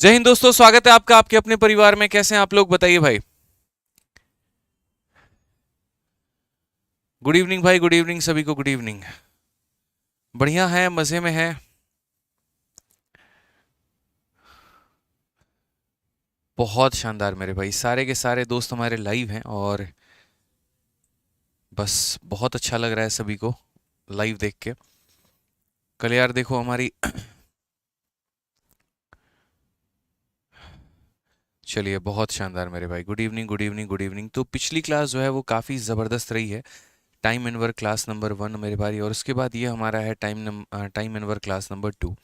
जय हिंद दोस्तों, स्वागत है आपका आपके अपने परिवार में। कैसे हैं आप लोग, बताइए भाई। गुड इवनिंग भाई, गुड इवनिंग सभी को, गुड इवनिंग। बढ़िया है, मजे में है। बहुत शानदार मेरे भाई, सारे के सारे दोस्त हमारे लाइव हैं और बस बहुत अच्छा लग रहा है सभी को लाइव देख के। कल यार देखो हमारी चलिए, बहुत शानदार मेरे भाई। Good evening, good evening, good evening. तो पिछली क्लास जो है वो काफ़ी ज़बरदस्त रही है। Time and work class number 1 मेरे भाई, और उसके बाद ये हमारा है time and work class number 2।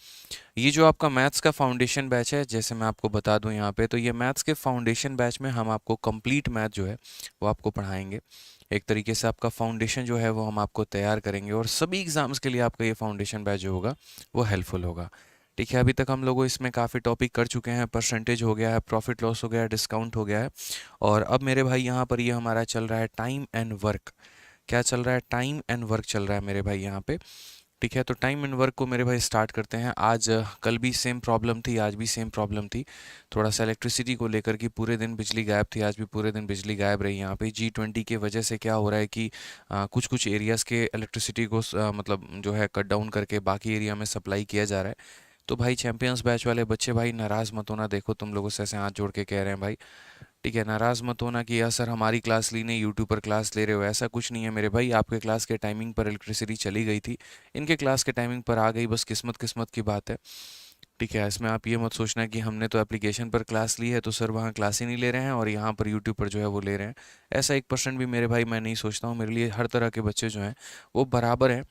ये जो आपका मैथ्स का फाउंडेशन बैच है, जैसे मैं आपको बता दूं यहाँ पे, तो ये मैथ्स के फाउंडेशन बैच में हम आपको कंप्लीट मैथ जो है वो आपको पढ़ाएंगे। एक तरीके से आपका फाउंडेशन जो है वो हम आपको तैयार करेंगे, और सभी एग्जाम्स के लिए आपका ये फाउंडेशन बैच जो होगा वो हेल्पफुल होगा। ठीक है, अभी तक हम लोग इसमें काफ़ी टॉपिक कर चुके हैं। परसेंटेज हो गया है, प्रॉफिट लॉस हो गया है, डिस्काउंट हो गया है, और अब मेरे भाई यहाँ पर ये हमारा चल रहा है टाइम एंड वर्क। क्या चल रहा है? टाइम एंड वर्क चल रहा है मेरे भाई यहाँ पे। ठीक है, तो टाइम एंड वर्क को मेरे भाई स्टार्ट करते हैं। आज कल भी सेम प्रॉब्लम थी, आज भी सेम प्रॉब्लम थी। थोड़ा सा इलेक्ट्रिसिटी को लेकर कि पूरे दिन बिजली गायब थी, आज भी पूरे दिन बिजली गायब रही। यहाँ पे G20 की वजह से क्या हो रहा है कि कुछ कुछ एरियाज़ के इलेक्ट्रिसिटी को मतलब जो है कट डाउन करके बाकी एरिया में सप्लाई किया जा रहा है। तो भाई चैंपियंस बैच वाले बच्चे भाई नाराज़ मत होना, देखो तुम लोगों से ऐसे हाथ जोड़ के कह रहे हैं भाई। ठीक है, नाराज़ मत होना कि यार सर हमारी क्लास ली नहीं, यूट्यूब पर क्लास ले रहे हो। ऐसा कुछ नहीं है मेरे भाई, आपके क्लास के टाइमिंग पर इलेक्ट्रिसिटी चली गई थी, इनके क्लास के टाइमिंग पर आ गई, बस किस्मत किस्मत की बात है। ठीक है, इसमें आप ये मत सोचना कि हमने तो एप्लीकेशन पर क्लास ली है तो सर वहाँ क्लास ही नहीं ले रहे हैं और यहाँ पर यूट्यूब पर जो है वो ले रहे हैं। ऐसा 1% भी मेरे भाई मैं नहीं सोचता हूँ। मेरे लिए हर तरह के बच्चे जो हैं वो बराबर हैं।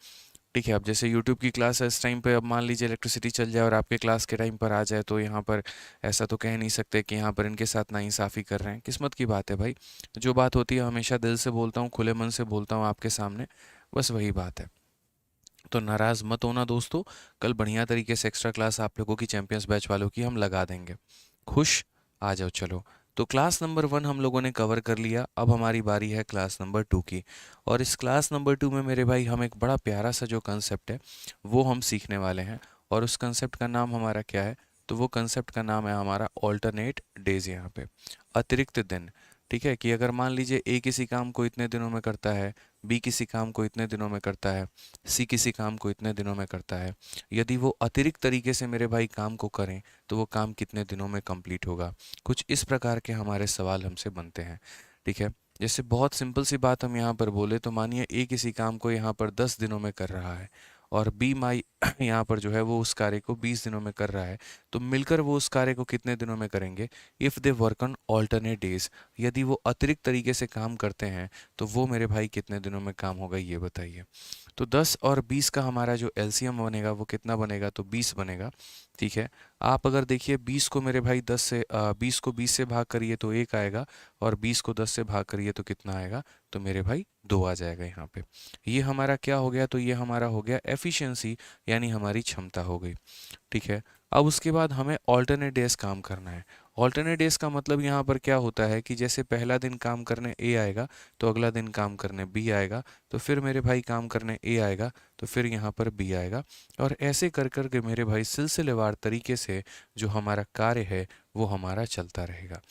ठीक है, अब जैसे यूट्यूब की क्लास है इस टाइम पे, अब मान लीजिए इलेक्ट्रिसिटी चल जाए और आपके क्लास के टाइम पर आ जाए, तो यहाँ पर ऐसा तो कह नहीं सकते कि यहाँ पर इनके साथ नाइंसाफ़ी कर रहे हैं। किस्मत की बात है भाई। जो बात होती है हमेशा दिल से बोलता हूँ, खुले मन से बोलता हूँ आपके सामने, बस वही बात है। तो नाराज़ मत होना दोस्तों, कल बढ़िया तरीके से एक्स्ट्रा क्लास आप लोगों की चैंपियंस बैच वालों की हम लगा देंगे। खुश? आ जाओ चलो। तो क्लास नंबर 1 हम लोगों ने कवर कर लिया, अब हमारी बारी है क्लास नंबर 2 की। और इस क्लास नंबर 2 में मेरे भाई हम एक बड़ा प्यारा सा जो कंसेप्ट है वो हम सीखने वाले हैं। और उस कंसेप्ट का नाम हमारा क्या है? तो वो कंसेप्ट का नाम है हमारा ऑल्टरनेट डेज, यहाँ पे अतिरिक्त दिन। ठीक है, कि अगर मान लीजिए ए किसी काम को इतने दिनों में करता है, बी किसी काम को इतने दिनों में करता है, सी किसी काम को इतने दिनों में करता है, यदि वो अतिरिक्त तरीके से मेरे भाई काम को करें तो वो काम कितने दिनों में कंप्लीट होगा। कुछ इस प्रकार के हमारे सवाल हमसे बनते हैं। ठीक है, जैसे बहुत सिंपल सी बात हम यहाँ पर बोले तो मानिए ए किसी काम को यहाँ पर 10 दिनों में कर रहा है, और बी माई यहाँ पर जो है वो उस कार्य को 20 दिनों में कर रहा है। तो मिलकर वो उस कार्य को कितने दिनों में करेंगे? If they work on alternate days, यदि वो अतिरिक्त तरीके से काम करते हैं तो वो मेरे भाई कितने दिनों में काम होगा, ये बताइए। तो 10 और 20 का हमारा जो एलसीएम बनेगा वो कितना बनेगा? तो 20 बनेगा। ठीक है, आप अगर देखिए 20 को मेरे भाई 20 को 20 से भाग करिए तो 1 आएगा, और 20 को 10 से भाग करिए तो कितना आएगा? तो मेरे भाई 2 आ जाएगा यहाँ पे। ये हमारा क्या हो गया? तो ये हमारा हो गया एफिशिएंसी, यानी हमारी क्षमता हो गई। ठीक है, अब उसके बाद हमें ऑल्टरनेट डेज काम करना है। ऑल्टरनेट डेज का मतलब यहाँ पर क्या होता है कि जैसे पहला दिन काम करने ए आएगा तो अगला दिन काम करने बी आएगा, तो फिर मेरे भाई काम करने ए आएगा तो फिर यहाँ पर बी आएगा, और ऐसे कर कर के मेरे भाई सिलसिलेवार तरीके से जो हमारा कार्य है वो हमारा चलता रहेगा।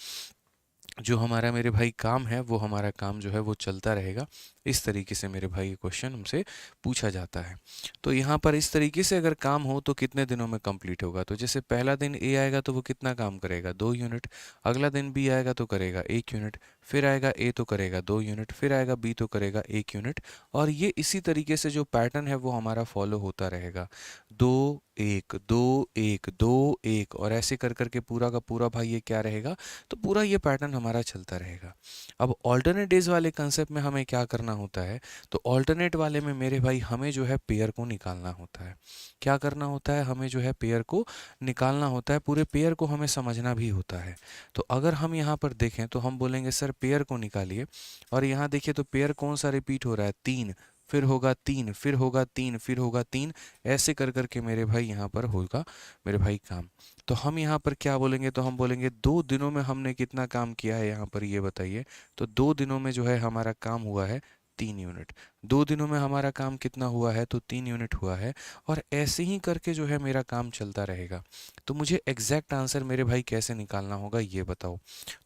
जो हमारा मेरे भाई काम है वो हमारा काम जो है वो चलता रहेगा। इस तरीके से मेरे भाई ये क्वेश्चन हमसे पूछा जाता है। तो यहाँ पर इस तरीके से अगर काम हो तो कितने दिनों में कंप्लीट होगा? तो जैसे पहला दिन ए आएगा तो वो कितना काम करेगा? 2 यूनिट। अगला दिन बी आएगा तो करेगा 1 यूनिट, फिर आएगा ए तो करेगा 2 यूनिट, फिर आएगा बी तो करेगा 1 यूनिट। और ये इसी तरीके से जो पैटर्न है वो हमारा फॉलो होता रहेगा। 2 1 2 1 2 1, और ऐसे कर करके पूरा का पूरा भाई ये क्या रहेगा? तो पूरा ये पैटर्न हमारा चलता रहेगा। अब ऑल्टरनेट डेज वाले कंसेप्ट में हमें क्या करना होता है? तो ऑल्टरनेट वाले में मेरे भाई हमें जो है पेयर को निकालना होता है। क्या करना होता है? हमें जो है पेयर को निकालना होता है, पूरे पेयर को हमें समझना भी होता है। तो अगर हम यहाँ पर देखें तो हम बोलेंगे सर पेयर को निकालिए, और यहाँ देखिए तो पेयर कौन सा रिपीट हो रहा है? 3, फिर होगा 3, फिर होगा 3, फिर होगा 3। ऐसे कर करके मेरे भाई यहाँ पर होगा मेरे भाई काम। तो हम यहाँ पर क्या बोलेंगे? तो हम बोलेंगे 2 दिनों में हमने कितना काम किया है यहाँ पर, ये बताइए। तो 2 दिनों में जो है हमारा काम हुआ है 3 यूनिट। 2 दिनों में हमारा काम कितना हुआ है, तो 3 यूनिट हुआ है। और ऐसे ही करके जो है मेरा काम चलता रहेगा। तो मुझे एग्जैक्ट आंसर मेरे भाई कैसे निकालना होगा ये बताओ।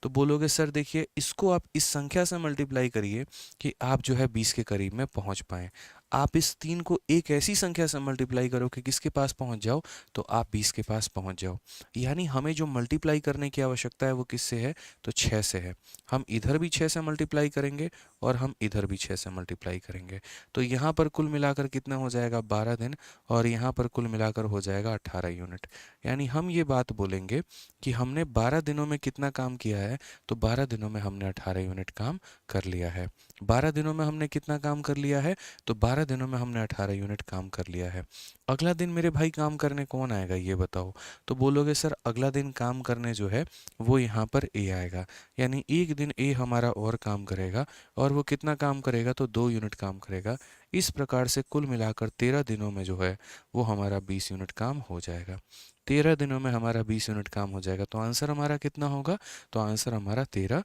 तो बोलोगे सर देखिए इसको आप इस संख्या से मल्टीप्लाई करिए कि आप जो है 20 के करीब में पहुंच पाएँ। आप इस 3 को एक ऐसी संख्या से मल्टीप्लाई करो कि किसके पास पहुंच जाओ, तो आप 20 के पास पहुंच जाओ। यानी हमें जो मल्टीप्लाई करने की आवश्यकता है वो किससे है, तो 6 से है। हम इधर भी 6 से मल्टीप्लाई करेंगे और हम इधर भी 6 से मल्टीप्लाई करेंगे। तो यहाँ पर कुल मिलाकर कितना हो जाएगा, 12 दिन। और यहाँ पर कुल मिलाकर हो जाएगा 18 यूनिट। यानी हम ये बात बोलेंगे कि हमने 12 दिनों में कितना काम किया है, तो 12 दिनों में हमने 18 यूनिट काम कर लिया है। 12 दिनों में हमने कितना काम कर लिया है, तो 12 दिनों में हमने 18 यूनिट काम कर लिया है। अगला दिन मेरे भाई काम करने कौन आएगा ये बताओ। तो बोलोगे सर अगला दिन काम करने जो है वो यहाँ पर ए आएगा। यानी एक दिन ए हमारा और काम करेगा। और वो कितना काम करेगा, तो 2 यूनिट काम करेगा। इस प्रकार से कुल मिलाकर 13 दिनों में जो है वो हमारा 20 यूनिट काम हो जाएगा। 13 दिनों में हमारा 20 यूनिट काम हो जाएगा। तो आंसर हमारा कितना होगा, तो आंसर हमारा 13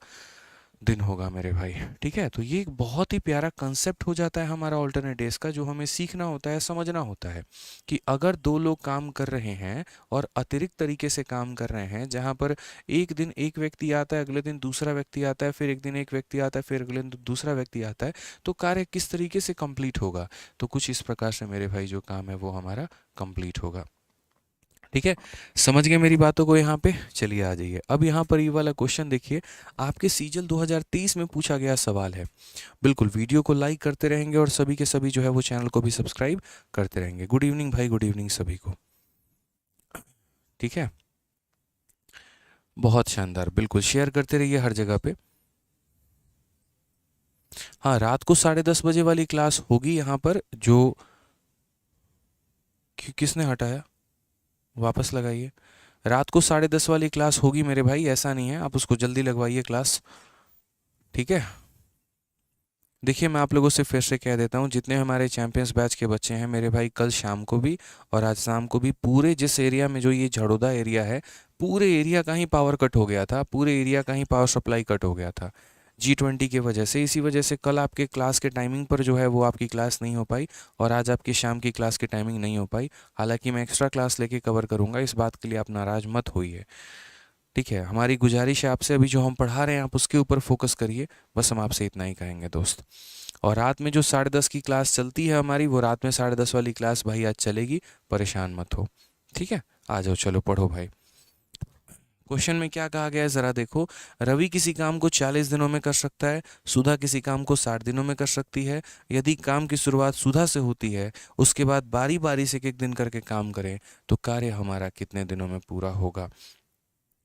दिन होगा मेरे भाई। ठीक है, तो ये एक बहुत ही प्यारा कंसेप्ट हो जाता है हमारा ऑल्टरनेट डेज का, जो हमें सीखना होता है, समझना होता है कि अगर 2 लोग काम कर रहे हैं और अतिरिक्त तरीके से काम कर रहे हैं, जहाँ पर एक दिन एक व्यक्ति आता है, अगले दिन दूसरा व्यक्ति आता है, फिर एक दिन एक व्यक्ति आता है, फिर अगले दिन दूसरा व्यक्ति आता है, तो कार्य किस तरीके से कंप्लीट होगा, तो कुछ इस प्रकार से मेरे भाई जो काम है वो हमारा कंप्लीट होगा। ठीक है, समझ गए मेरी बातों को यहाँ पे। चलिए आ जाइए अब यहाँ पर ये वाला क्वेश्चन देखिए, आपके सीजल 2023 में पूछा गया सवाल है। बिल्कुल वीडियो को लाइक करते रहेंगे और सभी के सभी जो है वो चैनल को भी सब्सक्राइब करते रहेंगे। गुड इवनिंग भाई, गुड इवनिंग सभी को। ठीक है, बहुत शानदार, बिल्कुल शेयर करते रहिए हर जगह पे। हाँ, रात को 10:30 बजे वाली क्लास होगी यहाँ पर, जो किसने हटाया, वापस लगाइए। रात को 10:30 वाली क्लास होगी मेरे भाई, ऐसा नहीं है, आप उसको जल्दी लगवाइए क्लास। ठीक है, देखिए मैं आप लोगों से फिर से कह देता हूँ, जितने हमारे चैंपियंस बैच के बच्चे हैं मेरे भाई, कल शाम को भी और आज शाम को भी पूरे जिस एरिया में, जो ये झड़ोदा एरिया है, पूरे एरिया का ही पावर कट हो गया था, पूरे एरिया का ही पावर सप्लाई कट हो गया था G20 की वजह से। इसी वजह से कल आपके क्लास के टाइमिंग पर जो है वो आपकी क्लास नहीं हो पाई और आज आपकी शाम की क्लास की टाइमिंग नहीं हो पाई। हालांकि मैं एक्स्ट्रा क्लास लेके कवर करूँगा, इस बात के लिए आप नाराज़ मत होइए। ठीक है, हमारी गुजारिश है आपसे, अभी जो हम पढ़ा रहे हैं आप उसके ऊपर फोकस करिए, बस हम आपसे इतना ही कहेंगे दोस्त। और रात में जो 10:30 की क्लास चलती है हमारी, वो रात में 10:30 वाली क्लास भाई आज चलेगी, परेशान मत हो। ठीक है, आ जाओ चलो पढ़ो भाई। क्वेश्चन में क्या कहा गया है ज़रा देखो। रवि किसी काम को 40 दिनों में कर सकता है, सुधा किसी काम को 60 दिनों में कर सकती है। यदि काम की शुरुआत सुधा से होती है, उसके बाद बारी बारी से एक दिन करके काम करें, तो कार्य हमारा कितने दिनों में पूरा होगा।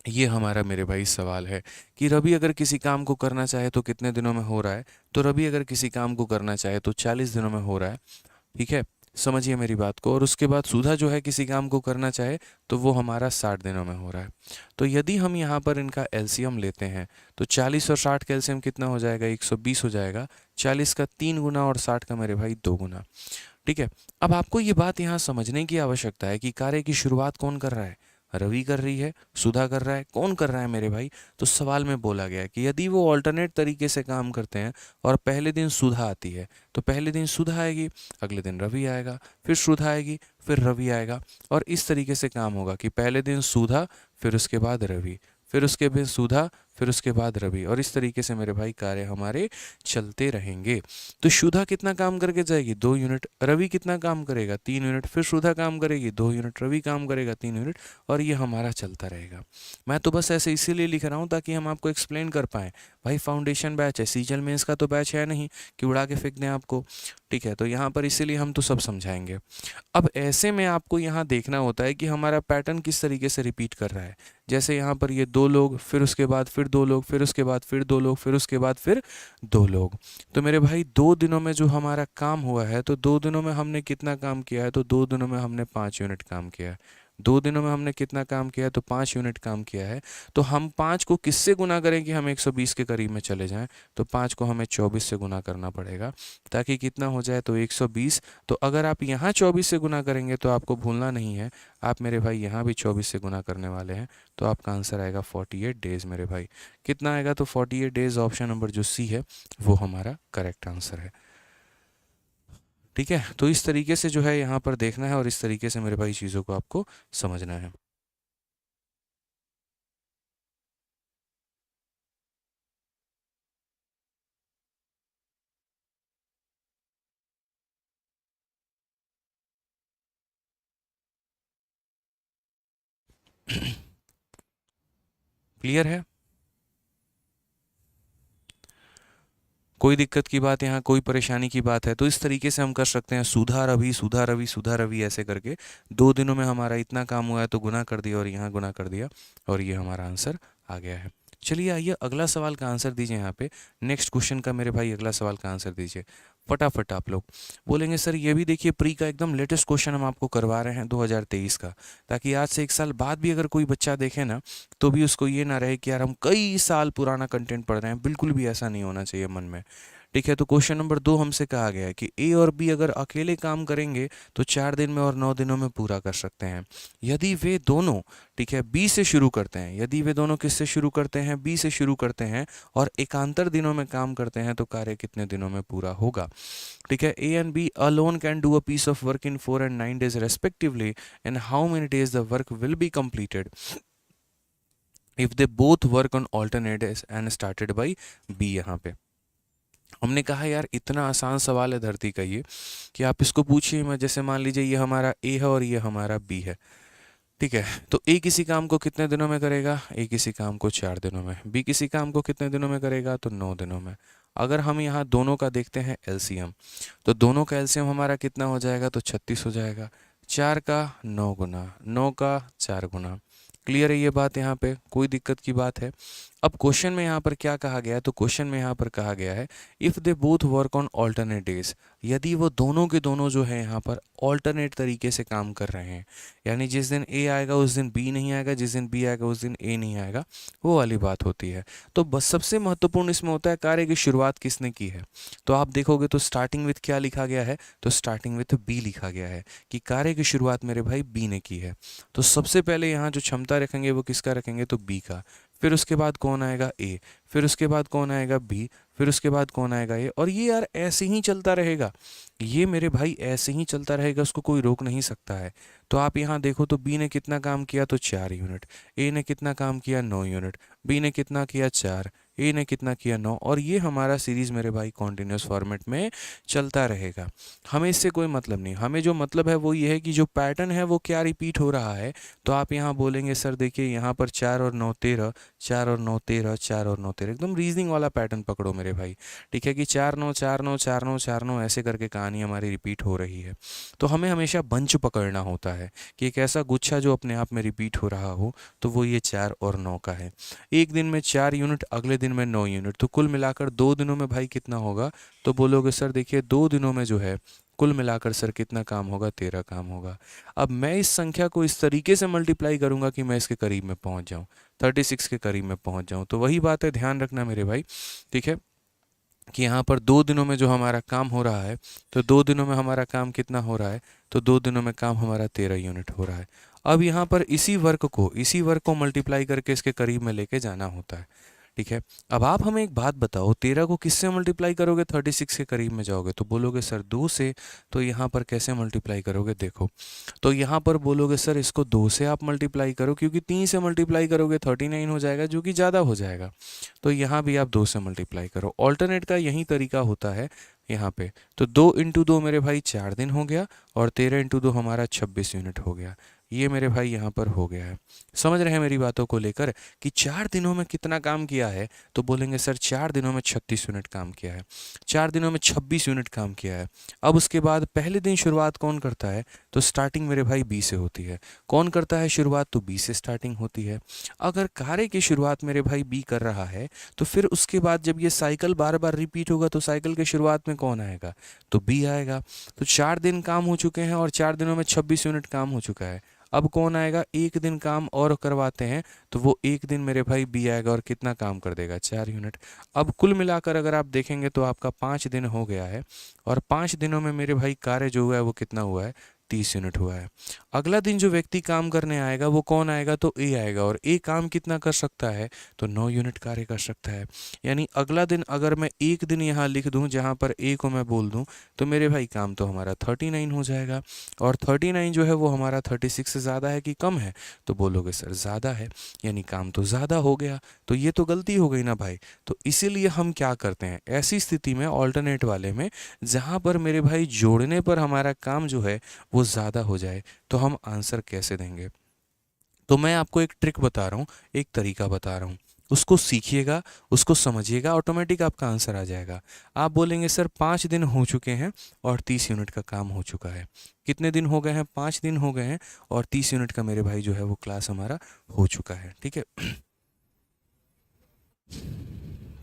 ये हमारा मेरे भाई सवाल है कि रवि अगर किसी काम को करना चाहे तो कितने दिनों में हो रहा है। तो रवि अगर किसी काम को करना चाहे तो 40 दिनों में हो रहा है। ठीक है, समझिए मेरी बात को। और उसके बाद सुधा जो है किसी काम को करना चाहे तो वो हमारा 60 दिनों में हो रहा है। तो यदि हम यहाँ पर इनका एलसीएम लेते हैं तो 40 और 60 का एलसीएम कितना हो जाएगा, 120 हो जाएगा। 40 का 3 गुना और 60 का मेरे भाई 2 गुना। ठीक है, अब आपको ये बात यहाँ समझने की आवश्यकता है कि कार्य की शुरुआत कौन कर रहा है, रवि कर रही है, सुधा कर रहा है, कौन कर रहा है मेरे भाई। तो सवाल में बोला गया है कि यदि वो ऑल्टरनेट तरीके से काम करते हैं और पहले दिन सुधा आती है तो पहले दिन सुधा आएगी, अगले दिन रवि आएगा, फिर सुधा आएगी, फिर रवि आएगा। और इस तरीके से काम होगा कि पहले दिन सुधा, फिर उसके बाद रवि, फिर उसके बाद सुधा, फिर उसके बाद रवि। और इस तरीके से मेरे भाई कार्य हमारे चलते रहेंगे। तो सुधा कितना काम करके जाएगी, 2 यूनिट। रवि कितना काम करेगा, 3 यूनिट। फिर सुधा काम करेगी, 2 यूनिट। रवि काम करेगा, 3 यूनिट। और ये हमारा चलता रहेगा। मैं तो बस ऐसे इसीलिए लिख रहा हूँ ताकि हम आपको एक्सप्लेन कर पाएँ। भाई फाउंडेशन बैच है, सीजल मेंस का तो बैच है नहीं कि उड़ा के फेंक दें आपको। ठीक है, तो यहाँ पर इसीलिए हम तो सब समझाएंगे। अब ऐसे में आपको यहाँ देखना होता है कि हमारा पैटर्न किस तरीके से रिपीट कर रहा है। जैसे यहाँ पर ये 2 लोग, फिर उसके बाद फिर 2 लोग, फिर उसके बाद फिर 2 लोग, फिर उसके बाद फिर 2 लोग। तो मेरे भाई 2 दिनों में जो हमारा काम हुआ है, तो 2 दिनों में हमने कितना काम किया है, तो 2 दिनों में हमने 5 यूनिट काम किया है। 2 दिनों में हमने कितना काम किया है, तो 5 यूनिट काम किया है। तो हम 5 को किससे गुना करें कि हम 120 के करीब में चले जाएं, तो 5 को हमें 24 से गुना करना पड़ेगा ताकि कितना हो जाए, तो 120। तो अगर आप यहाँ 24 से गुना करेंगे तो आपको भूलना नहीं है, आप मेरे भाई यहाँ भी 24 से गुना करने वाले हैं। तो आपका आंसर आएगा 48 डेज मेरे भाई। कितना आएगा, तो 48 डेज। ऑप्शन नंबर जो सी है वो हमारा करेक्ट आंसर है। ठीक है, तो इस तरीके से जो है यहाँ पर देखना है और इस तरीके से मेरे भाई चीज़ों को आपको समझना है। क्लियर है? कोई दिक्कत की बात यहाँ, कोई परेशानी की बात है तो इस तरीके से हम कर सकते हैं, सुधा रवि सुधा रवि सुधा रवि ऐसे करके 2 दिनों में हमारा इतना काम हुआ है तो गुना कर दिया और यहाँ गुना कर दिया और ये हमारा आंसर आ गया है। चलिए आइए अगला सवाल का आंसर दीजिए। यहाँ पे नेक्स्ट क्वेश्चन का मेरे भाई अगला सवाल का आंसर दीजिए फटाफट। आप लोग बोलेंगे सर ये भी देखिए प्री का एकदम लेटेस्ट क्वेश्चन हम आपको करवा रहे हैं 2023 का, ताकि आज से 1 साल बाद भी अगर कोई बच्चा देखे ना तो भी उसको ये ना रहे कि यार हम कई साल पुराना कंटेंट पढ़ रहे हैं। बिल्कुल भी ऐसा नहीं होना चाहिए मन में। ठीक है, तो क्वेश्चन नंबर 2 हमसे कहा गया है कि ए और बी अगर अकेले काम करेंगे तो 4 दिन में और 9 दिनों में पूरा कर सकते हैं। यदि वे दोनों, ठीक है, बी से शुरू करते हैं, यदि वे दोनों किससे शुरू करते हैं, बी से शुरू करते हैं और एकांतर दिनों में काम करते हैं तो कार्य कितने दिनों में पूरा होगा। ठीक है, A and B alone can do a piece of work in 4 and 9 days respectively and how many days the work will be completed if they both work on alternate days and started by B. यहाँ पे हमने कहा यार इतना आसान सवाल है धरती का ये कि आप इसको पूछिए मैं, जैसे मान लीजिए ये हमारा ए है और ये हमारा बी है। ठीक है, तो ए किसी काम को कितने दिनों में करेगा, ए किसी काम को 4 दिनों में, बी किसी काम को कितने दिनों में करेगा तो 9 दिनों में। अगर हम यहाँ दोनों का देखते हैं एलसीएम, तो दोनों का एलसीएम हमारा कितना हो जाएगा तो 36 हो जाएगा। 4 का 9 गुना, 9 का 4 गुना। क्लियर है ये बात? यहाँ पे कोई दिक्कत की बात है? अब क्वेश्चन में यहाँ पर क्या कहा गया है, तो क्वेश्चन में यहाँ पर कहा गया है if they both work on alternate days, यदि वो दोनों के दोनों जो है यहाँ पर ऑल्टरनेट तरीके से काम कर रहे हैं, यानी जिस दिन ए आएगा उस दिन बी नहीं आएगा, जिस दिन बी आएगा उस दिन ए नहीं आएगा, वो वाली बात होती है। तो बस सबसे महत्वपूर्ण इसमें होता है कार्य की शुरुआत किसने की है। तो आप देखोगे तो स्टार्टिंग विथ क्या लिखा गया है, तो स्टार्टिंग विथ बी लिखा गया है कि कार्य की शुरुआत मेरे भाई बी ने की है। तो सबसे पहले यहाँ जो क्षमता रखेंगे वो किसका रखेंगे, तो बी का। फिर उसके बाद कौन आएगा, ए। फिर उसके बाद कौन आएगा, बी। फिर उसके बाद कौन आएगा, ए। और ये यार ऐसे ही चलता रहेगा, ये मेरे भाई ऐसे ही चलता रहेगा, उसको कोई रोक नहीं सकता है। तो आप यहाँ देखो तो बी ने कितना काम किया तो 4 यूनिट, ए ने कितना काम किया 9 यूनिट, बी ने कितना किया 4, ए ने कितना किया 9, और ये हमारा सीरीज़ मेरे भाई कॉन्टिन्यूस फॉर्मेट में चलता रहेगा। हमें इससे कोई मतलब नहीं, हमें जो मतलब है वो ये है कि जो पैटर्न है वो क्या रिपीट हो रहा है। तो आप यहाँ बोलेंगे सर देखिए यहाँ पर 4 और 9 13, 4 और 9 13, 4 और 9 13, एकदम रीजनिंग वाला पैटर्न पकड़ो मेरे भाई। ठीक है कि 4 9 4 9 4 9 4 9 ऐसे करके कहानी हमारी रिपीट हो रही है। तो हमें हमेशा बंच पकड़ना होता है कि एक ऐसा गुच्छा जो अपने आप में रिपीट हो रहा हो, तो वो ये 4 और 9 का है। एक दिन में 4 यूनिट, अगले दिन में 9 यूनिट, तो कुल मिलाकर 2 दिनों में भाई कितना होगा। तो बोलोगे सर देखिए 2 दिनों में जो है कुल मिलाकर सर कितना काम होगा, 13 काम होगा। अब मैं इस संख्या को इस तरीके से मल्टीप्लाई करूंगा कि मैं इसके करीब में पहुंच जाऊं, 36 के करीब में पहुंच जाऊं। तो वही बात है, ध्यान रखना मेरे भाई। ठीक है कि यहाँ पर 2 दिनों में जो हमारा काम हो रहा है, तो 2 दिनों में हमारा काम कितना हो रहा है, तो 2 दिनों में काम हमारा 13 यूनिट हो रहा है। अब यहाँ पर इसी वर्क को मल्टीप्लाई करके इसके करीब में लेके जाना होता है। ठीक है, अब आप हमें एक बात बताओ, 13 को किससे मल्टीप्लाई करोगे 36 के करीब में जाओगे, तो बोलोगे सर 2 से। तो यहाँ पर कैसे मल्टीप्लाई करोगे, देखो तो यहाँ पर बोलोगे सर इसको 2 से आप मल्टीप्लाई करो, क्योंकि 3 से मल्टीप्लाई करोगे 39 हो जाएगा, जो कि ज़्यादा हो जाएगा। तो यहाँ भी आप 2 से मल्टीप्लाई करो। ऑल्टरनेट का यही तरीका होता है यहाँ पे। तो 2 × 2 मेरे भाई 4 दिन हो गया, और 13 × 2 हमारा 26 यूनिट हो गया। ये मेरे भाई यहाँ पर हो गया है। समझ रहे हैं मेरी बातों को लेकर कि 4 दिनों में कितना काम किया है, तो बोलेंगे सर 4 दिनों में 36 यूनिट काम किया है, 4 दिनों में 26 यूनिट काम किया है। अब उसके बाद पहले दिन शुरुआत कौन करता है, तो स्टार्टिंग मेरे भाई बी से होती है। कौन करता है शुरुआत, तो बी से स्टार्टिंग होती है। अगर कार्य की शुरुआत मेरे भाई बी कर रहा है, तो फिर उसके बाद जब ये साइकिल बार बार रिपीट होगा तो साइकिल की शुरुआत में कौन आएगा, तो बी आएगा। तो 4 दिन काम हो चुके हैं और 4 दिनों में 26 यूनिट काम हो चुका है। अब कौन आएगा, एक दिन काम और करवाते हैं, तो वो एक दिन मेरे भाई बी आएगा और कितना काम कर देगा, 4 यूनिट। अब कुल मिलाकर अगर आप देखेंगे तो आपका 5 दिन हो गया है, और 5 दिनों में मेरे भाई कार्य जो हुआ है वो कितना हुआ है, 30 यूनिट हुआ है। अगला दिन जो व्यक्ति काम करने आएगा वो कौन आएगा, तो ए आएगा, और ए काम कितना कर सकता है, तो 9 यूनिट कार्य कर सकता है। यानी अगला दिन अगर मैं एक दिन यहाँ लिख दूँ जहाँ पर ए को मैं बोल दूँ, तो मेरे भाई काम तो हमारा 39 हो जाएगा। और 39 जो है वो हमारा 36 से ज़्यादा है कि कम है, तो बोलोगे सर ज़्यादा है, यानी काम तो ज़्यादा हो गया। तो ये तो गलती हो गई ना भाई। तो इसीलिए हम क्या करते हैं ऐसी स्थिति में, ऑल्टरनेट वाले में, जहाँ पर मेरे भाई जोड़ने पर हमारा काम जो है वो ज़्यादा हो जाए, तो हम आंसर कैसे देंगे। तो मैं आपको एक ट्रिक बता रहा हूँ, एक तरीका बता रहा हूँ, उसको सीखिएगा, उसको समझिएगा, ऑटोमेटिक आपका आंसर आ जाएगा। आप बोलेंगे सर 5 दिन हो चुके हैं और 30 यूनिट का काम हो चुका है। कितने दिन हो गए हैं, 5 दिन हो गए हैं और 30 यूनिट का मेरे भाई जो है वो क्लास हमारा हो चुका है। ठीक है,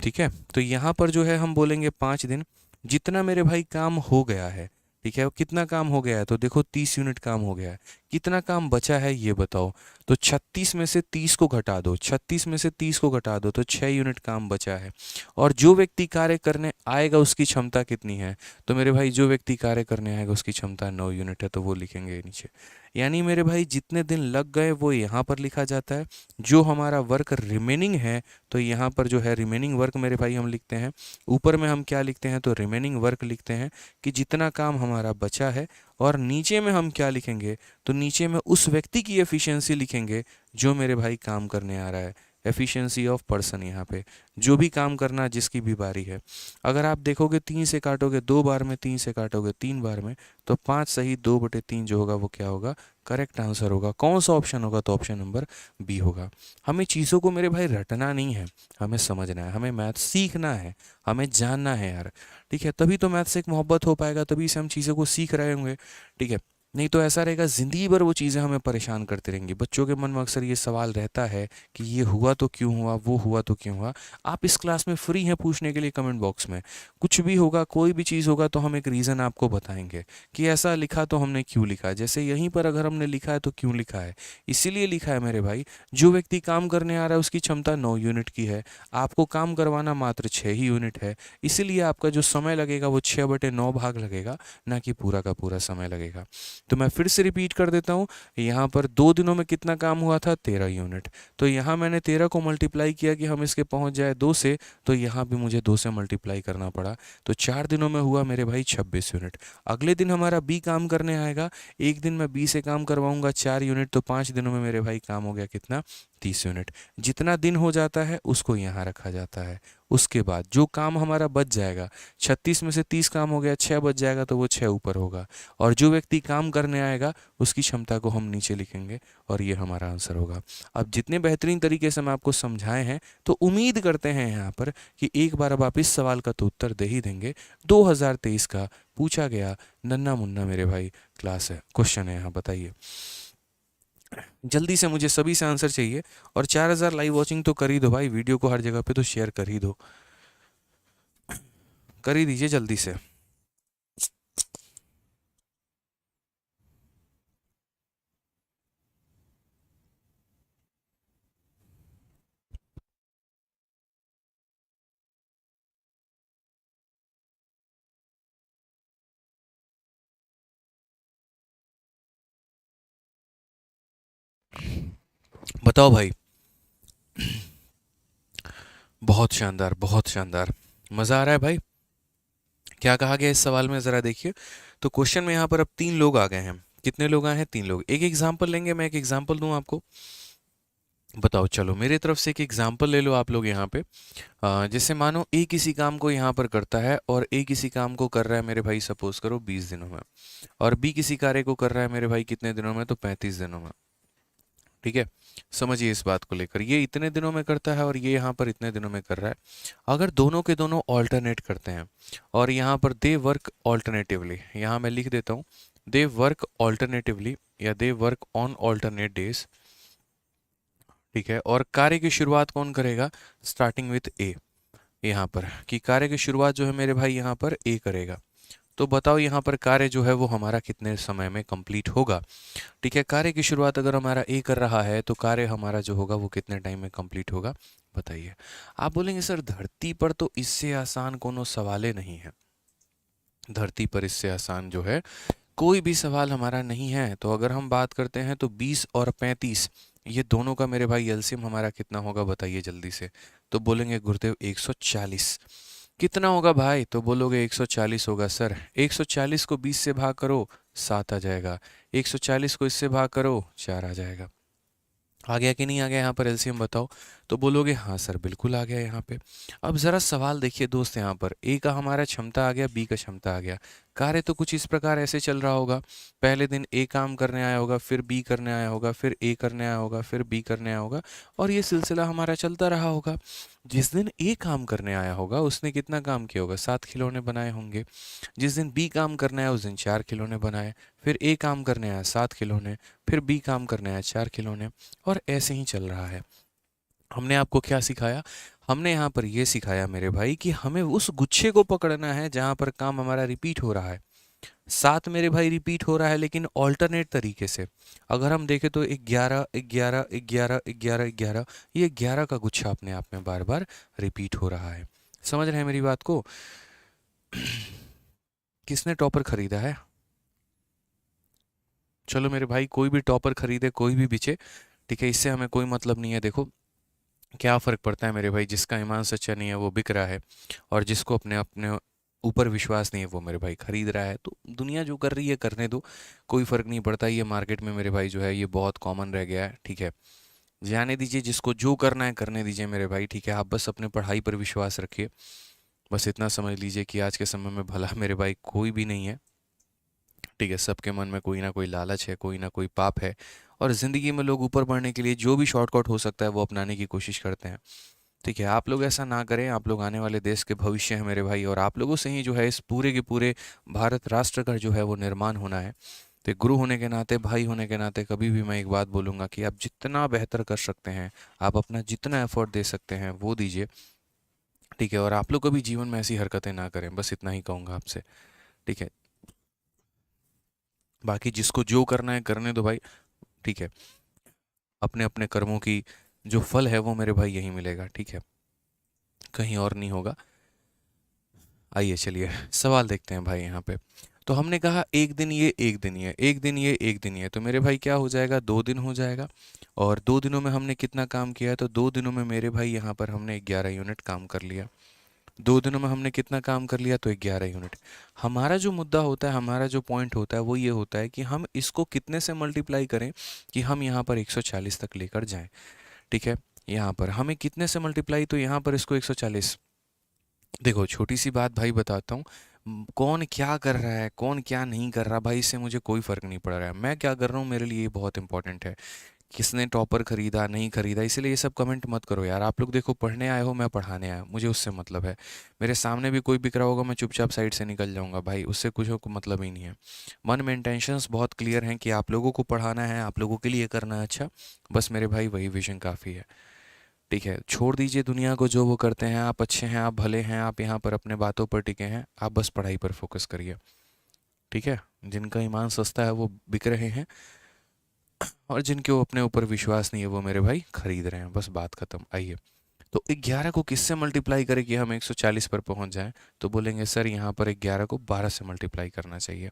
ठीक है। तो यहाँ पर जो है हम बोलेंगे 5 दिन, जितना मेरे भाई काम हो गया है, ठीक है, वो कितना काम हो गया है, तो देखो 30 यूनिट काम हो गया है। कितना काम बचा है ये बताओ, तो 36 में से 30 को घटा दो, 36 में से 30 को घटा दो, तो 6 यूनिट काम बचा है। और जो व्यक्ति कार्य करने आएगा उसकी क्षमता कितनी है, तो मेरे भाई जो व्यक्ति कार्य करने आएगा उसकी क्षमता 9 यूनिट है, तो वो लिखेंगे नीचे। यानी मेरे भाई जितने दिन लग गए वो यहाँ पर लिखा जाता है। जो हमारा वर्क रिमेनिंग है, तो यहाँ पर जो है रिमेनिंग वर्क मेरे भाई हम लिखते हैं। ऊपर में हम क्या लिखते हैं, तो रिमेनिंग वर्क लिखते हैं कि जितना काम हमारा बचा है। और नीचे में हम क्या लिखेंगे, तो नीचे में उस व्यक्ति की एफिशिएंसी लिखेंगे जो मेरे भाई काम करने आ रहा है। एफिशिएंसी ऑफ पर्सन, यहाँ पे जो भी काम करना जिसकी भी बारी है। अगर आप देखोगे 3 से काटोगे 2 बार में, 3 से काटोगे 3 बार में, तो 5 सही 2/3 जो होगा वो क्या होगा, करेक्ट आंसर होगा। कौन सा ऑप्शन होगा, तो ऑप्शन नंबर बी होगा। हमें चीज़ों को मेरे भाई रटना नहीं है, हमें समझना है, हमें मैथ सीखना है, हमें जानना है यार। ठीक है, तभी तो मैथ से एक मोहब्बत हो पाएगा, तभी से हम चीज़ों को सीख रहे होंगे। ठीक है, नहीं तो ऐसा रहेगा ज़िंदगी भर वो चीज़ें हमें परेशान करती रहेंगी। बच्चों के मन में अक्सर ये सवाल रहता है कि ये हुआ तो क्यों हुआ, वो हुआ तो क्यों हुआ। आप इस क्लास में फ्री हैं पूछने के लिए कमेंट बॉक्स में। कुछ भी होगा, कोई भी चीज़ होगा, तो हम एक रीज़न आपको बताएंगे कि ऐसा लिखा तो हमने क्यों लिखा। जैसे यहीं पर अगर हमने लिखा है तो क्यों लिखा है, इसीलिए लिखा है मेरे भाई। जो व्यक्ति काम करने आ रहा है उसकी क्षमता 9 यूनिट की है, आपको काम करवाना मात्र 6 ही यूनिट है, इसीलिए आपका जो समय लगेगा वो 6/9 भाग लगेगा, ना कि पूरा का पूरा समय लगेगा। तो मैं फिर से रिपीट कर देता हूँ, यहाँ पर 2 दिनों में कितना काम हुआ था, 13 यूनिट। तो यहाँ मैंने 13 को मल्टीप्लाई किया कि हम इसके पहुँच जाए 2 से, तो यहाँ भी मुझे 2 से मल्टीप्लाई करना पड़ा। तो 4 दिनों में हुआ मेरे भाई 26 यूनिट। अगले दिन हमारा बी काम करने आएगा, एक दिन मैं बी से काम करवाऊंगा 4 यूनिट, तो 5 दिनों में मेरे भाई काम हो गया कितना, 30 यूनिट। जितना दिन हो जाता है उसको यहाँ रखा जाता है। उसके बाद जो काम हमारा बच जाएगा, 36 में से 30 काम हो गया, 6 बच जाएगा, तो वो 6 ऊपर होगा। और जो व्यक्ति काम करने आएगा उसकी क्षमता को हम नीचे लिखेंगे, और ये हमारा आंसर होगा। अब जितने बेहतरीन तरीके से मैं आपको समझाए हैं, तो उम्मीद करते हैं यहाँ पर कि एक बार अब आप इस सवाल का तो उत्तर दे ही देंगे। 2023 का पूछा गया नन्ना मुन्ना मेरे भाई क्लास है, क्वेश्चन है यहाँ, बताइए जल्दी से, मुझे सभी से आंसर चाहिए। और 4000 लाइव वॉचिंग तो कर ही दो भाई, वीडियो को हर जगह पे तो शेयर कर ही दो, कर ही दीजिए जल्दी से। बताओ भाई। बहुत शानदार, बहुत शानदार, मज़ा आ रहा है भाई। क्या कहा गया इस सवाल में ज़रा देखिए। तो क्वेश्चन में यहाँ पर अब 3 लोग आ गए हैं। कितने लोग आए हैं, 3 लोग। एक एग्जाम्पल लेंगे, मैं एक एग्जाम्पल दूं आपको। बताओ, चलो मेरी तरफ से एक एग्जाम्पल ले लो आप लोग यहाँ पे। जैसे मानो ए किसी काम को यहाँ पर करता है, और ए किसी काम को कर रहा है मेरे भाई, सपोज करो 20 दिनों में। और बी किसी कार्य को कर रहा है मेरे भाई कितने दिनों में, तो 35 दिनों में। ठीक है, समझिए इस बात को लेकर, ये इतने दिनों में करता है और ये यहाँ पर इतने दिनों में कर रहा है। अगर दोनों के दोनों ऑल्टरनेट करते हैं, और यहाँ पर दे वर्क ऑल्टरनेटिवली, यहाँ मैं लिख देता हूँ दे वर्क ऑल्टरनेटिवली, या they work on alternate days. ठीक है, और कार्य की शुरुआत कौन करेगा, स्टार्टिंग विथ ए, यहाँ पर कि कार्य की शुरुआत जो है मेरे भाई यहाँ पर ए करेगा। तो बताओ यहाँ पर कार्य जो है वो हमारा कितने समय में कंप्लीट होगा। ठीक है, कार्य की शुरुआत अगर हमारा ए कर रहा है, तो कार्य हमारा जो होगा वो कितने टाइम में कंप्लीट होगा, बताइए। आप बोलेंगे सर धरती पर तो इससे आसान कोनो सवाल नहीं है, धरती पर इससे आसान जो है कोई भी सवाल हमारा नहीं है। तो अगर हम बात करते हैं तो 20 और 35 ये दोनों का मेरे भाई एलसीएम हमारा कितना होगा बताइए जल्दी से। तो बोलेंगे गुरुदेव 140। कितना होगा भाई? तो बोलोगे 140 होगा सर। 140 को 20 से भाग करो 7 आ जाएगा। 140 को इससे भाग करो 4 आ जाएगा। आ गया कि नहीं आ गया यहाँ पर एलसीएम बताओ? तो बोलोगे हाँ सर बिल्कुल आ गया यहाँ पे। अब ज़रा सवाल देखिए दोस्त, यहाँ पर ए का हमारा क्षमता आ गया, बी का क्षमता आ गया। कार्य तो कुछ इस प्रकार ऐसे चल रहा होगा। पहले दिन ए काम करने आया होगा, फिर बी करने आया होगा, फिर ए करने आया होगा, फिर बी करने आया होगा, और ये सिलसिला हमारा चलता रहा होगा। जिस दिन ए काम करने आया होगा उसने कितना काम किया होगा? 7 खिलौने बनाए होंगे। जिस दिन बी काम करने आया उस दिन 4 खिलौने बनाए। फिर ए काम करने आया 7 खिलौने, फिर बी काम करने आया 4 खिलौने, और ऐसे ही चल रहा है। हमने आपको क्या सिखाया? हमने यहाँ पर ये सिखाया मेरे भाई कि हमें उस गुच्छे को पकड़ना है जहाँ पर काम हमारा रिपीट हो रहा है। 7 मेरे भाई रिपीट हो रहा है लेकिन ऑल्टरनेट तरीके से। अगर हम देखें तो 11 11 11 11 11, ये 11 का गुच्छा अपने आप में बार बार रिपीट हो रहा है। समझ रहे हैं मेरी बात को? किसने टॉपर खरीदा है? चलो मेरे भाई, कोई भी टॉपर खरीदे कोई भी बिचे, ठीक है, इससे हमें कोई मतलब नहीं है। देखो क्या फ़र्क पड़ता है मेरे भाई, जिसका ईमान सच्चा नहीं है वो बिक रहा है, और जिसको अपने अपने ऊपर विश्वास नहीं है वो मेरे भाई खरीद रहा है। तो दुनिया जो कर रही है करने दो, कोई फ़र्क नहीं पड़ता। ये मार्केट में मेरे भाई जो है ये बहुत कॉमन रह गया है, ठीक है। जाने दीजिए, जिसको जो करना है करने दीजिए मेरे भाई, ठीक है। आप बस अपने पढ़ाई पर विश्वास रखिए। बस इतना समझ लीजिए कि आज के समय में भला मेरे भाई कोई भी नहीं है, ठीक है। सबके मन में कोई ना कोई लालच है, कोई ना कोई पाप है, और ज़िंदगी में लोग ऊपर बढ़ने के लिए जो भी शॉर्टकट हो सकता है वो अपनाने की कोशिश करते हैं, ठीक है। आप लोग ऐसा ना करें। आप लोग आने वाले देश के भविष्य हैं मेरे भाई, और आप लोगों से ही जो है इस पूरे के पूरे भारत राष्ट्र का जो है वो निर्माण होना है। तो एक गुरु होने के नाते, भाई होने के नाते, कभी भी मैं एक बात बोलूँगा कि आप जितना बेहतर कर सकते हैं, आप अपना जितना एफर्ट दे सकते हैं वो दीजिए, ठीक है। और आप लोग कभी जीवन में ऐसी हरकतें ना करें, बस इतना ही कहूँगा आपसे, ठीक है। बाकी जिसको जो करना है करने दो भाई, ठीक है। अपने अपने कर्मों की जो फल है वो मेरे भाई यही मिलेगा, ठीक है, कहीं और नहीं होगा। आइए चलिए सवाल देखते हैं भाई यहाँ पे। तो हमने कहा एक दिन ये, एक दिन ये, एक दिन ये, एक दिन ये, तो मेरे भाई क्या हो जाएगा? 2 दिन हो जाएगा। और 2 दिनों में हमने कितना काम किया है? तो 2 दिनों में मेरे भाई यहाँ पर हमने 11 यूनिट काम कर लिया। 2 दिनों में हमने कितना काम कर लिया? तो 11 यूनिट। हमारा जो मुद्दा होता है, हमारा जो पॉइंट होता है वो ये होता है कि हम इसको कितने से मल्टीप्लाई करें कि हम यहाँ पर 140 तक लेकर जाएं, ठीक है। यहाँ पर हमें कितने से मल्टीप्लाई? तो यहाँ पर इसको 140। देखो छोटी सी बात भाई बताता हूँ, कौन क्या कर रहा है, कौन क्या नहीं कर रहा भाई, इससे मुझे कोई फ़र्क नहीं पड़ रहा है। मैं क्या कर रहा हूँ मेरे लिए ये बहुत इंपॉर्टेंट है। किसने टॉपर खरीदा नहीं खरीदा, इसलिए ये सब कमेंट मत करो यार। आप लोग देखो, पढ़ने आए हो, मैं पढ़ाने आया हूँ, मुझे उससे मतलब है। मेरे सामने भी कोई बिक रहा होगा, मैं चुपचाप साइड से निकल जाऊंगा भाई, उससे कुछ को मतलब ही नहीं है। मन में इंटेंशंस बहुत क्लियर हैं कि आप लोगों को पढ़ाना है, आप लोगों के लिए करना है अच्छा, बस मेरे भाई वही विजन काफ़ी है, ठीक है। छोड़ दीजिए दुनिया को जो वो करते हैं, आप अच्छे हैं, आप भले हैं, आप यहाँ पर अपने बातों पर टिके हैं, आप बस पढ़ाई पर फोकस करिए, ठीक है। जिनका ईमान सस्ता है वो बिक रहे हैं, और जिनके अपने ऊपर विश्वास नहीं है वो मेरे भाई खरीद रहे हैं, बस बात खत्म। आइए, तो 11 को किससे मल्टीप्लाई करें कि हम 140 पर पहुंच जाएं? तो बोलेंगे सर यहाँ पर 11 को 12 से मल्टीप्लाई करना चाहिए।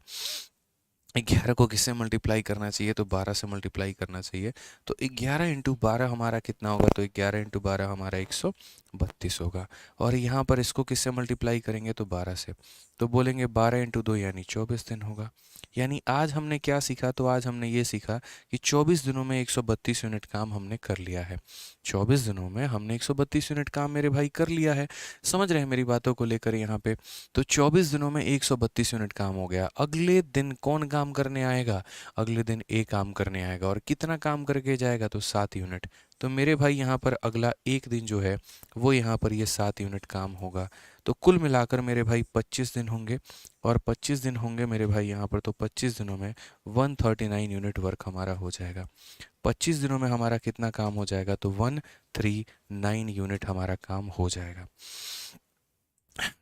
11 को किससे मल्टीप्लाई करना चाहिए? तो 12 से मल्टीप्लाई करना चाहिए। तो 11 इंटू 12 हमारा कितना होगा? तो 11 इंटू 12 हमारा 132 होगा। और यहाँ पर इसको किससे मल्टीप्लाई करेंगे? तो 12 से। तो बोलेंगे 12 इंटू 2 यानी 24 दिन होगा। यानी आज हमने क्या सीखा? तो आज हमने ये सीखा कि 24 दिनों में 132 यूनिट काम हमने कर लिया है। 24 दिनों में हमने 132 यूनिट काम मेरे भाई कर लिया है। समझ रहे हैं मेरी बातों को लेकर यहाँ पे? तो 24 दिनों में 132 यूनिट काम हो गया। अगले दिन कौन काम करने आएगा? अगले दिन ए काम करने आएगा, और कितना काम करके जाएगा? तो 7 यूनिट। तो मेरे भाई यहाँ पर अगला एक दिन जो है वो यहाँ पर ये 7 यूनिट काम होगा। तो कुल मिलाकर मेरे भाई 25 दिन होंगे, और 25 दिन होंगे मेरे भाई यहाँ पर, तो 25 दिनों में 139 यूनिट वर्क हमारा हो जाएगा। 25 दिनों में हमारा कितना काम हो जाएगा? तो 139 यूनिट हमारा काम हो जाएगा,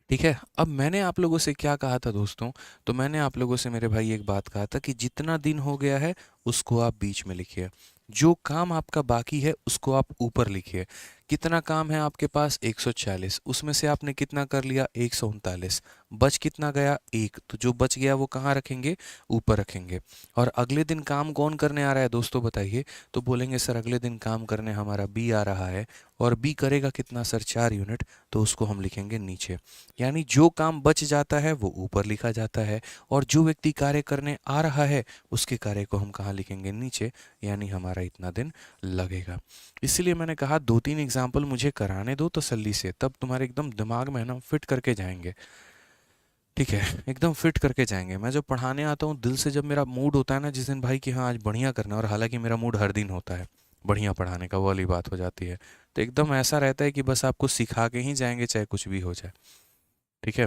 ठीक है। अब मैंने आप लोगों से क्या कहा था दोस्तों? तो मैंने आप लोगों से मेरे भाई एक बात कहा था कि जितना दिन हो गया है उसको आप बीच में लिखिए, जो काम आपका बाकी है उसको आप ऊपर लिखिए। कितना काम है आपके पास 140, उसमें से आपने कितना कर लिया 139, बच कितना गया 1, तो जो बच गया वो कहाँ रखेंगे, ऊपर रखेंगे। और अगले दिन काम कौन करने आ रहा है दोस्तों बताइए, तो बोलेंगे सर अगले दिन काम करने हमारा बी आ रहा है, और बी करेगा कितना सर 4 यूनिट, तो उसको हम लिखेंगे नीचे। यानी जो काम बच जाता है वो ऊपर लिखा जाता है, और जो व्यक्ति कार्य करने आ रहा है उसके कार्य को हम कहाँ लिखेंगे, नीचे, यानी हमारा इतना दिन लगेगा। इसलिए मैंने कहा 2-3 एग्जाम्पल मुझे कराने दो तसल्ली से, तब तुम्हारे एकदम दिमाग में ना फिट करके जाएंगे। ठीक है, एकदम फिट करके जाएंगे। मैं जब पढ़ाने आता हूँ दिल से, जब मेरा मूड होता है ना जिस दिन भाई कि हाँ आज बढ़िया करना, और हालांकि मेरा मूड हर दिन होता है बढ़िया पढ़ाने का, वो वाली बात हो जाती है, तो एकदम ऐसा रहता है कि बस आपको सिखा के ही जाएंगे चाहे कुछ भी हो जाए। ठीक है,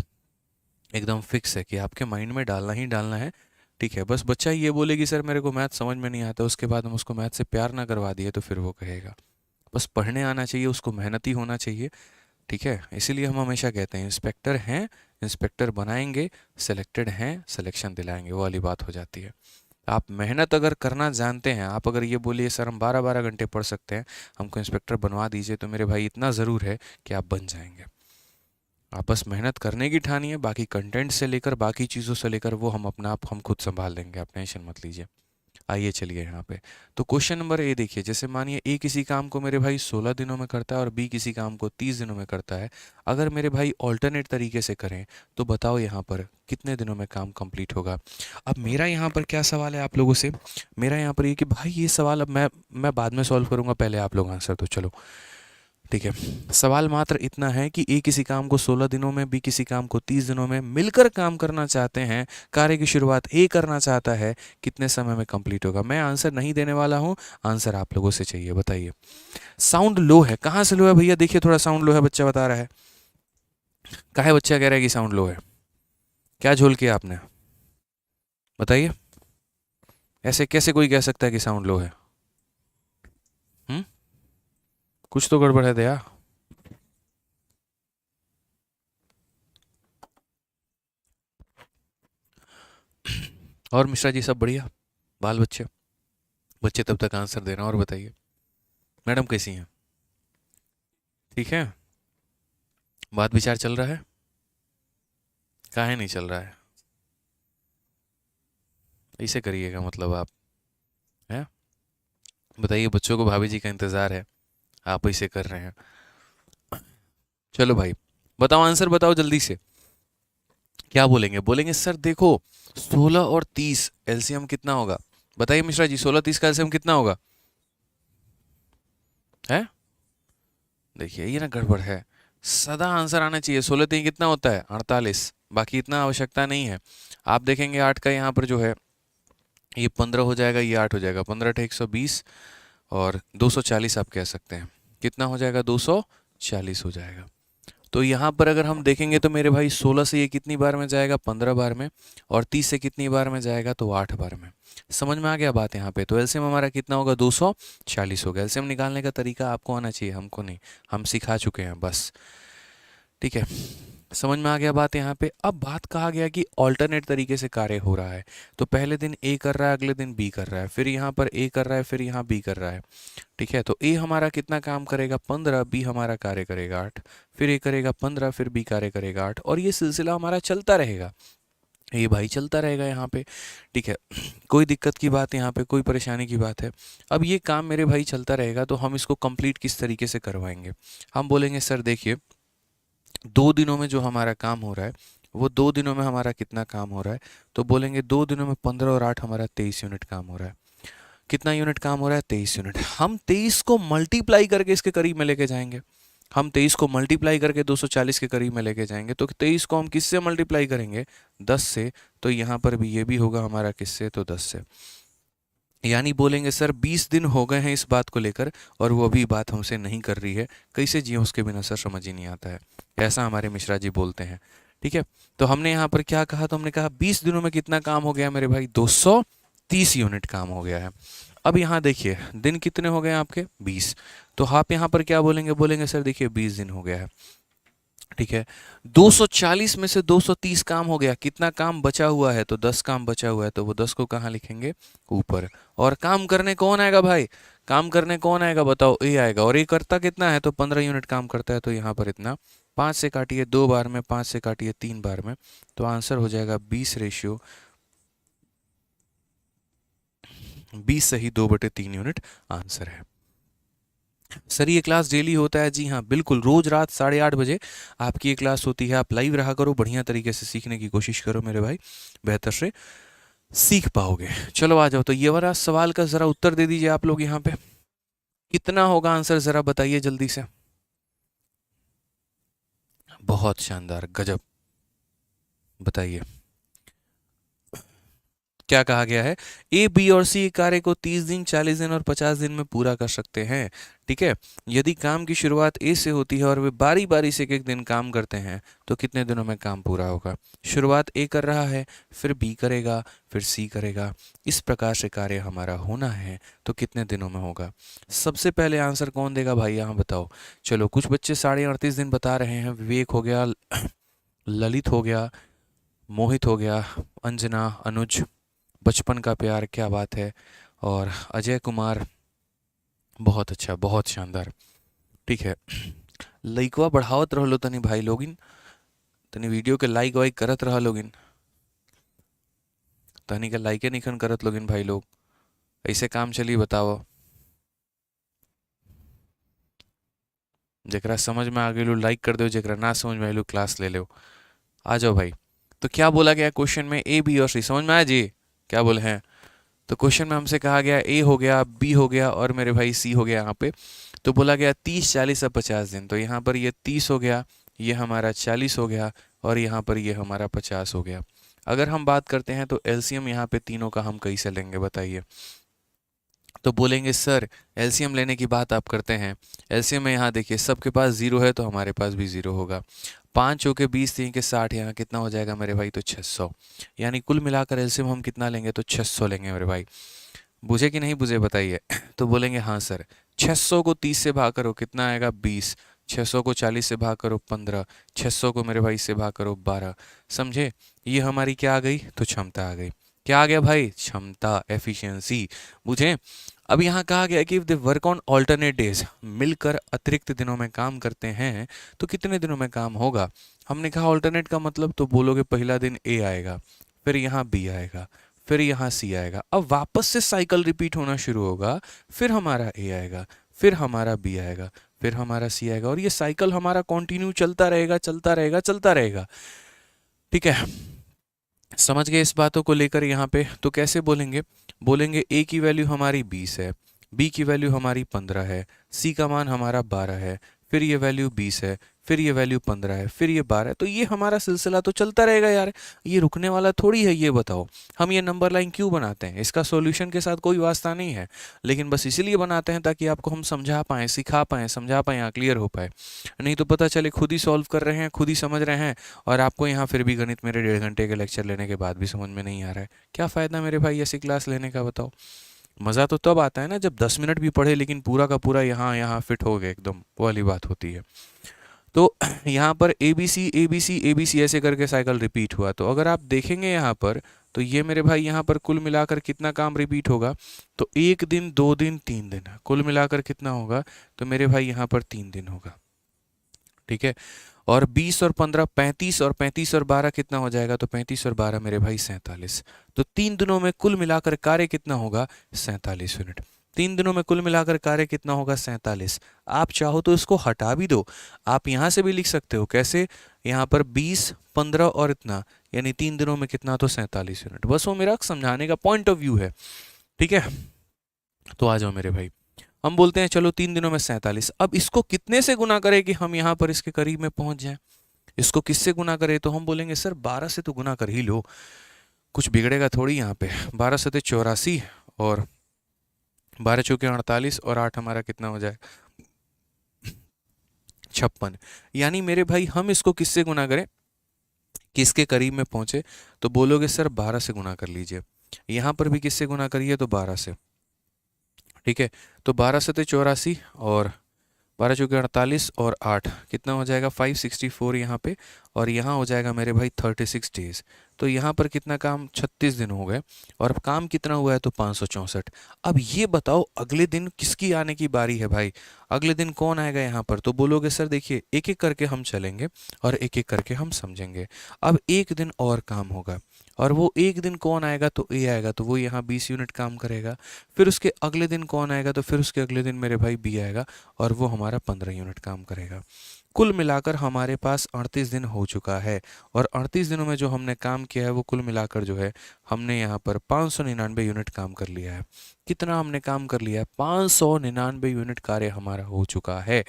एकदम फिक्स है कि आपके माइंड में डालना ही डालना है। ठीक है, बस बच्चा ये बोलेगी सर मेरे को मैथ समझ में नहीं आता, उसके बाद हम उसको मैथ से प्यार ना करवा दिए तो फिर वो कहेगा। बस पढ़ने आना चाहिए उसको, मेहनती होना चाहिए। ठीक है, इसीलिए हम हमेशा कहते हैं इंस्पेक्टर हैं, इंस्पेक्टर बनाएंगे, सिलेक्टेड हैं, सिलेक्शन दिलाएंगे, वो वाली बात हो जाती है। आप मेहनत अगर करना जानते हैं, आप अगर ये बोलिए सर हम 12-12 घंटे पढ़ सकते हैं, हमको इंस्पेक्टर बनवा दीजिए, तो मेरे भाई इतना ज़रूर है कि आप बन जाएंगे। आप बस मेहनत करने की ठानी है, बाकी कंटेंट से लेकर बाकी चीज़ों से लेकर वो हम अपना आप हम खुद संभाल लेंगे, आप टेंशन मत लीजिए। आइए चलिए यहाँ पे, तो क्वेश्चन नंबर ए देखिए, जैसे मानिए ए किसी काम को मेरे भाई 16 दिनों में करता है और बी किसी काम को 30 दिनों में करता है। अगर मेरे भाई ऑल्टरनेट तरीके से करें तो बताओ यहाँ पर कितने दिनों में काम कंप्लीट होगा। अब मेरा यहाँ पर क्या सवाल है आप लोगों से, मेरा यहाँ पर ये कि भाई ये सवाल अब मैं बाद में सॉल्व करूँगा, पहले आप लोग आंसर तो चलो। ठीक है, सवाल मात्र इतना है कि ए किसी काम को 16 दिनों में, बी किसी काम को 30 दिनों में मिलकर काम करना चाहते हैं, कार्य की शुरुआत ए करना चाहता है, कितने समय में कंप्लीट होगा। मैं आंसर नहीं देने वाला हूं, आंसर आप लोगों से चाहिए, बताइए। साउंड लो है, कहाँ से लो है भैया, देखिए थोड़ा साउंड लो है, बच्चा बता रहा है। काहे बच्चा कह रहा है कि साउंड लो है, क्या झोल किया आपने, बताइए। ऐसे कैसे कोई कह सकता है कि साउंड लो है, हम्म, कुछ तो गड़बड़ है दया। और मिश्रा जी सब बढ़िया, बाल बच्चे, बच्चे तब तक आंसर देना, और बताइए मैडम कैसी हैं, ठीक है, बात विचार चल रहा है, काहे नहीं चल रहा है, ऐसे करिएगा मतलब आप, हैं, बताइए, बच्चों को भाभी जी का इंतज़ार है, आप ऐसे कर रहे हैं। चलो भाई बताओ, आंसर बताओ जल्दी से, क्या बोलेंगे, बोलेंगे सर देखो 16 और 30 एलसीएम कितना होगा, बताइए मिश्रा जी 16-30 का एलसीएम कितना होगा, है, देखिए ये ना गड़बड़ है, सदा आंसर आना चाहिए। 16-3 कितना होता है 48, बाकी इतना आवश्यकता नहीं है। आप देखेंगे 8 का यहाँ पर जो है ये 15 हो जाएगा, ये 8 हो जाएगा, 15 × 8 = 120, और 240 आप कह सकते हैं, कितना हो जाएगा 240 हो जाएगा। तो यहाँ पर अगर हम देखेंगे तो मेरे भाई 16 से ये कितनी बार में जाएगा, 15 बार में, और 30 से कितनी बार में जाएगा, तो 8 बार में। समझ में आ गया बात यहाँ पे, तो एलसीएम हमारा कितना होगा 240 होगा। एलसीएम निकालने का तरीका आपको आना चाहिए, हमको नहीं, हम सिखा चुके हैं बस। ठीक है, समझ में आ गया बात यहाँ पे। अब बात कहा गया कि ऑल्टरनेट तरीके से कार्य हो रहा है, तो पहले दिन ए कर रहा है, अगले दिन बी कर रहा है, फिर यहाँ पर ए कर रहा है, फिर यहाँ बी कर रहा है। ठीक है, तो ए हमारा कितना काम करेगा 15, बी हमारा कार्य करेगा 8, फिर ए करेगा 15, फिर बी कार्य करेगा 8, और ये सिलसिला हमारा चलता रहेगा, ये भाई चलता रहेगा यहाँ पे। ठीक है, कोई दिक्कत की बात यहाँ पे, कोई परेशानी की बात है। अब ये काम मेरे भाई चलता रहेगा, तो हम इसको कंप्लीट किस तरीके से करवाएंगे, हम बोलेंगे सर देखिए 2 दिनों में जो हमारा काम हो रहा है, वो 2 दिनों में हमारा कितना काम हो रहा है, तो बोलेंगे 2 दिनों में 15 और 8 हमारा 23 यूनिट काम हो रहा है। कितना यूनिट काम हो रहा है 23 यूनिट। हम 23 को मल्टीप्लाई करके इसके करीब में लेके जाएंगे, हम 23 को मल्टीप्लाई करके 240 के करीब में लेके जाएंगे, तो 23 को हम किससे मल्टीप्लाई करेंगे 10 से, तो यहाँ पर भी ये भी होगा हमारा किससे, तो 10 से। यानी बोलेंगे सर 20 दिन हो गए हैं इस बात को लेकर और वो अभी बात हमसे नहीं कर रही है, कैसे जिए उसके बिना सर, समझ ही नहीं आता है, ऐसा हमारे मिश्रा जी बोलते हैं। ठीक है, तो हमने यहाँ पर क्या कहा, तो हमने कहा 20 दिनों में कितना काम हो गया मेरे भाई, 230 यूनिट काम हो गया है। अब यहाँ देखिए दिन कितने हो गए आपके 20, तो आप यहाँ पर क्या बोलेंगे, बोलेंगे सर देखिए 20 दिन हो गया है, ठीक है, 240 में से 230 काम हो गया, कितना काम बचा हुआ है, तो 10 काम बचा हुआ है, तो वो 10 को कहाँ लिखेंगे, ऊपर। और काम करने कौन आएगा भाई, काम करने कौन आएगा बताओ, ए आएगा। और ए करता कितना है, तो 15 यूनिट काम करता है, तो यहाँ पर इतना 5 से काटिए 2 बार में, 5 से काटिए 3 बार में, तो आंसर हो जाएगा 20 सही 2/3 यूनिट आंसर है। सर ये क्लास डेली होता है, जी हाँ बिल्कुल, रोज रात 8:30 बजे आपकी ये क्लास होती है। आप लाइव रहा करो, बढ़िया तरीके से सीखने की कोशिश करो मेरे भाई, बेहतर से सीख पाओगे। चलो आ जाओ, तो ये वाला सवाल का जरा उत्तर दे दीजिए आप लोग यहाँ पे, कितना होगा आंसर, जरा बताइए जल्दी से। बहुत शानदार, गजब, बताइए क्या कहा गया है। ए बी और सी कार्य को 30 दिन, 40 दिन और 50 दिन में पूरा कर सकते हैं। ठीक है, यदि काम की शुरुआत ए से होती है और वे बारी बारी से एक एक दिन काम करते हैं, तो कितने दिनों में काम पूरा होगा। शुरुआत ए कर रहा है, फिर बी करेगा, फिर सी करेगा, इस प्रकार से कार्य हमारा होना है, तो कितने दिनों में होगा। सबसे पहले आंसर कौन देगा भाई, यहाँ बताओ। चलो कुछ बच्चे 38.5 दिन बता रहे हैं, विवेक हो गया, ललित हो गया, मोहित हो गया, अंजना, अनुज, बचपन का प्यार, क्या बात है, और अजय कुमार, बहुत अच्छा, बहुत शानदार। ठीक है, लाइकवा बढ़ावत रह लो तनी भाई लोगिन, तनी वीडियो के लाइक वाइक करत रहा लोगिन, तनी के लाइके निखन करत लोगिन भाई लोग, ऐसे काम चली बताओ। जरा समझ में आ गई लो लाइक कर दो, जरा ना समझ में आई लो क्लास ले लो। आ जाओ भाई। तो क्या बोला गया क्वेश्चन में, ए बी और सी, समझ में आया जी, क्या बोले हैं। तो क्वेश्चन में हमसे कहा गया ए हो गया, बी हो गया और मेरे भाई सी हो गया यहाँ पे। तो बोला गया 30, 40 और 50 दिन, तो यहाँ पर ये 30 हो गया, ये हमारा 40 हो गया, और यहाँ पर ये हमारा 50 हो गया। अगर हम बात करते हैं तो एलसीएम यहाँ पे तीनों का हम कैसे लेंगे बताइए। तो बोलेंगे सर एलसीएम लेने की बात आप करते हैं, एलसीएम में यहाँ देखिए सबके पास जीरो है, तो हमारे पास भी जीरो होगा। 5 के 20, 3 के 60, यहाँ कितना हो जाएगा मेरे भाई, तो 600। यानी कुल मिलाकर एलसीएम हम कितना लेंगे, तो 600 लेंगे मेरे भाई। बुझे कि नहीं बुझे बताइए। तो बोलेंगे हाँ सर। 600 को 30 से भाग करो, कितना आएगा 20। 600 को 40 से भाग करो 15। 600 को मेरे भाई से भाग करो 12। समझे, ये हमारी क्या आ गई, तो क्षमता आ गई। क्या आ गया भाई, क्षमता, एफिशिएंसी। बुझे। अब यहाँ कहा गया कि if they work on alternate days, मिलकर अतिरिक्त दिनों में काम करते हैं, तो कितने दिनों में काम होगा। हमने कहा ऑल्टरनेट का मतलब, तो बोलोगे पहला दिन ए आएगा, फिर यहाँ बी आएगा, फिर यहाँ सी आएगा, अब वापस से साइकिल रिपीट होना शुरू होगा, फिर हमारा ए आएगा, फिर हमारा बी आएगा, फिर हमारा सी आएगा, और ये साइकिल हमारा कंटिन्यू चलता रहेगा, चलता रहेगा, चलता रहेगा। ठीक है, समझ गए इस बातों को लेकर यहाँ पे। तो कैसे बोलेंगे, बोलेंगे ए की वैल्यू हमारी 20 है, बी की वैल्यू हमारी 15 है, सी का मान हमारा 12 है, फिर ये वैल्यू 20 है, फिर ये वैल्यू 15 है, फिर ये 12 है। तो ये हमारा सिलसिला तो चलता रहेगा यार, ये रुकने वाला थोड़ी है। ये बताओ हम ये नंबर लाइन क्यों बनाते हैं, इसका सॉल्यूशन के साथ कोई वास्ता नहीं है, लेकिन बस इसीलिए बनाते हैं ताकि आपको हम समझा पाएँ, सिखा पाएँ, समझा पाएँ, क्लियर हो पाए। नहीं तो पता चले खुद ही सॉल्व कर रहे हैं, खुद ही समझ रहे हैं, और आपको यहाँ फिर भी गणित मेरे 1.5 घंटे के लेक्चर लेने के बाद भी समझ में नहीं आ रहा है। क्या फ़ायदा मेरे भाई ऐसी क्लास लेने का, बताओ। मज़ा तो तब आता है ना जब 10 मिनट भी पढ़े लेकिन पूरा का पूरा यहाँ यहाँ फिट हो गए एकदम, वो वाली बात होती है। तो यहाँ पर A B C A B C A B C ऐसे करके साइकिल रिपीट हुआ। तो अगर आप देखेंगे यहाँ पर, तो ये मेरे भाई यहाँ पर कुल मिलाकर कितना काम रिपीट होगा, तो 1 दिन, 2 दिन, 3 दिन, कुल मिलाकर कितना होगा, तो मेरे भाई यहाँ पर 3 दिन होगा। ठीक है, और 20 और 15 35, और 35 और 12 कितना हो जाएगा, तो 35 और 12 मेरे भाई 47। तो 3 दिनों में कुल मिलाकर कार्य कितना होगा, 47 यूनिट। 3 दिनों में कुल मिलाकर कार्य कितना होगा, 47। आप चाहो तो इसको हटा भी दो, आप यहाँ से भी लिख सकते हो, कैसे, यहाँ पर 20, 15 और इतना, यानी 3 दिनों में कितना, तो 47 यूनिट। बस वो मेरा समझाने का पॉइंट ऑफ व्यू है। ठीक है, तो आ जाओ मेरे भाई, हम बोलते हैं चलो 3 दिनों में 47। अब इसको कितने से गुना करें कि हम यहाँ पर इसके करीब में पहुंच जाएं, इसको किससे गुना करें, तो हम बोलेंगे सर 12 से तो गुना कर ही लो, कुछ बिगड़ेगा थोड़ी यहाँ पे। 12 से तो 84, और 12 चौके 48, और 8 हमारा कितना हो जाए, 56। यानी मेरे भाई हम इसको किससे गुना करें, किसके करीब में पहुंचे, तो बोलोगे सर 12 से गुना कर लीजिए। यहाँ पर भी किससे गुना करिए, तो 12 से। ठीक है, तो 12 से तो 84, और 12 चौके 48 और 8 कितना हो जाएगा 564 यहाँ पे, और यहाँ हो जाएगा मेरे भाई 36 डेज। तो यहाँ पर कितना काम 36 दिन हो गए, और अब काम कितना हुआ है तो 564। अब ये बताओ अगले दिन किसकी आने की बारी है भाई, अगले दिन कौन आएगा यहाँ पर? तो बोलोगे सर देखिए एक एक करके हम चलेंगे और एक एक करके हम समझेंगे। अब एक दिन और काम होगा, और वो एक दिन कौन आएगा तो ए आएगा, तो वो यहाँ 20 यूनिट काम करेगा। फिर उसके अगले दिन कौन आएगा तो फिर उसके अगले दिन मेरे भाई बी आएगा, और वो हमारा 15 यूनिट काम करेगा। कुल मिलाकर हमारे पास 38 दिन हो चुका है, और 38 दिनों में जो हमने काम किया है वो कुल मिलाकर जो है हमने यहाँ पर 599 यूनिट काम कर लिया है। कितना हमने काम कर लिया है? 599 यूनिट कार्य हमारा हो चुका है।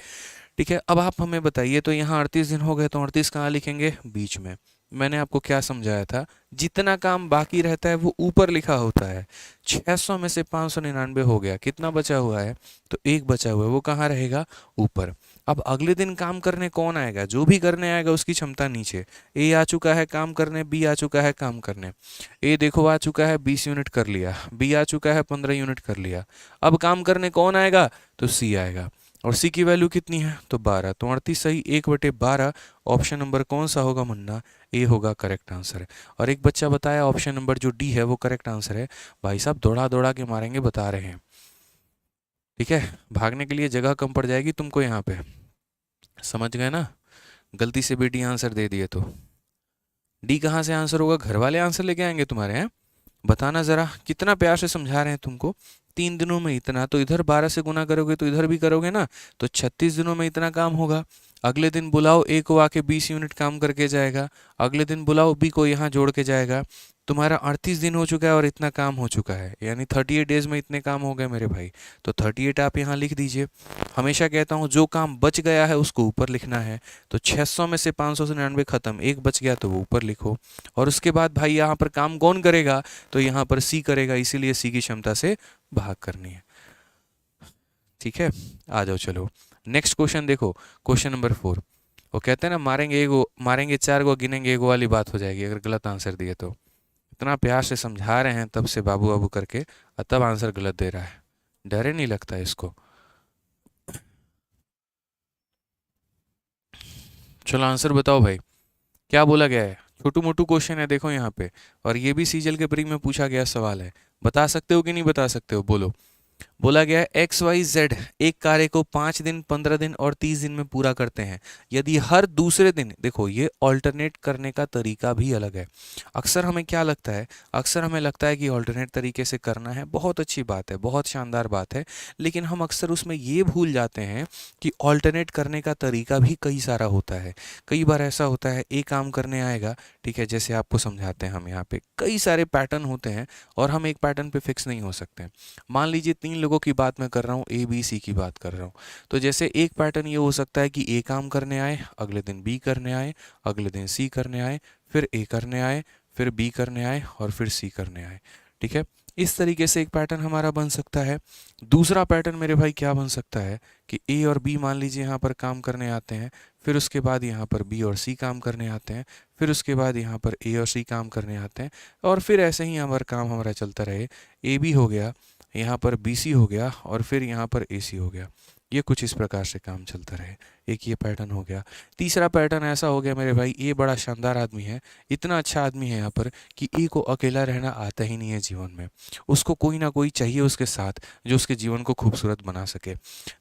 ठीक है, अब आप हमें बताइए, तो यहाँ 38 दिन हो गए तो 38 कहाँ लिखेंगे? बीच में। मैंने आपको क्या समझाया था, जितना काम बाकी रहता है वो ऊपर लिखा होता है। 600 में से 599 हो गया, कितना बचा हुआ है? तो एक बचा हुआ है, वो कहाँ रहेगा? ऊपर। अब अगले दिन काम करने कौन आएगा? जो भी करने आएगा उसकी क्षमता नीचे। ए आ चुका है काम करने, बी आ चुका है काम करने। ए देखो आ चुका है 20 यूनिट कर लिया, बी आ चुका है 15 यूनिट कर लिया। अब काम करने कौन आएगा? तो सी आएगा, और सी की वैल्यू कितनी है? तो 12। तो 38 सही 1/12। ऑप्शन नंबर कौन सा होगा मुन्ना? ए होगा करेक्ट आंसर है। और एक बच्चा बताया ऑप्शन नंबर जो डी है वो करेक्ट आंसर है। भाई साहब दौड़ा दौड़ा के मारेंगे बता रहे हैं। ठीक है, भागने के लिए जगह कम पड़ जाएगी तुमको यहाँ पे, समझ गए ना? गलती से भी डी आंसर दे दिए तो डी कहाँ से आंसर होगा? घर वाले आंसर लेके आएंगे तुम्हारे हैं। बताना जरा, कितना प्यार से समझा रहे हैं तुमको। 3 दिनों में इतना, तो इधर 12 से गुना करोगे तो इधर भी करोगे ना, तो 36 दिनों में इतना काम होगा। अगले दिन बुलाओ ए को आके 20 यूनिट काम करके जाएगा, अगले दिन बुलाओ बी को यहाँ जोड़ के जाएगा। तुम्हारा 38 दिन हो चुका है और इतना काम हो चुका है, यानी 38 डेज में इतने काम हो गए मेरे भाई। तो 38 आप यहाँ लिख दीजिए। हमेशा कहता हूँ जो काम बच गया है उसको ऊपर लिखना है। तो 600 में से 599 खत्म, एक बच गया तो वो ऊपर लिखो। और उसके बाद भाई यहाँ पर काम कौन करेगा? तो यहाँ पर सी करेगा, इसीलिए सी की क्षमता से भाग करनी है। ठीक है, आ जाओ चलो नेक्स्ट क्वेश्चन देखो। Question number 4। वो कहते हैं ना मारेंगे एगो, मारेंगे 4 को गिनेंगे एगो वाली बात हो जाएगी अगर गलत आंसर दिए तो। इतना प्यार से समझा रहे हैं तब से बाबू बाबू करके, और तब आंसर गलत दे रहा है। डरे नहीं लगता इसको। चलो आंसर बताओ भाई, क्या बोला गया है? छोटू मोटू क्वेश्चन है देखो यहाँ पे, और ये भी सीजल के प्री में पूछा गया सवाल है। बता सकते हो कि नहीं बता सकते हो? बोलो। बोला गया है XYZ एक कार्य को 5 दिन 15 दिन और 30 दिन में पूरा करते हैं। यदि हर दूसरे दिन, देखो ये ऑल्टरनेट करने का तरीका भी अलग है। अक्सर हमें क्या लगता है, अक्सर हमें लगता है कि ऑल्टरनेट तरीके से करना है, बहुत अच्छी बात है, बहुत शानदार बात है, लेकिन हम अक्सर उसमें ये भूल जाते हैं कि ऑल्टरनेट करने का तरीका भी कई सारा होता है। कई बार ऐसा होता है एक काम करने आएगा, ठीक है, जैसे आपको समझाते हैं हम यहाँ पे, कई सारे पैटर्न होते हैं और हम एक पैटर्न पे फिक्स नहीं हो सकते। मान लीजिए 3 लोगों की बात मैं कर रहा हूँ, ए बी सी की बात कर रहा हूँ। तो जैसे एक पैटर्न ये हो सकता है कि ए काम करने आए, अगले दिन बी करने आए, अगले दिन सी करने आए, फिर ए करने आए, फिर बी करने आए और फिर सी करने आए। ठीक है, इस तरीके से एक पैटर्न हमारा बन सकता है। दूसरा पैटर्न मेरे भाई क्या बन सकता है कि ए और बी मान लीजिए यहाँ पर काम करने आते हैं, फिर उसके बाद यहाँ पर बी और सी काम करने आते हैं, फिर उसके बाद यहाँ पर ए और सी काम करने आते हैं, और फिर ऐसे ही हमारा काम हमारा चलता रहे। ए बी हो गया, यहाँ पर बी सी हो गया, और फिर यहाँ पर ए सी हो गया। ये कुछ इस प्रकार से काम चलता रहे। एक ये पैटर्न हो गया। तीसरा पैटर्न ऐसा हो गया मेरे भाई, ए बड़ा शानदार आदमी है, इतना अच्छा आदमी है यहाँ पर कि ए को अकेला रहना आता ही नहीं है जीवन में। उसको कोई ना कोई चाहिए उसके साथ जो उसके जीवन को खूबसूरत बना सके।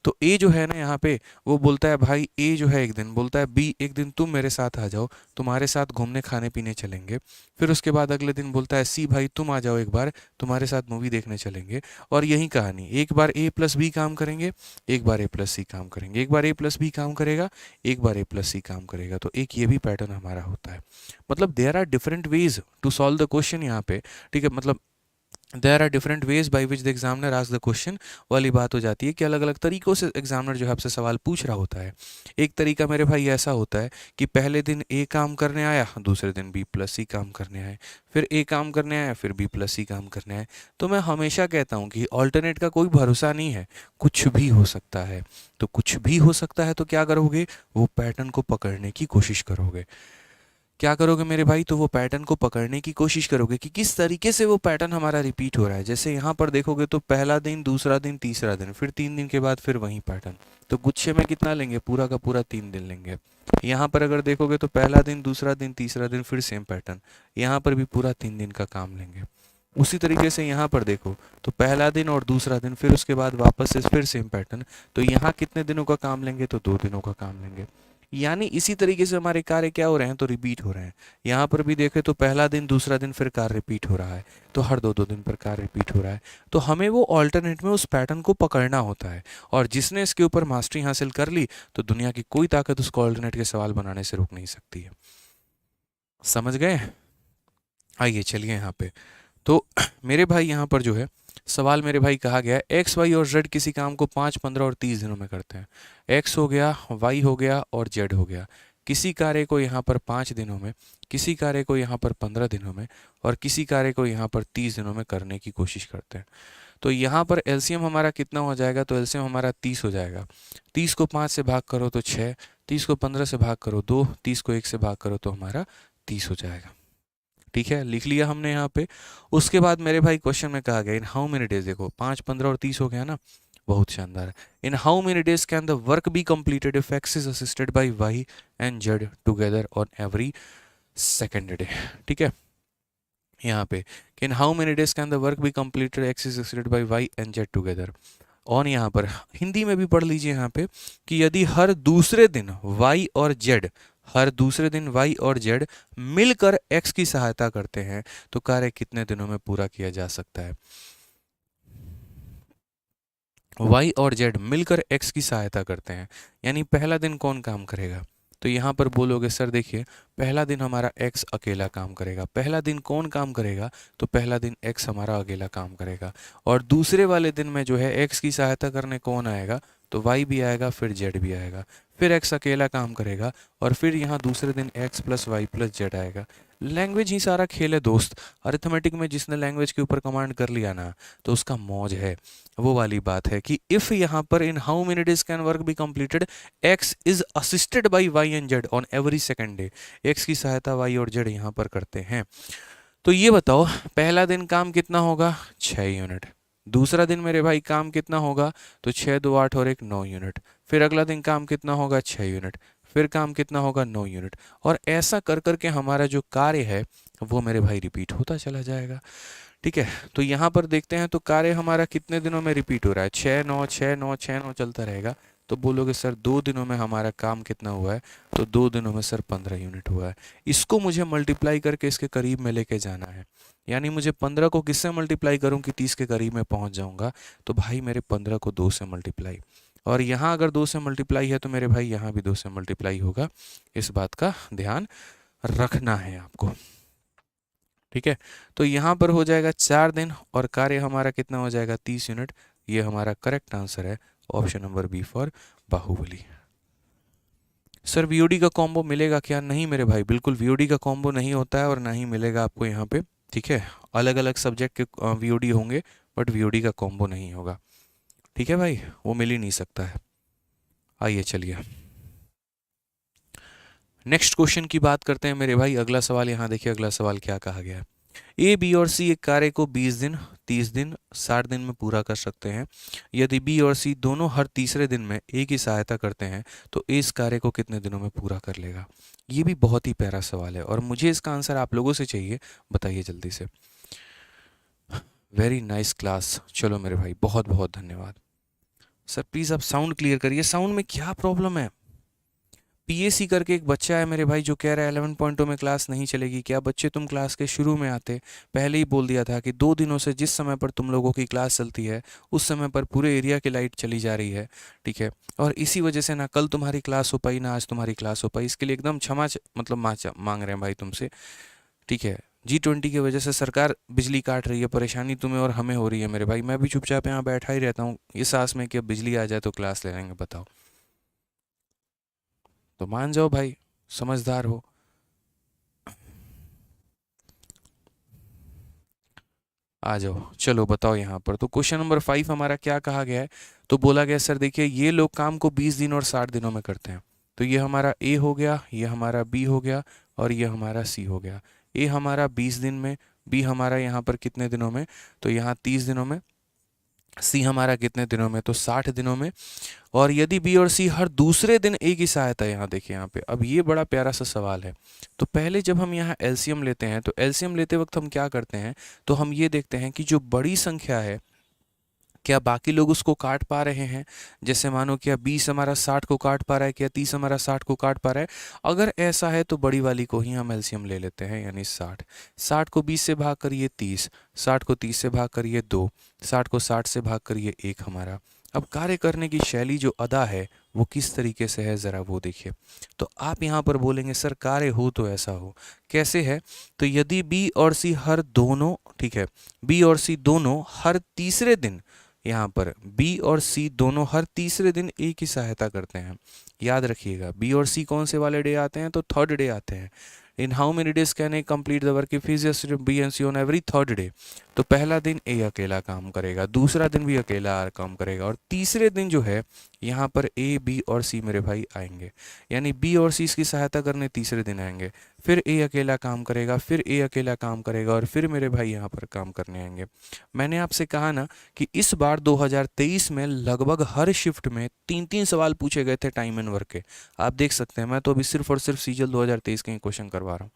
तो ए जो है ना यहाँ पे, वो बोलता है भाई, ए जो है एक दिन बोलता है बी एक दिन तुम मेरे साथ आ जाओ, तुम्हारे साथ घूमने खाने पीने चलेंगे। फिर उसके बाद अगले दिन बोलता है सी भाई तुम आ जाओ एक बार, तुम्हारे साथ मूवी देखने चलेंगे। और यही कहानी, एक बार ए प्लस बी काम करेंगे, एक बार ए प्लस सी काम करेंगे, एक बार ए प्लस बी काम करेगा, एक बार ए प्लस सी काम करेगा। तो एक ये भी पैटर्न हमारा होता है। मतलब there are different ways to solve the question यहाँ पे। ठीक है, मतलब there are different ways by which the examiner ask the question वाली बात हो जाती है कि अलग अलग तरीकों से एग्जामिनर जो है आपसे सवाल पूछ रहा होता है। एक तरीका मेरे भाई ऐसा होता है कि पहले दिन ए काम करने आया, दूसरे दिन बी प्लस सी काम करने आए, फिर ए काम करने आया, फिर बी प्लस सी काम करने आए। तो मैं हमेशा कहता हूँ कि ऑल्टरनेट का कोई भरोसा नहीं है, कुछ भी हो सकता है। तो कुछ भी हो सकता है तो क्या करोगे? वो पैटर्न को पकड़ने की कोशिश करोगे। क्या करोगे मेरे भाई, तो वो पैटर्न को पकड़ने की कोशिश करोगे कि किस तरीके से वो पैटर्न हमारा रिपीट हो रहा है। जैसे यहाँ पर देखोगे तो पहला दिन, दूसरा दिन, तीसरा दिन, फिर 3 दिन के बाद फिर वही पैटर्न। तो गुच्छे में कितना लेंगे, पूरा का पूरा 3 दिन लेंगे। यहाँ पर अगर देखोगे तो पहला दिन, दूसरा दिन, तीसरा दिन, फिर सेम पैटर्न। यहाँ पर भी पूरा 3 दिन का काम लेंगे। उसी तरीके से यहाँ पर देखो तो पहला दिन और दूसरा दिन, फिर उसके बाद वापस से फिर सेम पैटर्न। तो यहाँ कितने दिनों का काम लेंगे, तो 2 दिनों का काम लेंगे। यानी इसी तरीके से हमारे कार्य क्या हो रहे हैं, तो रिपीट हो रहे हैं। यहाँ पर भी देखें तो पहला दिन, दूसरा दिन, फिर कार्य रिपीट हो रहा है। तो हर 2-2 दिन पर कार्य रिपीट हो रहा है। तो हमें वो ऑल्टरनेट में उस पैटर्न को पकड़ना होता है। और जिसने इसके ऊपर मास्टरी हासिल कर ली, तो दुनिया की कोई ताकत उसको ऑल्टरनेट के सवाल बनाने से रोक नहीं सकती है। समझ गए? आइए चलिए यहाँ पे। तो मेरे भाई यहाँ पर जो है सवाल मेरे भाई कहा गया है, एक्स, वाई और जेड किसी काम को 5, 15 और 30 दिनों में करते हैं। एक्स हो गया, वाई हो गया और जेड हो गया। किसी कार्य को यहाँ पर 5 दिनों में, किसी कार्य को यहाँ पर 15 दिनों में और किसी कार्य को यहाँ पर 30 दिनों में करने की कोशिश करते हैं। तो यहाँ पर एलसीएम हमारा कितना हो जाएगा, तो एलसीएम हमारा 30 हो जाएगा। 30 को 5 से भाग करो तो 6, 30 को 15 से भाग करो 2, 30 को 1 से भाग करो तो हमारा 30 हो जाएगा। ठीक है, लिख लिया हमने यहाँ पे। उसके बाद मेरे भाई क्वेश्चन में कहा गया इन हाउ मेनी डेज, देखो 5, 15 और 30 हो गया ना, बहुत शानदार है। In how many days can the work be completed if X is assisted by Y and Z together on every second day. ठीक है, यहाँ पे in how many days can the work be completed X is assisted by Y and Z together on, यहाँ पर हिंदी में भी पढ़ लीजिए यहाँ पे कि यदि हर दूसरे दिन y और z, हर दूसरे दिन y और z मिलकर x की सहायता करते हैं तो कार्य कितने दिनों में पूरा किया जा सकता है। y और z मिलकर x की सहायता करते हैं, यानी पहला दिन कौन काम करेगा, तो यहाँ पर बोलोगे सर देखिए पहला दिन हमारा x अकेला काम करेगा। पहला दिन कौन काम करेगा, तो पहला दिन x हमारा अकेला काम करेगा। और दूसरे वाले दिन में जो है x की सहायता करने कौन आएगा, तो y भी आएगा, फिर z भी आएगा, फिर x अकेला काम करेगा और फिर यहाँ दूसरे दिन x plus Y plus Z आएगा। लैंग्वेज ही सारा खेल है दोस्त। अरिथमेटिक में जिसने लैंग्वेज के ऊपर कमांड कर लिया ना, तो उसका मौज है। वो वाली बात है कि इफ़ यहाँ पर इन how many days can work be completed x is assisted by y and z on every second day, x की सहायता y और z यहाँ पर करते हैं। तो ये बताओ पहला दिन काम कितना होगा, 6 यूनिट। दूसरा दिन मेरे भाई काम कितना होगा, तो 6, 2, 8 और 1, 9 यूनिट। फिर अगला दिन काम कितना होगा, 6 यूनिट। फिर काम कितना होगा, 9 यूनिट। और ऐसा कर करके हमारा जो कार्य है वो मेरे भाई रिपीट होता चला जाएगा। ठीक है, तो यहाँ पर देखते हैं तो कार्य हमारा कितने दिनों में रिपीट हो रहा है, 6, 9, 6, 9, 6, 9 चलता रहेगा। तो बोलोगे सर 2 दिनों में हमारा काम कितना हुआ है, तो 2 दिनों में सर 15 यूनिट हुआ है। इसको मुझे मल्टीप्लाई करके इसके करीब में लेके जाना है, यानी मुझे 15 को किससे मल्टीप्लाई करूँ कि 30 के करीब में पहुँच जाऊँगा, तो भाई मेरे 15 को 2 से मल्टीप्लाई, और यहाँ अगर 2 से मल्टीप्लाई है तो मेरे भाई यहाँ भी 2 से मल्टीप्लाई होगा। इस बात का ध्यान रखना है आपको। ठीक है, तो यहाँ पर हो जाएगा 4 दिन और कार्य हमारा कितना हो जाएगा, 30 यूनिट। ये हमारा करेक्ट आंसर है, option number B for Baahubali. Sir VOD का कॉम्बो मिलेगा क्या, नहीं मेरे भाई, बिल्कुल वीओडी का कॉम्बो नहीं होता है और ना ही मिलेगा आपको यहाँ पे। ठीक है, अलग अलग सब्जेक्ट के वीओडी होंगे बट वीओडी का कॉम्बो नहीं होगा। ठीक है भाई, वो मिल ही नहीं सकता है। आइए चलिए नेक्स्ट क्वेश्चन की बात करते हैं मेरे भाई। अगला सवाल यहाँ देखिए, अगला सवाल क्या कहा गया है। ए, बी और सी एक कार्य को 20 दिन, 30 दिन, 60 दिन में पूरा कर सकते हैं। यदि बी और सी दोनों हर तीसरे दिन में ए की सहायता करते हैं तो ए इस कार्य को कितने दिनों में पूरा कर लेगा। ये भी बहुत ही प्यारा सवाल है और मुझे इसका आंसर आप लोगों से चाहिए, बताइए जल्दी से। वेरी नाइस क्लास, चलो मेरे भाई बहुत बहुत धन्यवाद। सर प्लीज़ आप साउंड क्लियर करिए, साउंड में क्या प्रॉब्लम है। पीएसी करके एक बच्चा है मेरे भाई जो कह रहा है 11.2 में क्लास नहीं चलेगी। क्या बच्चे तुम क्लास के शुरू में आते, पहले ही बोल दिया था कि 2 दिनों से जिस समय पर तुम लोगों की क्लास चलती है उस समय पर पूरे एरिया की लाइट चली जा रही है। ठीक है, और इसी वजह से ना कल तुम्हारी क्लास हो पाई ना आज तुम्हारी क्लास हो पाई। इसके लिए एकदम क्षमा मतलब मांग रहे हैं भाई तुमसे। ठीक है, G20 की वजह से सरकार बिजली काट रही है, परेशानी तुम्हें और हमें हो रही है मेरे भाई। मैं भी चुपचाप यहाँ बैठा ही रहता हूँ इस आस में कि अब बिजली आ जाए तो क्लास ले लेंगे। बताओ, तो मान जाओ भाई, समझदार हो। आ जाओ, चलो बताओ यहाँ पर। तो क्वेश्चन नंबर 5 हमारा क्या कहा गया है, तो बोला गया सर देखिए ये लोग काम को 20 दिन और 60 दिनों में करते हैं। तो ये हमारा ए हो गया, ये हमारा बी हो गया और ये हमारा सी हो गया। ए हमारा 20 दिन में, बी हमारा यहाँ पर कितने दिनों में, तो यहाँ 30 दिनों में, सी हमारा कितने दिनों में, तो 60 दिनों में। और यदि बी और सी हर दूसरे दिन ए की सहायता, यहाँ देखिए यहाँ पे, अब ये बड़ा प्यारा सा सवाल है। तो पहले जब हम यहाँ एलसीएम लेते हैं, तो एलसीएम लेते वक्त हम क्या करते हैं, तो हम ये देखते हैं कि जो बड़ी संख्या है क्या बाकी लोग उसको काट पा रहे हैं। जैसे मानो क्या 20 हमारा 60 को काट पा रहा है, क्या 30 हमारा 60 को काट पा रहा है। अगर ऐसा है तो बड़ी वाली को ही हम एलसीएम ले लेते हैं, यानी 60। 60 को 20 से भाग करिए 30, 60 को 30 से भाग करिए 2, 60 को 60 से भाग करिए 1 हमारा। अब कार्य करने की शैली जो अदा है वो किस तरीके से है, ज़रा वो देखिए। तो आप यहाँ पर बोलेंगे सर कार्य हो तो ऐसा हो, कैसे है, तो यदि बी और सी हर दोनों, ठीक है, बी और सी दोनों हर तीसरे दिन, यहाँ पर बी और सी दोनों हर तीसरे दिन ए की सहायता करते हैं। याद रखिएगा बी और सी कौन से वाले डे आते हैं, तो थर्ड डे आते हैं। In how many days can A complete the work if is B and C on every third day. तो पहला दिन ए अकेला काम करेगा, दूसरा दिन भी अकेला काम करेगा, और तीसरे दिन जो है यहाँ पर ए बी और सी मेरे भाई आएंगे, यानी बी और सी इसकी सहायता करने तीसरे दिन आएंगे। फिर ए अकेला काम करेगा, फिर ए अकेला काम करेगा, और फिर मेरे भाई यहाँ पर काम करने आएंगे। मैंने आपसे कहा ना कि इस बार 2023 में लगभग हर शिफ्ट में 3-3 सवाल पूछे गए थे टाइम एंड वर्क के। आप देख सकते हैं, मैं तो अभी सिर्फ और सिर्फ सीजल 2023 के क्वेश्चन करवा रहा हूँ।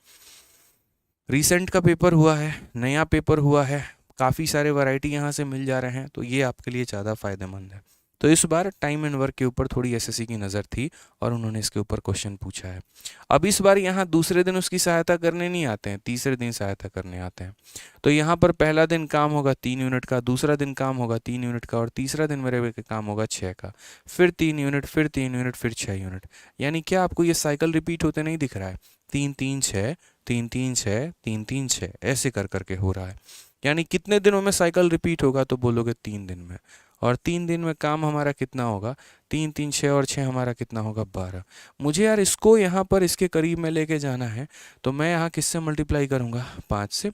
रिसेंट का पेपर हुआ है, नया पेपर हुआ है, काफ़ी सारे वैरायटी यहाँ से मिल जा रहे हैं, तो ये आपके लिए ज़्यादा फायदेमंद है। तो इस बार टाइम एंड वर्क के ऊपर थोड़ी एसएससी की नज़र थी और उन्होंने इसके ऊपर क्वेश्चन पूछा है। अब इस बार यहाँ दूसरे दिन उसकी सहायता करने नहीं आते हैं, तीसरे दिन सहायता करने आते हैं। तो यहाँ पर पहला दिन काम होगा 3 यूनिट का, दूसरा दिन काम होगा 3 यूनिट का, और तीसरा दिन मेरे काम होगा 6 का, फिर 3 यूनिट, फिर 3 यूनिट, फिर 6 यूनिट। यानी क्या आपको ये साइकिल रिपीट होते नहीं दिख रहा है, 3-3-6, 3-3-6, 3-3-6, ऐसे कर करके हो रहा है। यानी कितने दिनों में साइकिल रिपीट होगा, तो बोलोगे 3 दिन में। और 3 दिन में काम हमारा कितना होगा, 3-3-6 और 6 हमारा कितना होगा, 12। मुझे यार इसको यहाँ पर इसके करीब में लेके जाना है, तो मैं यहाँ किससे मल्टीप्लाई करूँगा, 5 से।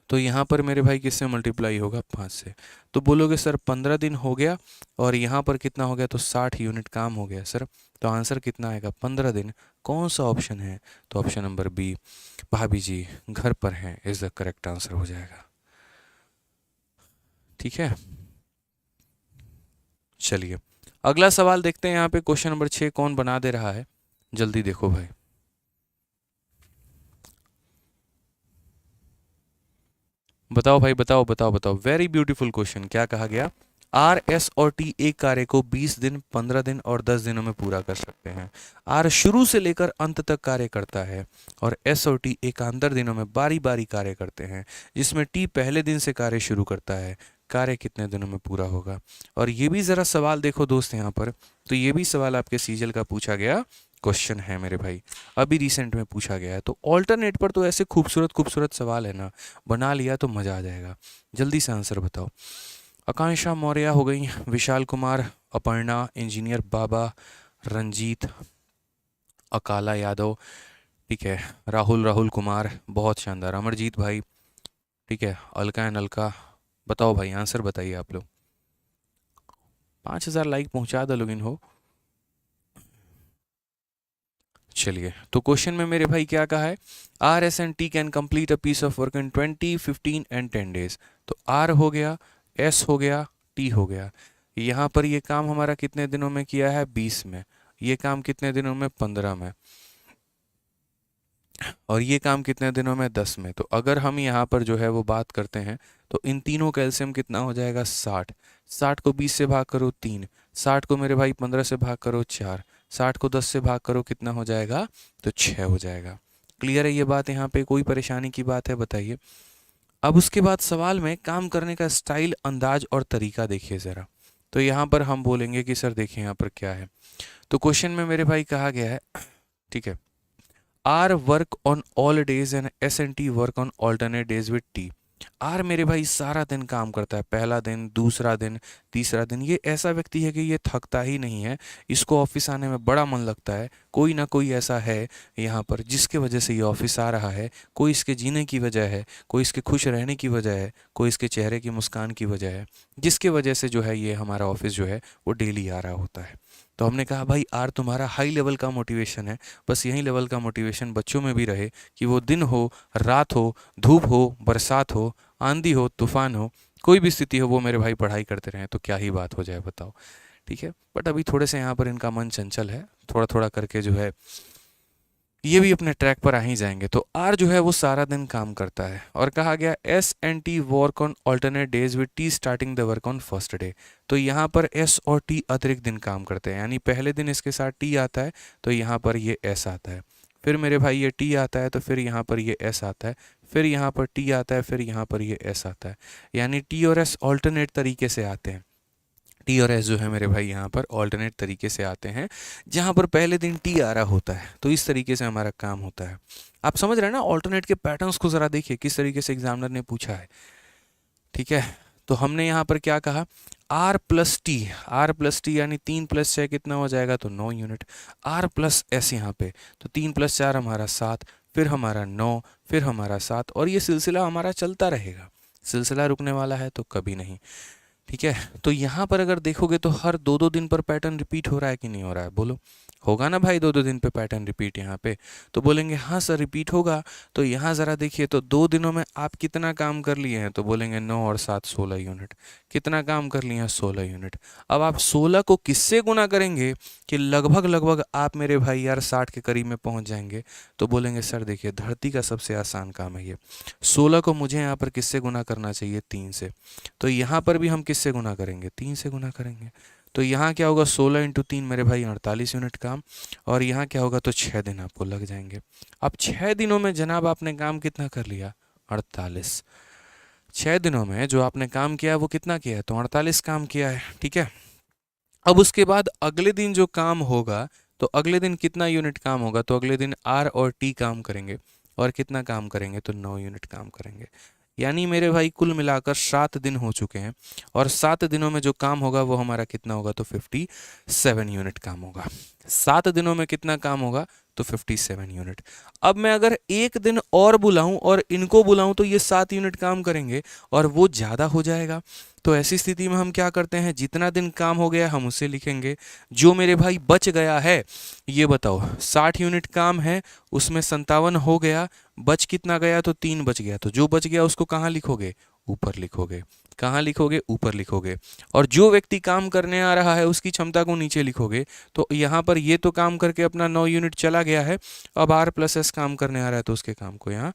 तो यहाँ पर मेरे भाई किससे मल्टीप्लाई होगा, 5 से। तो बोलोगे सर 15 दिन हो गया, और यहाँ पर कितना हो गया, तो 60 यूनिट काम हो गया सर। तो आंसर कितना आएगा, 15 दिन। कौन सा ऑप्शन है, तो ऑप्शन नंबर बी, भाभी जी घर पर हैं, इज द करेक्ट आंसर हो जाएगा। ठीक है, चलिए अगला सवाल देखते हैं। यहाँ पे क्वेश्चन नंबर 6 कौन बना दे रहा है, जल्दी देखो भाई। बताओ भाई, बताओ बताओ बताओ। Very beautiful question. क्या कहा गया, आर, एस और टी एक कार्य को 20 दिन, 15 दिन और 10 दिनों में पूरा कर सकते हैं। आर शुरू से लेकर अंत तक कार्य करता है, और एस और टी एकांतर दिनों में बारी बारी कार्य करते हैं, जिसमें टी पहले दिन से कार्य शुरू करता है। कार्य कितने दिनों में पूरा होगा। और ये भी ज़रा सवाल देखो दोस्त यहाँ पर, तो ये भी सवाल आपके सीजल का पूछा गया क्वेश्चन है मेरे भाई, अभी रिसेंट में पूछा गया है। तो ऑल्टरनेट पर तो ऐसे खूबसूरत खूबसूरत सवाल है ना, बना लिया तो मज़ा आ जाएगा। जल्दी से आंसर बताओ। आकांक्षा मौर्य हो गई, विशाल कुमार, अपर्णा, इंजीनियर बाबा, रंजीत, अकाला यादव, ठीक है, राहुल, राहुल कुमार, बहुत शानदार, अमरजीत भाई, ठीक है, अलका एंड अलका। बताओ भाई, आंसर बताइए आप लोग। 5000 लाइक पहुंचा दो लोग इन हो। चलिए, तो क्वेश्चन में मेरे भाई क्या कहा है, R, S and T can complete a piece of work in 20, 15 and 10 days. तो आर हो गया, एस हो गया, टी हो गया। यहाँ पर ये काम हमारा कितने दिनों में किया है, 20 में। ये काम कितने दिनों में, 15 में। और ये काम कितने दिनों में, 10 में। तो अगर हम यहाँ पर जो है वो बात करते हैं, तो इन तीनों का एलसीएम कितना हो जाएगा, 60। 60 को 20 से भाग करो 3, 60 को मेरे भाई 15 से भाग करो 4, 60 को 10 से भाग करो, कितना हो जाएगा, तो 6 हो जाएगा। क्लियर है ये बात, यहाँ पे कोई परेशानी की बात है, बताइए। अब उसके बाद सवाल में काम करने का स्टाइल, अंदाज और तरीका देखिए ज़रा। तो यहाँ पर हम बोलेंगे कि सर देखिए यहाँ पर क्या है। तो क्वेश्चन में मेरे भाई कहा गया है, ठीक है, R work on all days and S and T work on alternate days with T. R मेरे भाई सारा दिन काम करता है, पहला दिन, दूसरा दिन, तीसरा दिन। ये ऐसा व्यक्ति है कि ये थकता ही नहीं है, इसको ऑफिस आने में बड़ा मन लगता है। कोई ना कोई ऐसा है यहाँ पर जिसके वजह से ये ऑफिस आ रहा है। कोई इसके जीने की वजह है, कोई इसके खुश रहने की वजह है, कोई इसके चेहरे की मुस्कान की वजह है, जिसके वजह से जो है ये हमारा ऑफिस जो है वो डेली आ रहा होता है। तो हमने कहा भाई आर तुम्हारा हाई लेवल का मोटिवेशन है, बस यही लेवल का मोटिवेशन बच्चों में भी रहे कि वो दिन हो, रात हो, धूप हो, बरसात हो, आंधी हो, तूफान हो, कोई भी स्थिति हो, वो मेरे भाई पढ़ाई करते रहें, तो क्या ही बात हो जाए बताओ। ठीक है, बट अभी थोड़े से यहाँ पर इनका मन चंचल है, थोड़ा थोड़ा करके जो है ये भी अपने ट्रैक पर आ ही जाएंगे। तो आर जो है वो सारा दिन काम करता है, और कहा गया S and T work on alternate days with T starting the work on first day. तो यहाँ पर एस और टी अतिरिक्त दिन काम करते हैं, यानी पहले दिन इसके साथ टी आता है तो यहाँ पर ये एस आता है, फिर मेरे भाई ये टी आता है तो फिर यहाँ पर ये एस आता है, फिर यहाँ पर टी आता है, फिर यहाँ पर ये एस आता है, यानी टी और एस ऑल्टरनेट तरीके से आते हैं। टी और एस जो है मेरे भाई यहाँ पर ऑल्टरनेट तरीके से आते हैं, जहाँ पर पहले दिन टी आ रहा होता है, तो इस तरीके से हमारा काम होता है। आप समझ रहे हैं ना, ऑल्टरनेट के पैटर्न्स को ज़रा देखिए किस तरीके से एग्जामिनर ने पूछा है। ठीक है, तो हमने यहाँ पर क्या कहा, आर प्लस टी यानी 3 + 6 कितना हो जाएगा, तो 9 यूनिट। आर प्लस एस यहाँ पे, तो 3 + 4 हमारा 7, फिर हमारा 9, फिर हमारा 7, और ये सिलसिला हमारा चलता रहेगा, सिलसिला रुकने वाला है तो कभी नहीं। ठीक है, तो यहाँ पर अगर देखोगे तो हर 2-2 दिन पर पैटर्न रिपीट हो रहा है कि नहीं हो रहा है, बोलो। होगा ना भाई 2-2 दिन पे पैटर्न रिपीट यहाँ पे, तो बोलेंगे हाँ सर रिपीट होगा। तो यहाँ ज़रा देखिए, तो 2 दिनों में आप कितना काम कर लिए हैं, तो बोलेंगे 9 और 7 16 यूनिट। कितना काम कर लिए हैं, 16 यूनिट। अब आप 16 को किससे गुना करेंगे कि लगभग लगभग आप मेरे भाई यार 60 के करीब में पहुँच जाएंगे, तो बोलेंगे सर देखिए धरती का सबसे आसान काम है ये, 16 को मुझे यहाँ पर किससे गुना करना चाहिए, 3 से। तो यहाँ पर भी हम किससे गुना करेंगे, 3 से गुना करेंगे। तो यहाँ क्या होगा, 16 × 3 मेरे भाई 48 यूनिट काम, और यहाँ क्या होगा, तो 6 दिन आपको लग जाएंगे। अब 6 दिनों में जनाब आपने काम कितना कर लिया, 48। 6 दिनों में जो आपने काम किया है वो कितना किया है, तो 48 काम किया है। ठीक है, अब उसके बाद अगले दिन जो काम होगा, तो अगले दिन कितना यूनिट काम होगा, तो अगले दिन आर और टी काम करेंगे, और कितना काम करेंगे, तो 9 यूनिट काम करेंगे। यानी मेरे भाई कुल मिलाकर 7 दिन हो चुके हैं, और 7 दिनों में जो काम होगा वो हमारा कितना होगा, तो 57 यूनिट काम होगा। 7 दिनों में कितना काम होगा, तो 57 यूनिट। अब मैं अगर एक दिन और बुलाऊं और इनको बुलाऊं तो ये 7 यूनिट काम करेंगे, और वो ज़्यादा हो जाएगा। तो ऐसी स्थिति में हम क्या करते हैं, जितना दिन काम हो गया हम उसे लिखेंगे, जो मेरे भाई बच गया है ये बताओ, 60 यूनिट काम है, उसमें 57 हो गया, बच कितना गया, तो 3 बच गया। तो जो बच गया उसको कहाँ लिखोगे, ऊपर लिखोगे। कहाँ लिखोगे, ऊपर लिखोगे। और जो व्यक्ति काम करने आ रहा है उसकी क्षमता को नीचे लिखोगे। तो यहाँ पर ये तो काम करके अपना 9 यूनिट चला गया है, अब आर प्लस एस काम करने आ रहा है तो उसके काम को यहाँ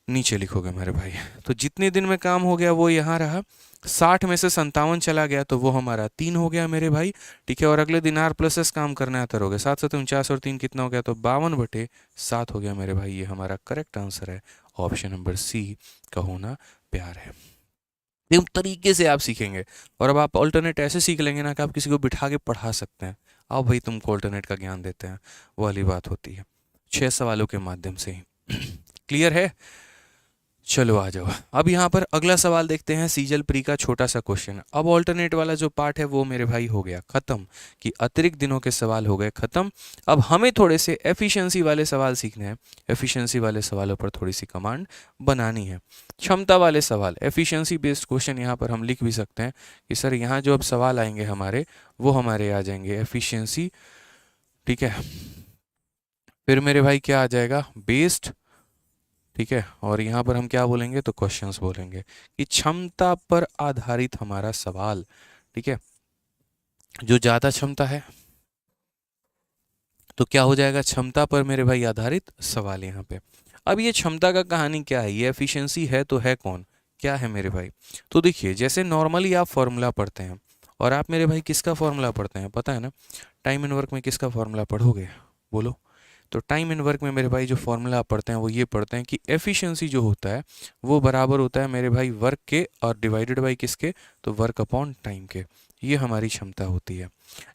नीचे लिखोगे मेरे भाई। तो जितने दिन में काम हो गया वो यहाँ रहा, 60 में से 57 चला गया तो वो हमारा 3 हो गया मेरे भाई। ठीक है, और अगले दिन आर प्लस एस काम करना आता रहोगे, 7 7 49 और 3 कितना हो गया, तो 52/7 हो गया मेरे भाई। ये हमारा करेक्ट आंसर है, ऑप्शन नंबर सी का होना प्यार है। इस तरीके से आप सीखेंगे, और अब आप ऑल्टरनेट ऐसे सीख लेंगे ना कि आप किसी को बिठा के पढ़ा सकते हैं, आओ भाई तुमको ऑल्टरनेट का ज्ञान देते हैं, वो वाली बात होती है 6 सवालों के माध्यम से ही। क्लियर है, चलो आ जाओ। अब यहाँ पर अगला सवाल देखते हैं, सीजल प्री का छोटा सा क्वेश्चन। अब ऑल्टरनेट वाला जो पार्ट है वो मेरे भाई हो गया खत्म, कि अतिरिक्त दिनों के सवाल हो गए खत्म। अब हमें थोड़े से एफिशिएंसी वाले सवाल सीखने हैं, एफिशिएंसी वाले सवालों पर थोड़ी सी कमांड बनानी है। क्षमता वाले सवाल, एफिशिएंसी बेस्ड क्वेश्चन यहाँ पर हम लिख भी सकते हैं कि सर यहाँ जो अब सवाल आएंगे हमारे, वो हमारे आ जाएंगे एफिशिएंसी। ठीक है, फिर मेरे भाई क्या आ जाएगा, बेस्ड। ठीक है, और यहाँ पर हम क्या बोलेंगे, तो क्वेश्चंस बोलेंगे कि क्षमता पर आधारित हमारा सवाल। ठीक है, जो ज़्यादा क्षमता है तो क्या हो जाएगा, क्षमता पर मेरे भाई आधारित सवाल यहाँ पे। अब ये क्षमता का कहानी क्या है, ये एफिशिएंसी है तो है कौन, क्या है मेरे भाई। तो देखिए जैसे नॉर्मली आप फॉर्मूला पढ़ते हैं, और आप मेरे भाई किसका फॉर्मूला पढ़ते हैं पता है ना, टाइम एंड वर्क में किसका फॉर्मूला पढ़ोगे, बोलो। तो टाइम एंड वर्क में मेरे भाई जो फॉर्मूला आप पढ़ते हैं वो ये पढ़ते हैं कि एफिशिएंसी जो होता है वो बराबर होता है मेरे भाई वर्क के, और डिवाइडेड बाई किसके, तो वर्क अपॉन टाइम के। ये हमारी क्षमता होती है।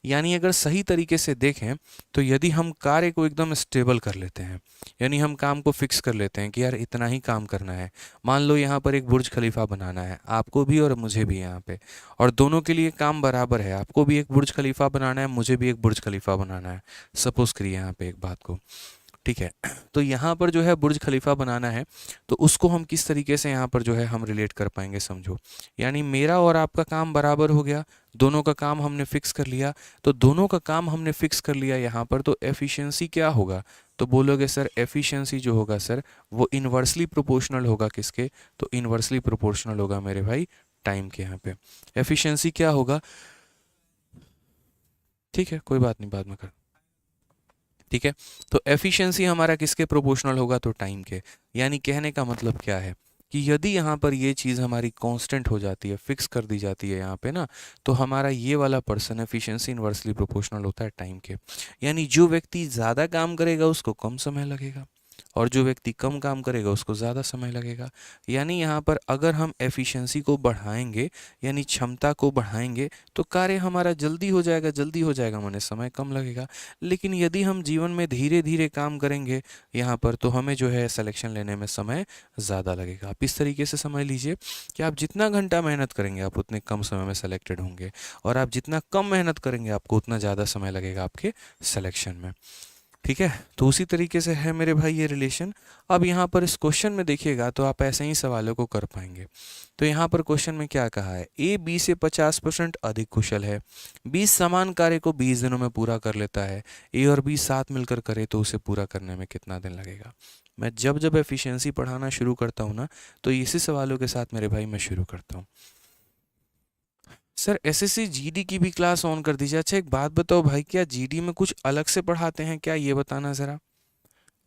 यानी अगर सही तरीके से देखें तो यदि हम कार्य को एकदम स्टेबल कर लेते हैं, यानी हम काम को फिक्स कर लेते हैं कि यार इतना ही काम करना है। मान लो यहाँ पर एक बुर्ज खलीफा बनाना है, आपको भी और मुझे भी यहाँ पे, और दोनों के लिए काम बराबर है, आपको भी एक बुर्ज खलीफा बनाना है, मुझे भी एक बुर्ज खलीफा बनाना है। सपोज करिए यहाँ पे एक बात को, ठीक है। तो यहाँ पर जो है बुर्ज खलीफा बनाना है, तो उसको हम किस तरीके से यहाँ पर जो है हम रिलेट कर पाएंगे, समझो। यानी मेरा और आपका काम बराबर हो गया, दोनों का काम हमने फिक्स कर लिया। तो दोनों का काम हमने फिक्स कर लिया यहाँ पर, तो एफिशिएंसी क्या होगा? तो बोलोगे सर एफिशिएंसी जो होगा सर वो इन्वर्सली प्रोपोर्शनल होगा किसके? तो इन्वर्सली प्रोपोर्शनल होगा मेरे भाई टाइम के। यहाँ पे एफिशिएंसी क्या होगा? ठीक है, कोई बात नहीं, बाद में कर। ठीक है, तो एफिशिएंसी हमारा किसके प्रोपोर्शनल होगा? तो टाइम के। यानी कहने का मतलब क्या है कि यदि यहाँ पर ये चीज़ हमारी कांस्टेंट हो जाती है, फिक्स कर दी जाती है यहाँ पे ना, तो हमारा ये वाला पर्सन एफिशिएंसी इन्वर्सली प्रोपोर्शनल होता है टाइम के। यानी जो व्यक्ति ज़्यादा काम करेगा उसको कम समय लगेगा, और जो व्यक्ति कम काम करेगा उसको ज़्यादा समय लगेगा। यानी यहाँ पर अगर हम एफिशिएंसी को बढ़ाएंगे, यानी क्षमता को बढ़ाएंगे, तो कार्य हमारा जल्दी हो जाएगा, जल्दी हो जाएगा माने समय कम लगेगा। लेकिन यदि हम जीवन में धीरे धीरे काम करेंगे यहाँ पर, तो हमें जो है सिलेक्शन लेने में समय ज़्यादा लगेगा। आप इस तरीके से समझ लीजिए कि आप जितना घंटा मेहनत करेंगे आप उतने कम समय में सेलेक्टेड होंगे, और आप जितना कम मेहनत करेंगे आपको उतना ज़्यादा समय लगेगा आपके सिलेक्शन में। ठीक है, तो उसी तरीके से है मेरे भाई ये रिलेशन। अब यहाँ पर इस क्वेश्चन में देखिएगा तो आप ऐसे ही सवालों को कर पाएंगे। तो यहाँ पर क्वेश्चन में क्या कहा है? ए बी से 50% अधिक कुशल है, बी समान कार्य को 20 दिनों में पूरा कर लेता है, ए और बी साथ मिलकर करे तो उसे पूरा करने में कितना दिन लगेगा? मैं जब जब एफिशिएंसी पढ़ाना शुरू करता हूँ ना, तो इसी सवालों के साथ मेरे भाई मैं शुरू करता हूँ। सर एसएससी जीडी की भी क्लास ऑन कर दीजिए। अच्छा एक बात बताओ भाई, क्या जीडी में कुछ अलग से पढ़ाते हैं क्या, ये बताना ज़रा।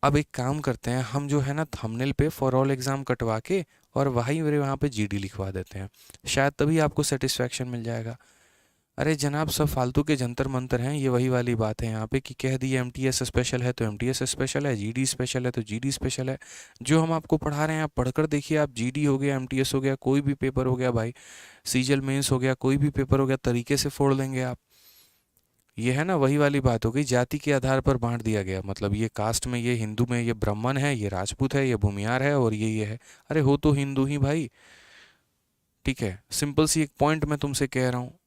अब एक काम करते हैं हम, जो है ना थंबनेल पे फॉर ऑल एग्ज़ाम कटवा के और वहीं मेरे वहाँ पे जीडी लिखवा देते हैं, शायद तभी आपको सेटिस्फैक्शन मिल जाएगा। अरे जनाब सब फालतू के जंतर मंतर हैं, ये वही वाली बात है यहाँ पे कि कह दिए एमटीएस स्पेशल है तो एमटीएस स्पेशल है, जीडी स्पेशल है तो जीडी स्पेशल है। जो हम आपको पढ़ा रहे हैं आप पढ़कर देखिए, आप जीडी हो गया, एमटीएस हो गया, कोई भी पेपर हो गया भाई, सीजल मेंस हो गया, कोई भी पेपर हो गया, तरीके से फोड़ लेंगे आप। ये है ना वही वाली बात हो गई, जाति के आधार पर बांट दिया गया, मतलब ये कास्ट में ये हिंदू में ये ब्राह्मण है, ये राजपूत है, ये भूमियार है, और ये है। अरे हो तो हिंदू ही भाई। ठीक है, सिंपल सी एक पॉइंट मैं तुमसे कह रहा हूँ।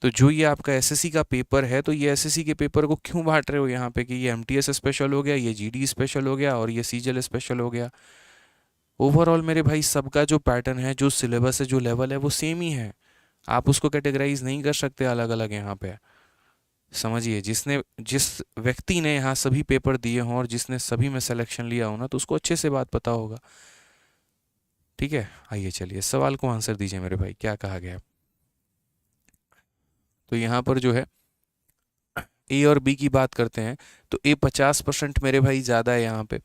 तो जो ये आपका एसएससी का पेपर है, तो ये एसएससी के पेपर को क्यों बांट रहे हो यहाँ पे कि ये एमटीएस स्पेशल हो गया, ये जीडी स्पेशल हो गया, और ये सीजल स्पेशल हो गया? ओवरऑल मेरे भाई सबका जो पैटर्न है, जो सिलेबस है, जो लेवल है वो सेम ही है। आप उसको कैटेगराइज नहीं कर सकते अलग अलग यहाँ पे। समझिए, जिस व्यक्ति ने यहाँ सभी पेपर दिए हों और जिसने सभी में सिलेक्शन लिया हो ना, तो उसको अच्छे से बात पता होगा। ठीक है, आइए चलिए सवाल को आंसर दीजिए मेरे भाई, क्या कहा गया। तो यहाँ पर जो है ए और बी की बात करते हैं, तो ए 50% मेरे भाई ज़्यादा है यहाँ पे,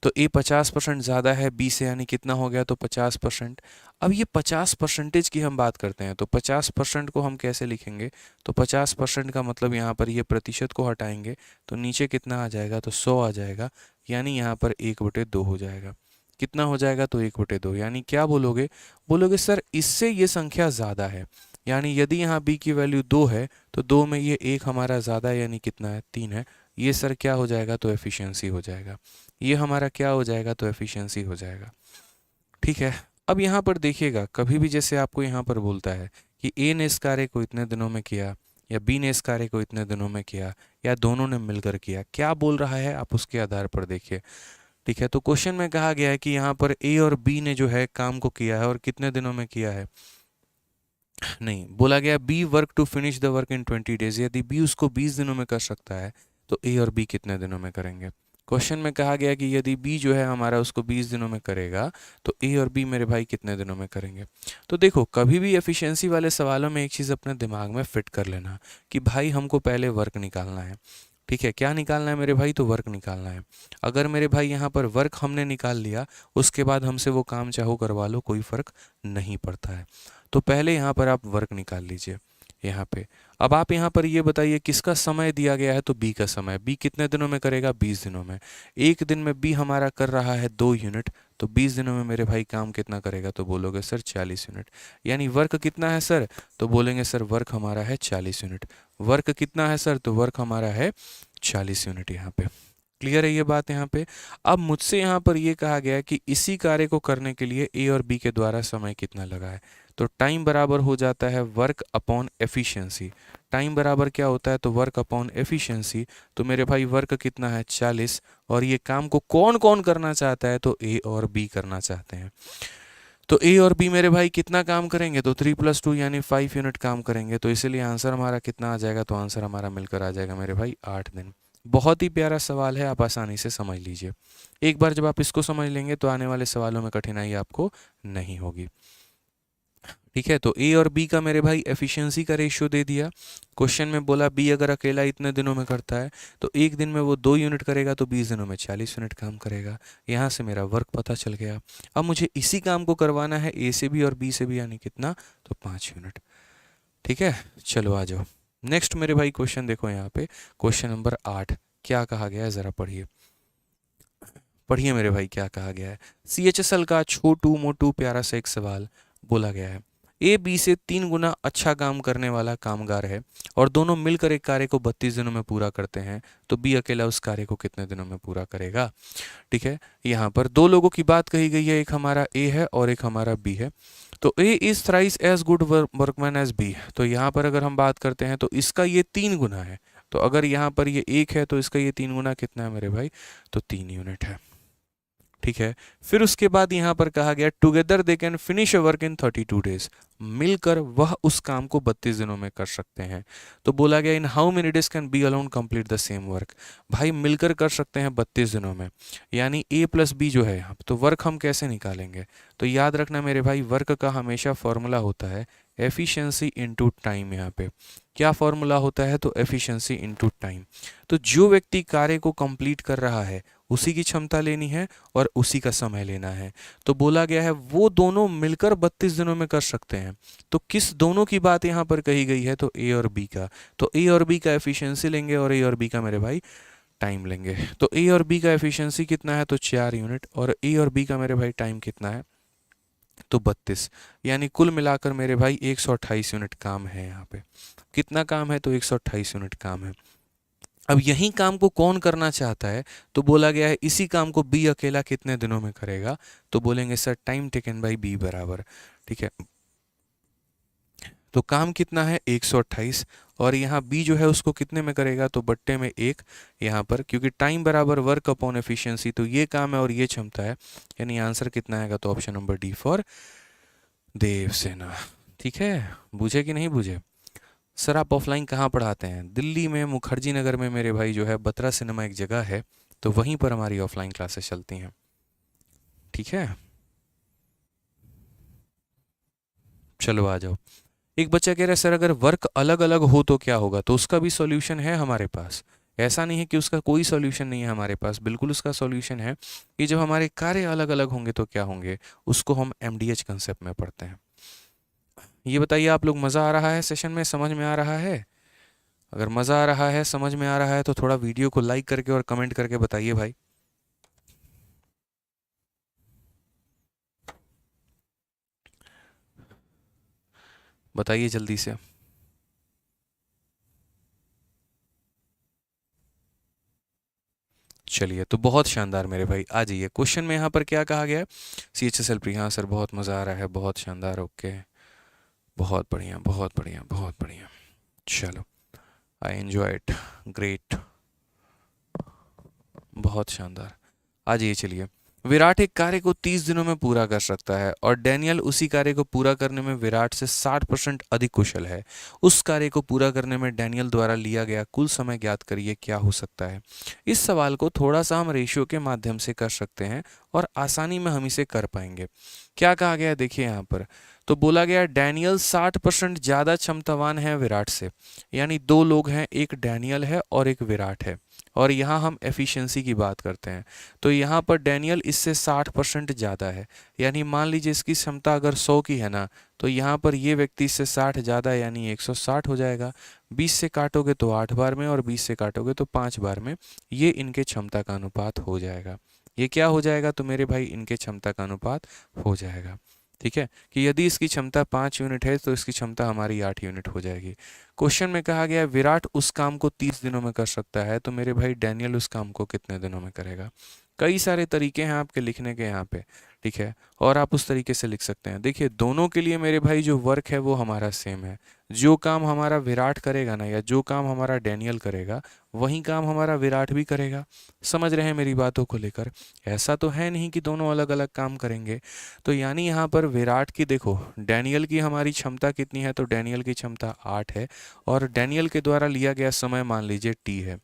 तो ए 50% ज़्यादा है बी से, यानी कितना हो गया? तो 50%। अब ये 50% की हम बात करते हैं, तो 50% को हम कैसे लिखेंगे? तो 50% का मतलब यहाँ पर ये प्रतिशत को हटाएंगे तो नीचे कितना आ जाएगा? तो 100 आ जाएगा, यानी यहाँ पर 1/2 हो जाएगा। कितना हो जाएगा? तो 1/2। यानी क्या बोलोगे? बोलोगे सर इससे ये संख्या ज़्यादा है, यानी यदि यहाँ b की वैल्यू 2 है तो 2 में ये 1 हमारा ज़्यादा है, यानी कितना है? 3 है। ये सर क्या हो जाएगा? तो एफिशिएंसी हो जाएगा। ये हमारा क्या हो जाएगा? तो एफिशिएंसी हो जाएगा। ठीक है, अब यहाँ पर देखिएगा, कभी भी जैसे आपको यहाँ पर बोलता है कि ए ने इस कार्य को इतने दिनों में किया, या बी ने इस कार्य को इतने दिनों में किया, या दोनों ने मिलकर किया, क्या बोल रहा है आप उसके आधार पर देखिए। ठीक है, तो क्वेश्चन में कहा गया है कि यहाँ पर ए और बी ने जो है काम को किया है, और कितने दिनों में किया है? नहीं, बोला गया B work to finish the work in 20 days. यदि बी उसको 20 दिनों में कर सकता है तो ए और बी कितने दिनों में करेंगे? क्वेश्चन में कहा गया कि यदि बी जो है हमारा उसको 20 दिनों में करेगा तो ए और बी मेरे भाई कितने दिनों में करेंगे? तो देखो, कभी भी एफिशिएंसी वाले सवालों में एक चीज़ अपने दिमाग में फिट कर लेना कि भाई हमको पहले वर्क निकालना है। ठीक है, क्या निकालना है मेरे भाई? तो वर्क निकालना है। अगर मेरे भाई यहाँ पर वर्क हमने निकाल लिया, उसके बाद हमसे वो काम चाहो करवा लो, कोई फ़र्क नहीं पड़ता है। तो पहले यहाँ पर आप वर्क निकाल लीजिए यहाँ पे। अब आप यहाँ पर ये बताइए किसका समय दिया गया है? तो बी का समय। बी कितने दिनों में करेगा? 20 दिनों में। एक दिन में बी हमारा कर रहा है 2 यूनिट, तो 20 दिनों में मेरे भाई काम कितना करेगा? तो बोलोगे सर 40 यूनिट। यानी वर्क कितना है सर? तो बोलेंगे सर वर्क हमारा है 40 यूनिट। वर्क कितना है सर? तो वर्क हमारा है 40 यूनिट। यहाँ पे क्लियर है ये बात यहाँ पे। अब मुझसे यहाँ पर ये कहा गया है कि इसी कार्य को करने के लिए ए और बी के द्वारा समय कितना लगा है, तो टाइम बराबर हो जाता है वर्क अपॉन एफिशिएंसी। टाइम बराबर क्या होता है, तो वर्क अपॉन एफिशिएंसी। तो मेरे भाई वर्क कितना है 40, और ये काम को कौन कौन करना चाहता है, तो ए और बी करना चाहते हैं। तो ए और बी मेरे भाई कितना काम करेंगे, तो 3 + 2 यानी 5 यूनिट काम करेंगे। तो इसीलिए आंसर हमारा कितना आ जाएगा, तो आंसर हमारा मिलकर आ जाएगा मेरे भाई 8 दिन। बहुत ही प्यारा सवाल है, आप आसानी से समझ लीजिए। एक बार जब आप इसको समझ लेंगे तो आने वाले सवालों में कठिनाई आपको नहीं होगी। ठीक है, तो ए और बी का मेरे भाई एफिशिएंसी का रेशियो दे दिया। क्वेश्चन में बोला बी अगर अकेला इतने दिनों में करता है तो एक दिन में वो 2 यूनिट करेगा, तो 20 दिनों में 40 यूनिट काम करेगा। यहाँ से मेरा वर्क पता चल गया। अब मुझे इसी काम को करवाना है ए से भी और बी से भी, यानी कितना, तो 5 यूनिट। ठीक है, चलो आ जाओ नेक्स्ट मेरे भाई क्वेश्चन देखो यहाँ पे, क्वेश्चन नंबर 8 क्या कहा गया है, ज़रा पढ़िए। पढ़िए मेरे भाई क्या कहा गया है। CHSL का छोटू मोटू प्यारा सा एक सवाल बोला गया है। ए बी से 3 गुना अच्छा काम करने वाला कामगार है और दोनों मिलकर एक कार्य को 32 दिनों में पूरा करते हैं, तो बी अकेला उस कार्य को कितने दिनों में पूरा करेगा। ठीक है, यहाँ पर दो लोगों की बात कही गई है, एक हमारा ए है और एक हमारा बी है। तो A is thrice as good workman as B. तो यहाँ पर अगर हम बात करते हैं तो इसका ये 3 गुना है। तो अगर यहाँ पर ये 1 है तो इसका ये 3 गुना कितना है मेरे भाई, तो 3 यूनिट है। ठीक है, फिर उसके बाद यहाँ पर कहा गया together they can finish a work in 32 days. मिलकर वह उस काम को 32 दिनों में कर सकते हैं। तो बोला गया इन how many days can be alone complete the same work. भाई मिलकर कर सकते हैं 32 दिनों में, यानी ए प्लस बी जो है यहाँ, तो वर्क हम कैसे निकालेंगे। तो याद रखना मेरे भाई, वर्क का हमेशा फॉर्मूला होता है एफिशिएंसी इनटू टाइम। यहाँ पे क्या फॉर्मूला होता है, तो एफिशिएंसी इनटू टाइम। तो जो व्यक्ति कार्य को कंप्लीट कर रहा है उसी की क्षमता लेनी है और उसी का समय लेना है। तो बोला गया है वो दोनों मिलकर 32 दिनों में कर सकते हैं। तो किस दोनों की बात यहाँ पर कही गई है, तो ए और बी का। तो ए और बी का एफिशिएंसी लेंगे और ए और बी का मेरे भाई टाइम लेंगे। तो ए और बी का एफिशिएंसी कितना है, तो 4 यूनिट, और ए और बी का मेरे भाई टाइम कितना है, तो 32। यानी कुल मिलाकर मेरे भाई 128 यूनिट काम है। यहाँ पे कितना काम है, तो 128 यूनिट काम है। अब यही काम को कौन करना चाहता है, तो बोला गया है इसी काम को बी अकेला कितने दिनों में करेगा। तो बोलेंगे sir time taken by B बराबर। ठीक है, तो काम कितना है 128, और यहाँ बी जो है उसको कितने में करेगा, तो बट्टे में 1। यहाँ पर क्योंकि टाइम बराबर वर्क अपॉन एफिशिएंसी, तो ये काम है और ये क्षमता है, यानी आंसर कितना आएगा, तो option number D for Devasena. ठीक है, बुझे कि नहीं बुझे। सर आप ऑफलाइन कहाँ पढ़ाते हैं। दिल्ली में मुखर्जी नगर में मेरे भाई जो है बत्रा सिनेमा एक जगह है, तो वहीं पर हमारी ऑफलाइन क्लासेस चलती हैं। ठीक है, चलो आ जाओ। एक बच्चा कह रहा है सर अगर वर्क अलग अलग हो तो क्या होगा, तो उसका भी सॉल्यूशन है हमारे पास। ऐसा नहीं है कि उसका कोई सॉल्यूशन नहीं है हमारे पास, बिल्कुल उसका सॉल्यूशन है कि जब हमारे कार्य अलग अलग होंगे तो क्या होंगे, उसको हम MDH कंसेप्ट में पढ़ते हैं। ये बताइए आप लोग, मज़ा आ रहा है सेशन में, समझ में आ रहा है। अगर मज़ा आ रहा है, समझ में आ रहा है, तो थोड़ा वीडियो को लाइक करके और कमेंट करके बताइए भाई। बताइए जल्दी से। चलिए, तो बहुत शानदार मेरे भाई, आ जाइए क्वेश्चन में। यहाँ पर क्या कहा गया है, CHSL प्री, हाँ सर बहुत मज़ा आ रहा है, बहुत शानदार, ओके, बहुत बढ़िया बहुत बढ़िया बहुत बढ़िया। चलो, आई एन्जॉय इट, ग्रेट, बहुत शानदार। आ जाइए चलिए। विराट एक कार्य को 30 दिनों में पूरा कर सकता है और डैनियल उसी कार्य को पूरा करने में विराट से 60% अधिक कुशल है। उस कार्य को पूरा करने में डैनियल द्वारा लिया गया कुल समय ज्ञात करिए, क्या हो सकता है। इस सवाल को थोड़ा सा हम रेशियो के माध्यम से कर सकते हैं और आसानी में हम इसे कर पाएंगे। क्या कहा गया है, देखिए यहाँ पर तो बोला गया डैनियल 60% ज़्यादा क्षमतावान है विराट से, यानी दो लोग हैं, एक डैनियल है और एक विराट है, और यहाँ हम एफिशिएंसी की बात करते हैं। तो यहाँ पर डैनियल इससे 60% ज़्यादा है, यानी मान लीजिए इसकी क्षमता अगर 100 की है ना, तो यहाँ पर ये व्यक्ति इससे 60 ज़्यादा है, यानी 160 हो जाएगा। 20 से काटोगे तो 8 बार में और 20 से काटोगे तो 5 बार में, ये इनके क्षमता का अनुपात हो जाएगा। ये क्या हो जाएगा, तो मेरे भाई इनके क्षमता का अनुपात हो जाएगा। ठीक है, कि यदि इसकी क्षमता 5 यूनिट है तो इसकी क्षमता हमारी 8 यूनिट हो जाएगी। क्वेश्चन में कहा गया विराट उस काम को 30 दिनों में कर सकता है, तो मेरे भाई डैनियल उस काम को कितने दिनों में करेगा। कई सारे तरीके हैं आपके लिखने के यहाँ पे। ठीक है, और आप उस तरीके से लिख सकते हैं। देखिए दोनों के लिए मेरे भाई जो वर्क है वो हमारा सेम है। जो काम हमारा विराट करेगा ना, या जो काम हमारा डैनियल करेगा, वही काम हमारा विराट भी करेगा। समझ रहे हैं मेरी बातों को लेकर? ऐसा तो है नहीं कि दोनों अलग अलग काम करेंगे। तो यानी यहाँ पर विराट की, देखो डैनियल की हमारी क्षमता कितनी है, तो डैनियल की क्षमता 8 है, और डैनियल के द्वारा लिया गया समय मान लीजिए टी है।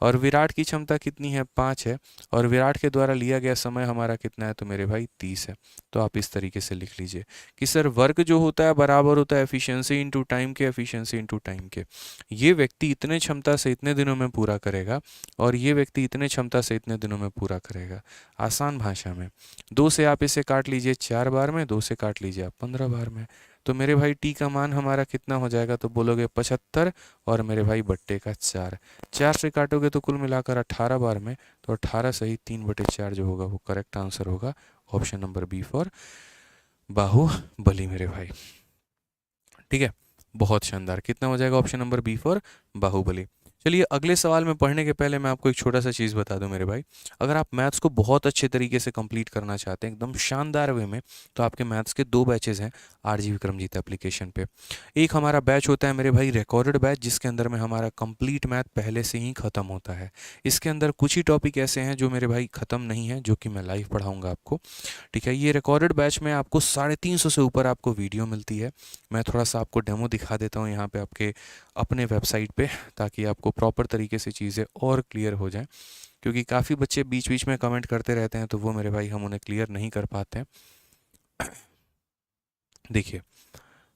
और विराट की क्षमता कितनी है, 5 है, और विराट के द्वारा लिया गया समय हमारा कितना है, तो मेरे भाई 30 है। तो आप इस तरीके से लिख लीजिए कि सर वर्क जो होता है बराबर होता है एफिशिएंसी इनटू टाइम के, एफिशिएंसी इनटू टाइम के। ये व्यक्ति इतने क्षमता से इतने दिनों में पूरा करेगा, और ये व्यक्ति इतने क्षमता से इतने दिनों में पूरा करेगा। आसान भाषा में 2 से आप इसे काट लीजिए 4 बार में, 2 से काट लीजिए आप 15 बार में। तो मेरे भाई टी का मान हमारा कितना हो जाएगा, तो बोलोगे 75, और मेरे भाई बट्टे का 4। 4 से काटोगे तो कुल मिलाकर 18 बार में, तो 18 सही 3/4 जो होगा वो करेक्ट आंसर होगा। Option number B for Baahubali मेरे भाई। ठीक है, बहुत शानदार। कितना हो जाएगा option number B for Baahubali. चलिए अगले सवाल में पढ़ने के पहले मैं आपको एक छोटा सा चीज़ बता दूं मेरे भाई। अगर आप मैथ्स को बहुत अच्छे तरीके से कंप्लीट करना चाहते हैं एकदम शानदार वे में, तो आपके मैथ्स के 2 बैचेस हैं आरजी विक्रमजीत एप्लीकेशन पे। एक हमारा बैच होता है मेरे भाई रिकॉर्डेड बैच, जिसके अंदर में हमारा कंप्लीट मैथ पहले से ही खत्म होता है। इसके अंदर कुछ ही टॉपिक ऐसे हैं जो मेरे भाई ख़त्म नहीं है, जो कि मैं लाइव पढ़ाऊँगा आपको। ठीक है, ये रिकॉर्डेड बैच में आपको 350 से ऊपर आपको वीडियो मिलती है। मैं थोड़ा सा आपको डेमो दिखा देता हूँ यहाँ पे आपके अपने वेबसाइट पे, ताकि आपको प्रॉपर तरीके से चीज़ें और क्लियर हो जाएं। क्योंकि काफ़ी बच्चे बीच बीच में कमेंट करते रहते हैं, तो वो मेरे भाई हम उन्हें क्लियर नहीं कर पाते हैं। देखिए,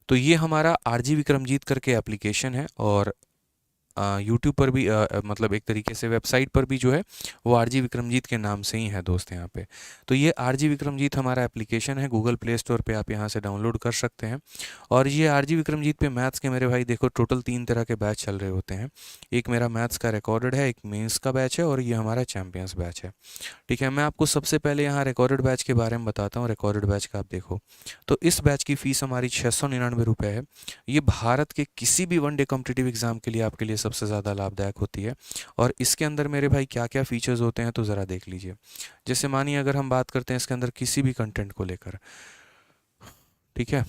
तो ये हमारा आरजी विक्रमजीत करके एप्लीकेशन है, और यूट्यूब पर भी मतलब एक तरीके से वेबसाइट पर भी जो है वो आरजी विक्रमजीत के नाम से ही है दोस्त यहाँ पे। तो ये आरजी विक्रमजीत हमारा एप्लीकेशन है, गूगल प्ले स्टोर पे आप यहाँ से डाउनलोड कर सकते हैं। और ये आरजी विक्रमजीत पे मैथ्स के मेरे भाई देखो टोटल 3 तरह के बैच चल रहे होते हैं। एक मेरा मैथ्स का रिकॉर्डेड है, एक मेंस का बैच है, और ये हमारा चैम्पियंस बैच है। ठीक है, मैं आपको सबसे पहले यहाँ रिकॉर्डेड बैच के बारे में बताता हूँ। रिकॉर्डेड बैच का आप देखो, तो इस बैच की फ़ीस हमारी 699 रुपये है। ये भारत के किसी भी वनडे कॉम्पिटिटिव एग्जाम के लिए आपके लिए सबसे ज़्यादा लाभदायक होती है। और इसके अंदर मेरे भाई क्या क्या फीचर्स होते हैं, तो ज़रा देख लीजिए। जैसे मानिए अगर हम बात करते हैं इसके अंदर किसी भी कंटेंट को लेकर, ठीक है,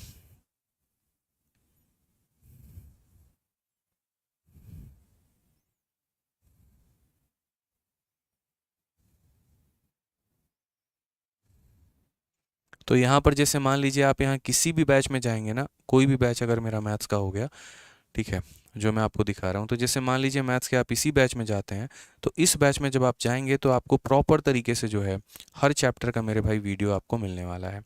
तो यहाँ पर जैसे मान लीजिए आप यहाँ किसी भी बैच में जाएंगे ना, कोई भी बैच अगर मेरा मैथ्स का हो गया, ठीक है, जो मैं आपको दिखा रहा हूँ, तो जैसे मान लीजिए मैथ्स के आप इसी बैच में जाते हैं, तो इस बैच में जब आप जाएंगे तो आपको प्रॉपर तरीके से जो है हर चैप्टर का मेरे भाई वीडियो आपको मिलने वाला है।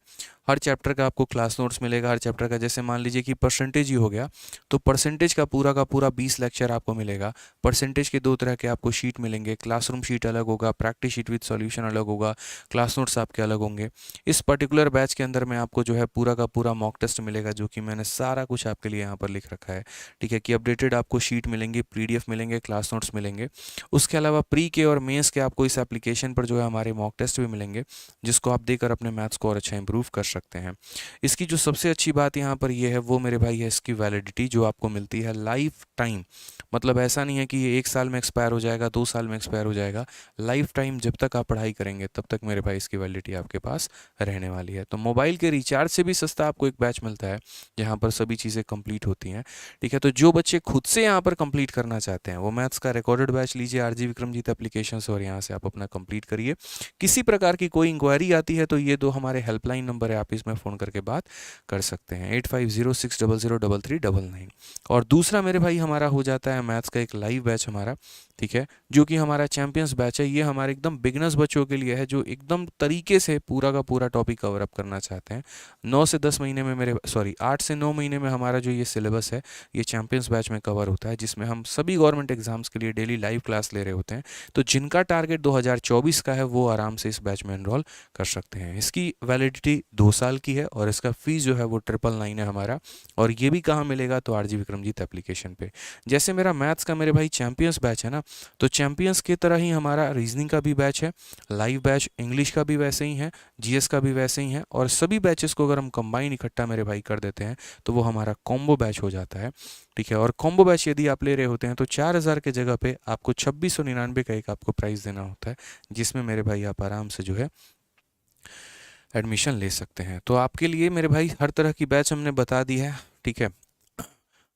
हर चैप्टर का आपको क्लास नोट्स मिलेगा। हर चैप्टर का जैसे मान लीजिए कि परसेंटेज ही हो गया, तो परसेंटेज का पूरा 20 लेक्चर आपको मिलेगा। परसेंटेज के 2 तरह के आपको शीट मिलेंगे, क्लासरूम शीट अलग होगा, प्रैक्टिस शीट विद सॉल्यूशन अलग होगा, क्लास नोट्स आपके अलग होंगे। इस पर्टिकुलर बैच के अंदर में आपको जो है पूरा मॉक टेस्ट मिलेगा, जो कि मैंने सारा कुछ आपके लिए यहाँ पर लिख रखा है। ठीक है, कि अपडेटेड आपको शीट मिलेंगी, पीडीएफ मिलेंगे, क्लास नोट्स मिलेंगे। उसके अलावा प्री के और मेंस के आपको इस एप्लीकेशन पर जो है हमारे मॉक टेस्ट भी मिलेंगे, जिसको आप देकर अपने मैथ्स को और अच्छा इंप्रूव कर सकते हैं। इसकी जो सबसे अच्छी बात यहाँ पर ये है वो मेरे भाई है इसकी वैलिडिटी, जो आपको मिलती है लाइफ टाइम। मतलब ऐसा नहीं है कि ये 1 साल में एक्सपायर हो जाएगा, 2 साल में एक्सपायर हो जाएगा। लाइफ टाइम जब तक आप पढ़ाई करेंगे तब तक मेरे भाई इसकी वैलिडिटी आपके पास रहने वाली है। तो मोबाइल के रिचार्ज से भी सस्ता आपको एक बैच मिलता है, जहाँ पर सभी चीज़ें कंप्लीट होती हैं। ठीक है, तो जो बच्चे खुद से यहाँ पर कंप्लीट करना चाहते हैं वो मैथ्स का रिकॉर्डेड बैच लीजिए आरजी विक्रमजीत एप्लीकेशन से, और यहाँ से आप अपना कंप्लीट करिए। किसी प्रकार की कोई इंक्वायरी आती है तो ये 2 हमारे हेल्पलाइन नंबर है, आप इसमें फ़ोन करके बात कर सकते हैं, 8506003399। और दूसरा मेरे भाई हमारा हो जाता है मैथ्स का एक लाइव बैच हमारा, ठीक है, जो कि हमारा चैंपियंस बैच है। ये हमारे एकदम बिगनर्स बच्चों के लिए है, जो एकदम तरीके से पूरा का पूरा टॉपिक कवर अप करना चाहते हैं। 9 से 10 महीने में 8 से 9 महीने में हमारा जो ये सिलेबस है ये चैंपियंस बैच में कवर होता है, जिसमें हम सभी गवर्नमेंट एग्जाम्स के लिए डेली लाइव क्लास ले रहे होते हैं। तो जिनका टारगेट 2024 का है वो आराम से इस बैच में एनरोल कर सकते हैं। इसकी वैलिडिटी 2 साल की है, और इसका फीस जो है वो 999 है हमारा। और ये भी कहाँ मिलेगा, तो आरजी विक्रमजीत एप्लीकेशन पे। जैसे मेरा मैथ्स का मेरे भाई चैंपियंस बैच है ना, तो चैंपियंस की तरह ही हमारा रीजनिंग का भी बैच है, लाइव बैच, इंग्लिश का भी वैसे ही है, जीएस का भी वैसे ही है। और सभी बैचेस को अगर हम कंबाइन इकट्ठा मेरे भाई कर देते हैं तो वो हमारा कॉम्बो बैच हो जाता है। ठीक है, और कॉम्बो बैच यदि आप ले रहे होते हैं तो 4000 के जगह पे आपको 2699 का एक आपको प्राइस देना होता है, जिसमें मेरे भाई आप आराम से जो है एडमिशन ले सकते हैं। तो आपके लिए मेरे भाई हर तरह की बैच हमने बता दी है, ठीक है,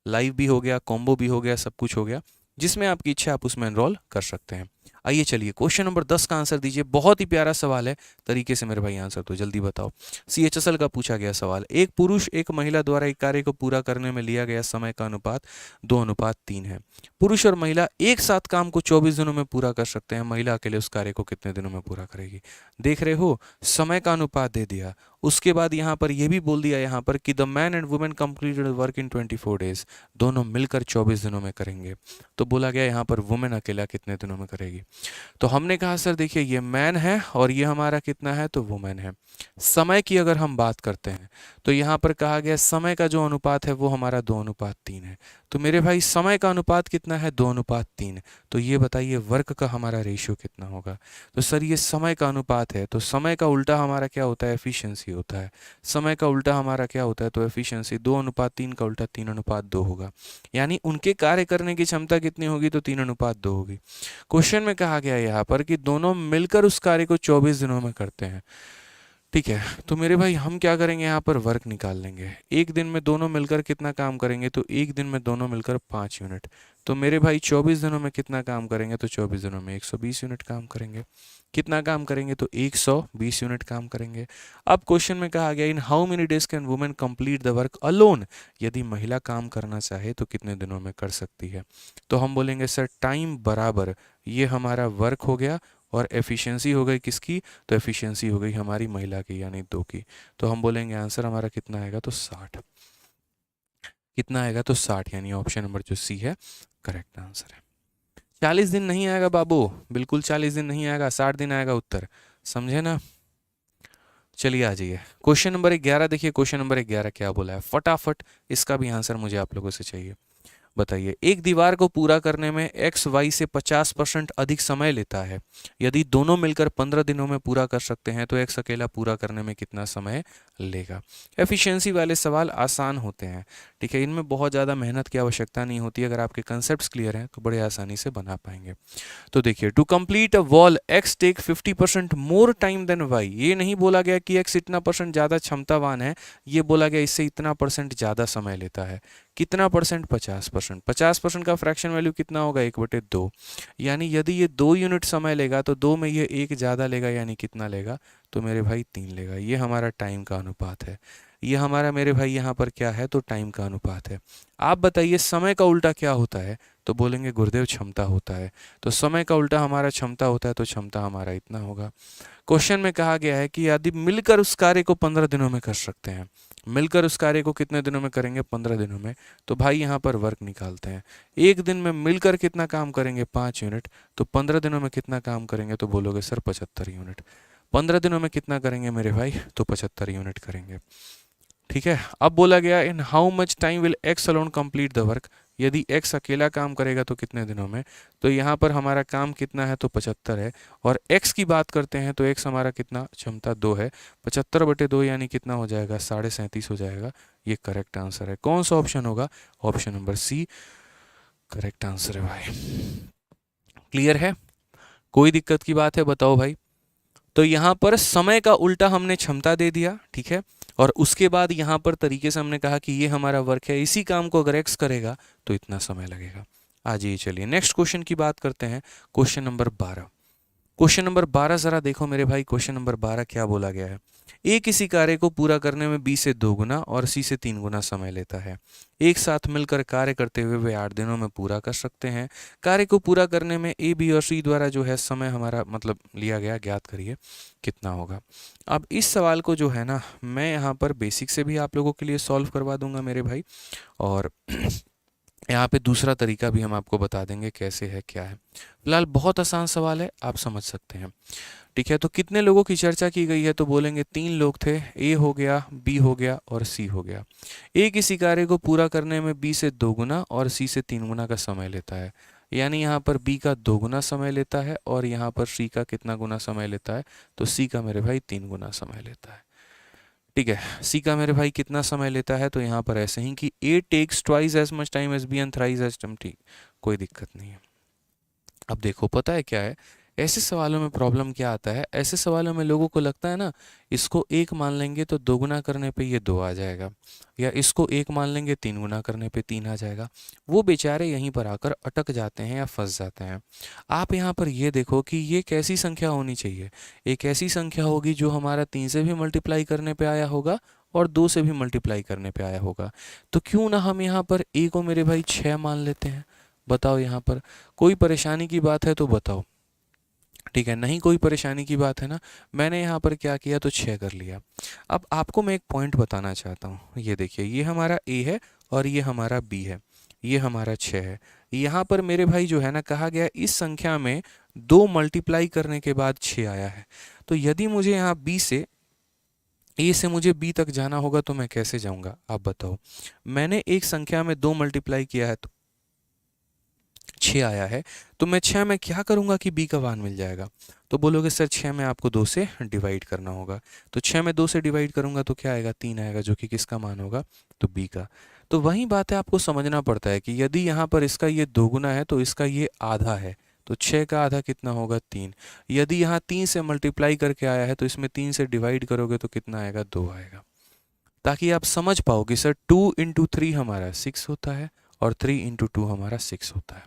लाइव भी हो गया, कॉम्बो भी हो गया, सब कुछ हो गया, जिसमें आपकी इच्छा आप उसमें एनरोल कर सकते हैं। आइए चलिए क्वेश्चन नंबर 10 का आंसर दीजिए। बहुत ही प्यारा सवाल है, तरीके से मेरे भाई आंसर तो जल्दी बताओ। CHSL का पूछा गया सवाल, एक पुरुष एक महिला द्वारा एक कार्य को पूरा करने में लिया गया समय का अनुपात 2:3 है। पुरुष और महिला एक साथ काम को 24 दिनों में पूरा कर सकते हैं। महिला अकेले उस कार्य को कितने दिनों में पूरा करेगी? देख रहे हो, समय का अनुपात दे दिया, उसके बाद यहाँ पर यह भी बोल दिया यहाँ पर कि the man and women completed work in 24 days, दोनों मिलकर 24 दिनों में करेंगे। तो बोला गया यहाँ पर वुमेन अकेला कितने दिनों में करेगी? तो हमने कहा सर देखिए ये मैन है और ये हमारा कितना है, तो वुमेन है। समय की अगर हम बात करते हैं तो यहाँ पर कहा गया समय का जो अनुपात है वो हमारा 2:3 है। तो मेरे भाई समय का अनुपात कितना है? 2:3। तो ये बताइए वर्क का हमारा रेशियो कितना होगा? तो सर ये समय का अनुपात है, तो समय का उल्टा हमारा क्या होता है? एफिशिएंसी होता है। समय का उल्टा हमारा क्या होता है? तो एफिशिएंसी। 2:3 का उल्टा 3:2 होगा, यानी उनके कार्य करने की क्षमता कितनी होगी? तो 3:2 होगी। क्वेश्चन में कहा गया यहाँ पर कि दोनों मिलकर उस कार्य को 24 दिनों में करते हैं, ठीक है। तो मेरे भाई हम क्या करेंगे, यहाँ पर वर्क निकाल लेंगे। एक दिन में दोनों मिलकर कितना काम करेंगे? तो एक दिन में दोनों मिलकर 5 यूनिट। तो मेरे भाई 24 दिनों में कितना काम करेंगे? तो 24 दिनों में 120 यूनिट काम करेंगे। कितना काम करेंगे? तो 120 यूनिट काम करेंगे। अब क्वेश्चन में कहा गया इन how many days can women complete the work alone, यदि महिला काम करना चाहे तो कितने दिनों में कर सकती है? तो हम बोलेंगे सर टाइम बराबर ये हमारा वर्क हो गया और एफिशिएंसी हो गई किसकी? तो एफिशिएंसी हो गई हमारी महिला की, यानी 2 की। तो हम बोलेंगे आंसर हमारा कितना आएगा? तो 60। कितना आएगा? तो 60, यानी ऑप्शन नंबर जो सी है करेक्ट आंसर है। 40 दिन नहीं आएगा बाबू, बिल्कुल 40 दिन नहीं आएगा, 60 दिन आएगा उत्तर, समझे ना? चलिए आ जाइए क्वेश्चन नंबर 11। देखिए क्वेश्चन नंबर 11 क्या बोला है, फटाफट इसका भी आंसर मुझे आप लोगों से चाहिए। बताइए, एक दीवार को पूरा करने में एक्स वाई से 50% अधिक समय लेता है। यदि दोनों मिलकर 15 दिनों में पूरा कर सकते हैं तो एक्स अकेला पूरा करने में कितना समय लेगा? एफिशिएंसी वाले सवाल आसान होते हैं, ठीक है, इनमें बहुत ज़्यादा मेहनत की आवश्यकता नहीं होती। अगर आपके कंसेप्ट क्लियर हैं तो बड़े आसानी से बना पाएंगे। तो देखिए, to complete a wall X take 50% more time than Y. ये नहीं बोला गया कि एक्स इतना परसेंट ज़्यादा क्षमतावान है, ये बोला गया इससे इतना परसेंट ज़्यादा समय लेता है। कितना परसेंट? 50%। 50% का फ्रैक्शन वैल्यू कितना होगा? 1/2। यानी यदि ये 2 यूनिट समय लेगा तो 2 में ये 1 ज़्यादा लेगा, यानी कितना लेगा? तो मेरे भाई 3 लेगा। ये हमारा टाइम का अनुपात है। ये हमारा मेरे भाई यहाँ पर क्या है? तो टाइम का अनुपात है। आप बताइए समय का उल्टा क्या होता है? तो बोलेंगे गुरुदेव क्षमता होता है। तो समय का उल्टा हमारा क्षमता होता है, तो क्षमता हमारा इतना होगा। क्वेश्चन में कहा गया है कि यदि मिलकर उस कार्य को 15 दिनों में कर सकते हैं, मिलकर उस कार्य को कितने दिनों में करेंगे? 15 दिनों में। तो भाई यहाँ पर वर्क निकालते हैं। एक दिन में मिलकर कितना काम करेंगे? 5 यूनिट। तो 15 दिनों में कितना काम करेंगे? तो बोलोगे सर 75 यूनिट। 15 दिनों में कितना करेंगे मेरे भाई? तो 75 यूनिट करेंगे, ठीक है। अब बोला गया in how much time will x alone complete the work. यदि एक्स अकेला काम करेगा तो कितने दिनों में? तो यहाँ पर हमारा काम कितना है? तो 75 है। और एक्स की बात करते हैं तो एक्स हमारा कितना? क्षमता 2 है। 75/2 यानी कितना हो जाएगा? 37.5 हो जाएगा। ये करेक्ट आंसर है। कौन सा ऑप्शन होगा? Option number C correct answer है भाई। क्लियर है? कोई दिक्कत की बात है? बताओ भाई। तो यहाँ पर समय का उल्टा हमने क्षमता दे दिया, ठीक है, और उसके बाद यहाँ पर तरीके से हमने कहा कि ये हमारा वर्क है, इसी काम को अगर एक्स करेगा तो इतना समय लगेगा। आ जाइए चलिए नेक्स्ट क्वेश्चन की बात करते हैं। Question number 12। क्वेश्चन नंबर 12 जरा देखो मेरे भाई, क्वेश्चन नंबर 12 क्या बोला गया है। ए किसी कार्य को पूरा करने में बी से 2 गुना और सी से 3 गुना समय लेता है। एक साथ मिलकर कार्य करते हुए वे 8 दिनों में पूरा कर सकते हैं। कार्य को पूरा करने में ए बी और सी द्वारा जो है समय हमारा मतलब लिया गया, ज्ञात करिए कितना होगा। अब इस सवाल को जो है ना, मैं यहाँ पर बेसिक से भी आप लोगों के लिए सॉल्व करवा दूंगा मेरे भाई, और यहाँ पे दूसरा तरीका भी हम आपको बता देंगे कैसे है क्या है। फिलहाल बहुत आसान सवाल है, आप समझ सकते हैं, ठीक है। तो कितने लोगों की चर्चा की गई है? तो बोलेंगे 3 लोग थे। ए हो गया, बी हो गया और सी हो गया। ए किसी कार्य को पूरा करने में बी से 2 गुना और सी से 3 गुना का समय लेता है। यानी यहाँ पर बी का 2 गुना समय लेता है और यहाँ पर सी का कितना गुना समय लेता है? तो सी का मेरे भाई 3 गुना समय लेता है, ठीक है। सी का मेरे भाई कितना समय लेता है? तो यहाँ पर ऐसे ही कि A takes twice as much time as B and thrice as time, ठीक, कोई दिक्कत नहीं है। अब देखो पता है क्या है, ऐसे सवालों में प्रॉब्लम क्या आता है, ऐसे सवालों में लोगों को लगता है ना इसको 1 मान लेंगे तो 2 गुना करने पे ये 2 आ जाएगा, या इसको 1 मान लेंगे 3 गुना करने पे 3 आ जाएगा। वो बेचारे यहीं पर आकर अटक जाते हैं या फंस जाते हैं। आप यहाँ पर ये देखो कि ये कैसी संख्या होनी चाहिए, एक ऐसी संख्या होगी जो हमारा 3 से भी मल्टीप्लाई करने पे आया होगा और 2 से भी मल्टीप्लाई करने पे आया होगा। तो क्यों ना हम यहाँ पर a को मेरे भाई 6 मान लेते हैं। बताओ यहाँ पर कोई परेशानी की बात है तो बताओ। ठीक है, नहीं कोई परेशानी की बात है ना, मैंने यहाँ पर क्या किया तो 6 कर लिया। अब आपको मैं एक पॉइंट बताना चाहता हूँ, ये देखिए ये हमारा a है और ये हमारा b है, ये हमारा 6 है। यहाँ पर मेरे भाई जो है ना कहा गया इस संख्या में 2 मल्टीप्लाई करने के बाद 6 आया है। तो यदि मुझे यहाँ b से a से मुझे b तक जाना होगा तो मैं कैसे जाऊँगा, आप बताओ। मैंने एक संख्या में 2 मल्टीप्लाई किया है तो 6 आया है, तो मैं 6 में क्या करूंगा कि b का मान मिल जाएगा। तो बोलोगे सर 6 में आपको 2 से डिवाइड करना होगा, तो 6 में 2 से डिवाइड करूंगा तो क्या आएगा, 3 आएगा, जो कि किसका मान होगा, तो b का। तो वही बात है, आपको समझना पड़ता है कि यदि यहाँ पर इसका ये 2 गुना है तो इसका ये आधा है, तो 6 का आधा कितना होगा, 3। यदि यहाँ 3 से मल्टीप्लाई करके आया है तो इसमें 3 से डिवाइड करोगे तो कितना आएगा, 2 आएगा। ताकि आप समझ पाओ कि सर 2 इंटू 3 हमारा 6 होता है और 3 इंटू 2 हमारा 6 होता है।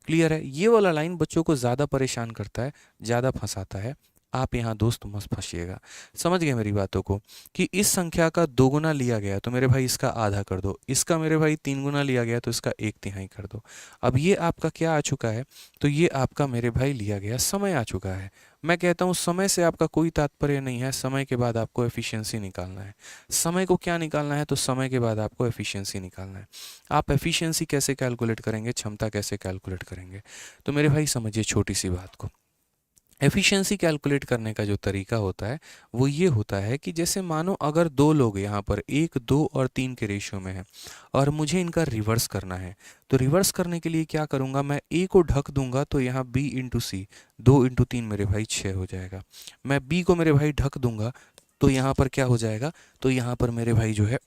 क्लियर है, ये वाला लाइन बच्चों को ज़्यादा परेशान करता है, ज़्यादा फंसाता है। आप यहाँ दोस्त मत फंसिएगा, समझ गए मेरी बातों को, कि इस संख्या का 2 गुना लिया गया तो मेरे भाई इसका आधा कर दो, इसका मेरे भाई 3 गुना लिया गया तो इसका 1/3 कर दो। अब ये आपका क्या आ चुका है, तो ये आपका मेरे भाई लिया गया समय आ चुका है। मैं कहता हूँ समय से आपका कोई तात्पर्य नहीं है, समय के बाद आपको एफिशिएंसी निकालना है। समय को क्या निकालना है, तो समय के बाद आपको एफिशिएंसी निकालना है। आप एफिशिएंसी कैसे कैलकुलेट करेंगे, क्षमता कैसे कैलकुलेट करेंगे, तो मेरे भाई समझिए छोटी सी बात को। एफिशिएंसी कैलकुलेट करने का जो तरीका होता है वो ये होता है कि जैसे मानो अगर 2 लोग यहाँ पर 1, 2 और 3 के रेशियो में हैं और मुझे इनका रिवर्स करना है, तो रिवर्स करने के लिए क्या करूँगा, मैं a को ढक दूंगा तो यहाँ b इंटू सी, 2 इंटू 3 मेरे भाई 6 हो जाएगा। मैं b को मेरे भाई ढक दूंगा तो यहाँ पर क्या हो जाएगा, तो यहाँ पर मेरे भाई जो है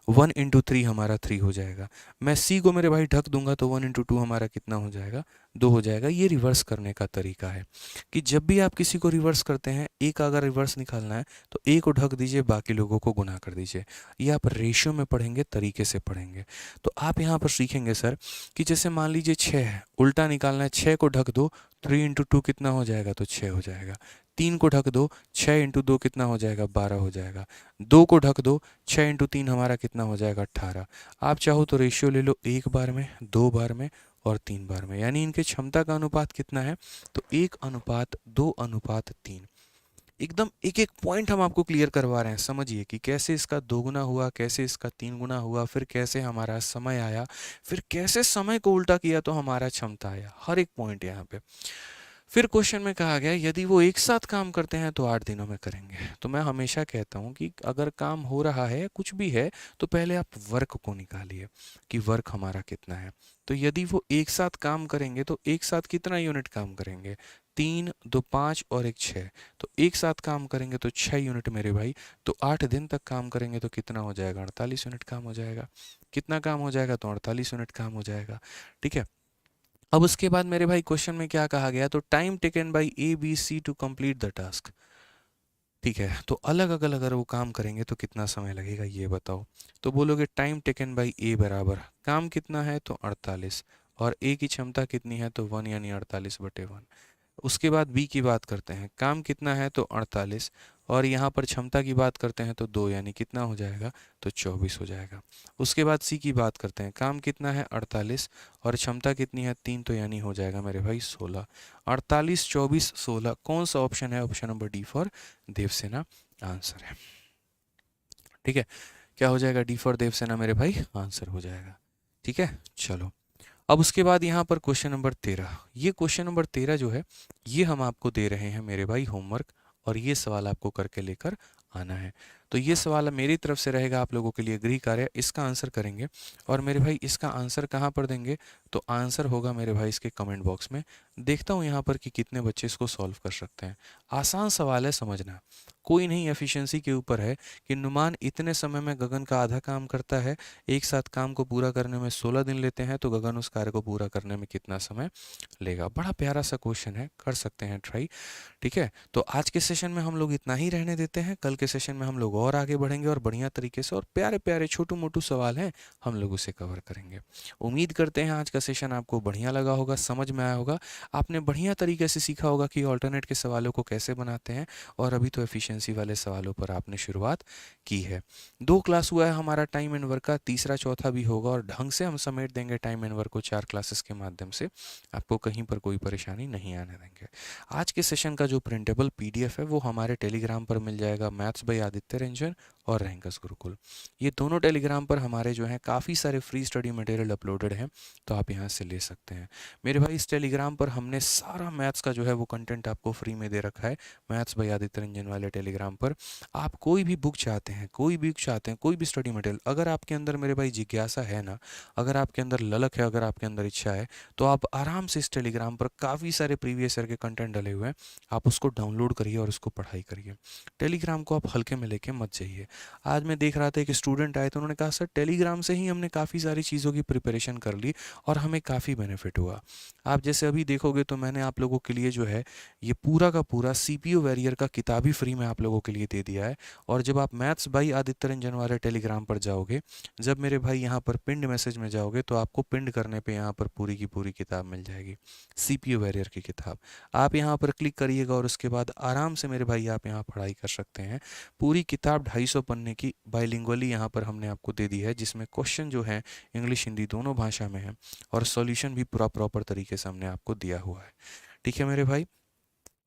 1 इंटू 3 हमारा 3 हो जाएगा। मैं c को मेरे भाई ढक दूंगा तो 1 इंटू 2 हमारा कितना हो जाएगा, 2 हो जाएगा। ये रिवर्स करने का तरीका है कि जब भी आप किसी को रिवर्स करते हैं, a का अगर रिवर्स निकालना है तो a को ढक दीजिए, बाकी लोगों को गुना कर दीजिए। ये आप रेशियो में पढ़ेंगे, तरीके से पढ़ेंगे। तो आप यहाँ पर सीखेंगे सर कि जैसे मान लीजिए 6 है, उल्टा निकालना है, 6 को ढक दो, 3 इंटू 2 कितना हो जाएगा, तो 6 हो जाएगा। 3 को ढक दो, 6 इंटू 2 कितना हो जाएगा, 12 हो जाएगा। 2 को ढक दो, 6 इंटू 3 हमारा कितना हो जाएगा, 18। आप चाहो तो रेशियो ले लो 1 बार में, 2 बार में और 3 बार में, यानी इनके क्षमता का अनुपात कितना है, तो 1:2:3। एकदम एक एक पॉइंट हम आपको क्लियर करवा रहे हैं, समझिए कि कैसे इसका 2 गुना हुआ, कैसे इसका 3 गुना हुआ, फिर कैसे हमारा समय आया, फिर कैसे समय को उल्टा किया तो हमारा क्षमता आया, हर एक पॉइंट यहाँ पे। फिर क्वेश्चन में कहा गया यदि वो एक साथ काम करते हैं तो 8 दिनों में करेंगे। तो मैं हमेशा कहता हूँ कि अगर काम हो रहा है, कुछ भी है, तो पहले आप वर्क को निकालिए कि वर्क हमारा कितना है। तो यदि वो एक साथ काम करेंगे तो एक साथ कितना यूनिट काम करेंगे, 3, 2, 5 और 1 6। तो एक साथ काम करेंगे तो 6 यूनिट मेरे भाई। तो 8 दिन तक काम करेंगे तो कितना हो जाएगा, 48 यूनिट काम हो जाएगा। कितना काम हो जाएगा, तो 48 यूनिट काम हो जाएगा। ठीक है, अब उसके बाद मेरे भाई क्वेश्चन में क्या कहा गया, तो time taken by A B C to complete the task. ठीक है, तो अलग अलग अगर वो काम करेंगे तो कितना समय लगेगा ये बताओ। तो बोलोगे टाइम टेकन बाय ए बराबर काम कितना है, तो 48, और ए की क्षमता कितनी है, तो 1, यानी 48/1। उसके बाद बी की बात करते हैं, काम कितना है, तो 48, और यहाँ पर क्षमता की बात करते हैं तो 2, यानी कितना हो जाएगा, तो 24 हो जाएगा। उसके बाद सी की बात करते हैं, काम कितना है, 48, और क्षमता कितनी है, 3, तो यानी हो जाएगा मेरे भाई 16। 48, 24, 16, कौन सा ऑप्शन है, option number D for Devasena answer है। ठीक है, क्या हो जाएगा, डी फॉर देवसेना मेरे भाई आंसर हो जाएगा। ठीक है, चलो अब उसके बाद यहाँ पर क्वेश्चन नंबर 13, ये क्वेश्चन नंबर 13 जो है ये हम आपको दे रहे हैं मेरे भाई होमवर्क, और ये सवाल आपको करके लेकर आना है। तो ये सवाल मेरी तरफ से रहेगा आप लोगों के लिए गृह कार्य, इसका आंसर करेंगे, और मेरे भाई इसका आंसर कहाँ पर देंगे, तो आंसर होगा मेरे भाई इसके कमेंट बॉक्स में। देखता हूँ यहाँ पर कि कितने बच्चे इसको सॉल्व कर सकते हैं। आसान सवाल है, समझना, कोई नहीं एफिशिएंसी के ऊपर है कि नुमान इतने समय में गगन का आधा काम करता है, एक साथ काम को पूरा करने में 16 दिन लेते हैं, तो गगन उस कार्य को पूरा करने में कितना समय लेगा। बड़ा प्यारा सा क्वेश्चन है, कर सकते हैं ट्राई। ठीक है, तो आज के सेशन में हम लोग इतना ही रहने देते हैं। कल के सेशन में हम लोग और आगे बढ़ेंगे और बढ़िया तरीके से, और प्यारे प्यारे छोटू मोटू सवाल हैं हम लोग उसे कवर करेंगे। उम्मीद करते हैं आज का सेशन आपको बढ़िया लगा होगा, समझ में आया होगा, आपने बढ़िया तरीके से सीखा होगा कि ऑल्टरनेट के सवालों को कैसे बनाते हैं, और अभी तो एफिशिएंसी वाले सवालों पर आपने शुरुआत की है। 2 क्लास हुआ है हमारा टाइम एंड वर्क का, तीसरा चौथा भी होगा, और ढंग से हम समेट देंगे टाइम एंड वर्क को 4 क्लासेस के माध्यम से। आपको कहीं पर कोई परेशानी नहीं आने देंगे। आज के सेशन का जो प्रिंटेबल पीडीएफ है वो हमारे टेलीग्राम पर मिल जाएगा, मैथ्स बाय आदित्य रंजन और रैंकर्स गुरुकुल। ये दोनों टेलीग्राम पर हमारे जो हैं काफ़ी सारे फ्री स्टडी मटेरियल अपलोडेड हैं, तो आप यहाँ से ले सकते हैं। मेरे भाई इस टेलीग्राम पर हमने सारा मैथ्स का जो है वो कंटेंट आपको फ्री में दे रखा है, मैथ्स बाय आदित्य रंजन वाले टेलीग्राम पर। आप कोई भी बुक चाहते हैं, कोई भी स्टडी मटेरियल, अगर आपके अंदर मेरे भाई जिज्ञासा है ना, अगर आपके अंदर ललक है, अगर आपके अंदर इच्छा है, तो आप आराम से इस टेलीग्राम पर काफ़ी सारे प्रीवियस ईयर के कंटेंट डले हुए हैं, आप उसको डाउनलोड करिए और उसको पढ़ाई करिए। टेलीग्राम को आप हल्के में लेके मत जाइए। आज मैं देख रहा था एक स्टूडेंट आए तो उन्होंने कहा सर टेलीग्राम से ही हमने काफ़ी सारी चीज़ों की प्रिपरेशन कर ली और हमें काफ़ी बेनिफिट हुआ। आप जैसे अभी देखोगे तो मैंने आप लोगों के लिए जो है ये पूरा का पूरा सीपीयू वॉरियर का किताब ही फ्री में आप लोगों के लिए दे दिया है। और जब आप मैथ्स बाय आदित्य रंजन वाले टेलीग्राम पर जाओगे, जब मेरे भाई यहाँ पर पिंड मैसेज में जाओगे, तो आपको पिंड करने पे यहाँ पर पूरी की पूरी किताब मिल जाएगी, सीपीयू वॉरियर की किताब। आप यहाँ पर क्लिक करिएगा और उसके बाद आराम से मेरे भाई आप यहाँ पढ़ाई कर सकते हैं। पूरी किताब 250 पन्ने की बाइलिंगुअली यहाँ पर हमने आपको दे दी है, जिसमें क्वेश्चन जो है इंग्लिश हिंदी दोनों भाषा में है, और सॉल्यूशन भी पूरा प्रॉपर तरीके से हमने आपको दिया हुआ है। ठीक है मेरे भाई,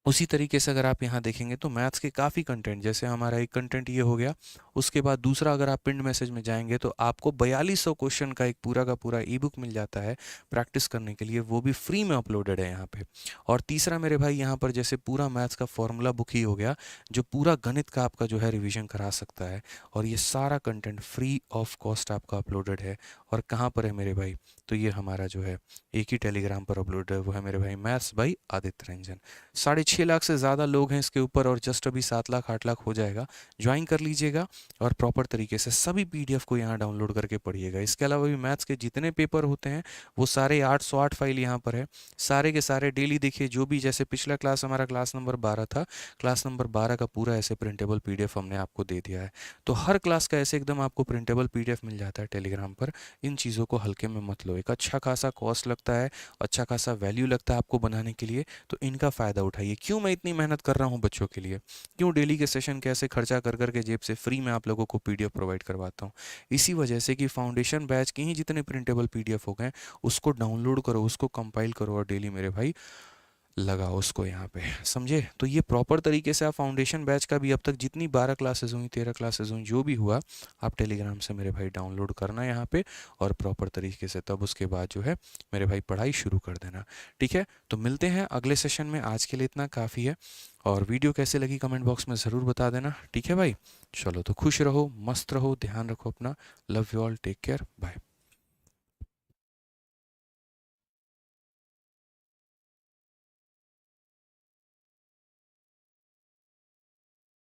उसी तरीके से अगर आप यहाँ देखेंगे तो मैथ्स के काफ़ी कंटेंट, जैसे हमारा एक कंटेंट ये हो गया, उसके बाद दूसरा अगर आप पिंड मैसेज में जाएंगे तो आपको 4200 क्वेश्चन का एक पूरा का पूरा ई बुक मिल जाता है प्रैक्टिस करने के लिए, वो भी फ्री में अपलोडेड है यहाँ पे। और तीसरा मेरे भाई यहाँ पर जैसे पूरा मैथ्स का फॉर्मूला बुक ही हो गया, जो पूरा गणित का आपका जो है रिविजन करा सकता है, और ये सारा कंटेंट फ्री ऑफ कॉस्ट आपका अपलोडेड है। और कहाँ पर है मेरे भाई, तो ये हमारा जो है एक ही टेलीग्राम पर अपलोड है, वो है मेरे भाई मैथ्स बाय आदित्य रंजन। 6.5 लाख से ज़्यादा लोग हैं इसके ऊपर, और जस्ट अभी 7 लाख 8 लाख हो जाएगा। ज्वाइन कर लीजिएगा और प्रॉपर तरीके से सभी पीडीएफ को यहाँ डाउनलोड करके पढ़िएगा। इसके अलावा भी मैथ्स के जितने पेपर होते हैं वो सारे 808 फाइल यहाँ पर है, सारे के सारे डेली देखिए। जो भी जैसे पिछला क्लास हमारा क्लास नंबर 12 था, क्लास नंबर 12 का पूरा ऐसे प्रिंटेबल पीडीएफ हमने आपको दे दिया है। तो हर क्लास का ऐसे एकदम आपको प्रिंटेबल पीडीएफ मिल जाता है टेलीग्राम पर। इन चीज़ों को हल्के में मत लो, एक अच्छा खासा कॉस्ट लगता है, अच्छा खासा वैल्यू लगता है आपको बनाने के लिए, तो इनका फ़ायदा उठाइए। क्यों मैं इतनी मेहनत कर रहा हूँ बच्चों के लिए, क्यों डेली के सेशन कैसे खर्चा कर करके जेब से फ्री में आप लोगों को पीडीएफ प्रोवाइड करवाता हूँ, इसी वजह से कि फाउंडेशन बैच के ही जितने प्रिंटेबल पीडीएफ हो गए उसको डाउनलोड करो, उसको कंपाइल करो, और डेली मेरे भाई लगाओ उसको यहाँ पे, समझे। तो ये प्रॉपर तरीके से आप फाउंडेशन बैच का भी अब तक जितनी 12 क्लासेज हुई, 13 क्लासेज हुई, जो भी हुआ, आप टेलीग्राम से मेरे भाई डाउनलोड करना यहाँ पे, और प्रॉपर तरीके से तब उसके बाद जो है मेरे भाई पढ़ाई शुरू कर देना। ठीक है, तो मिलते हैं अगले सेशन में, आज के लिए इतना काफ़ी है। और वीडियो कैसे लगी कमेंट बॉक्स में ज़रूर बता देना। ठीक है भाई, चलो तो खुश रहो, मस्त रहो, ध्यान रखो अपना। Love you all, take care, bye.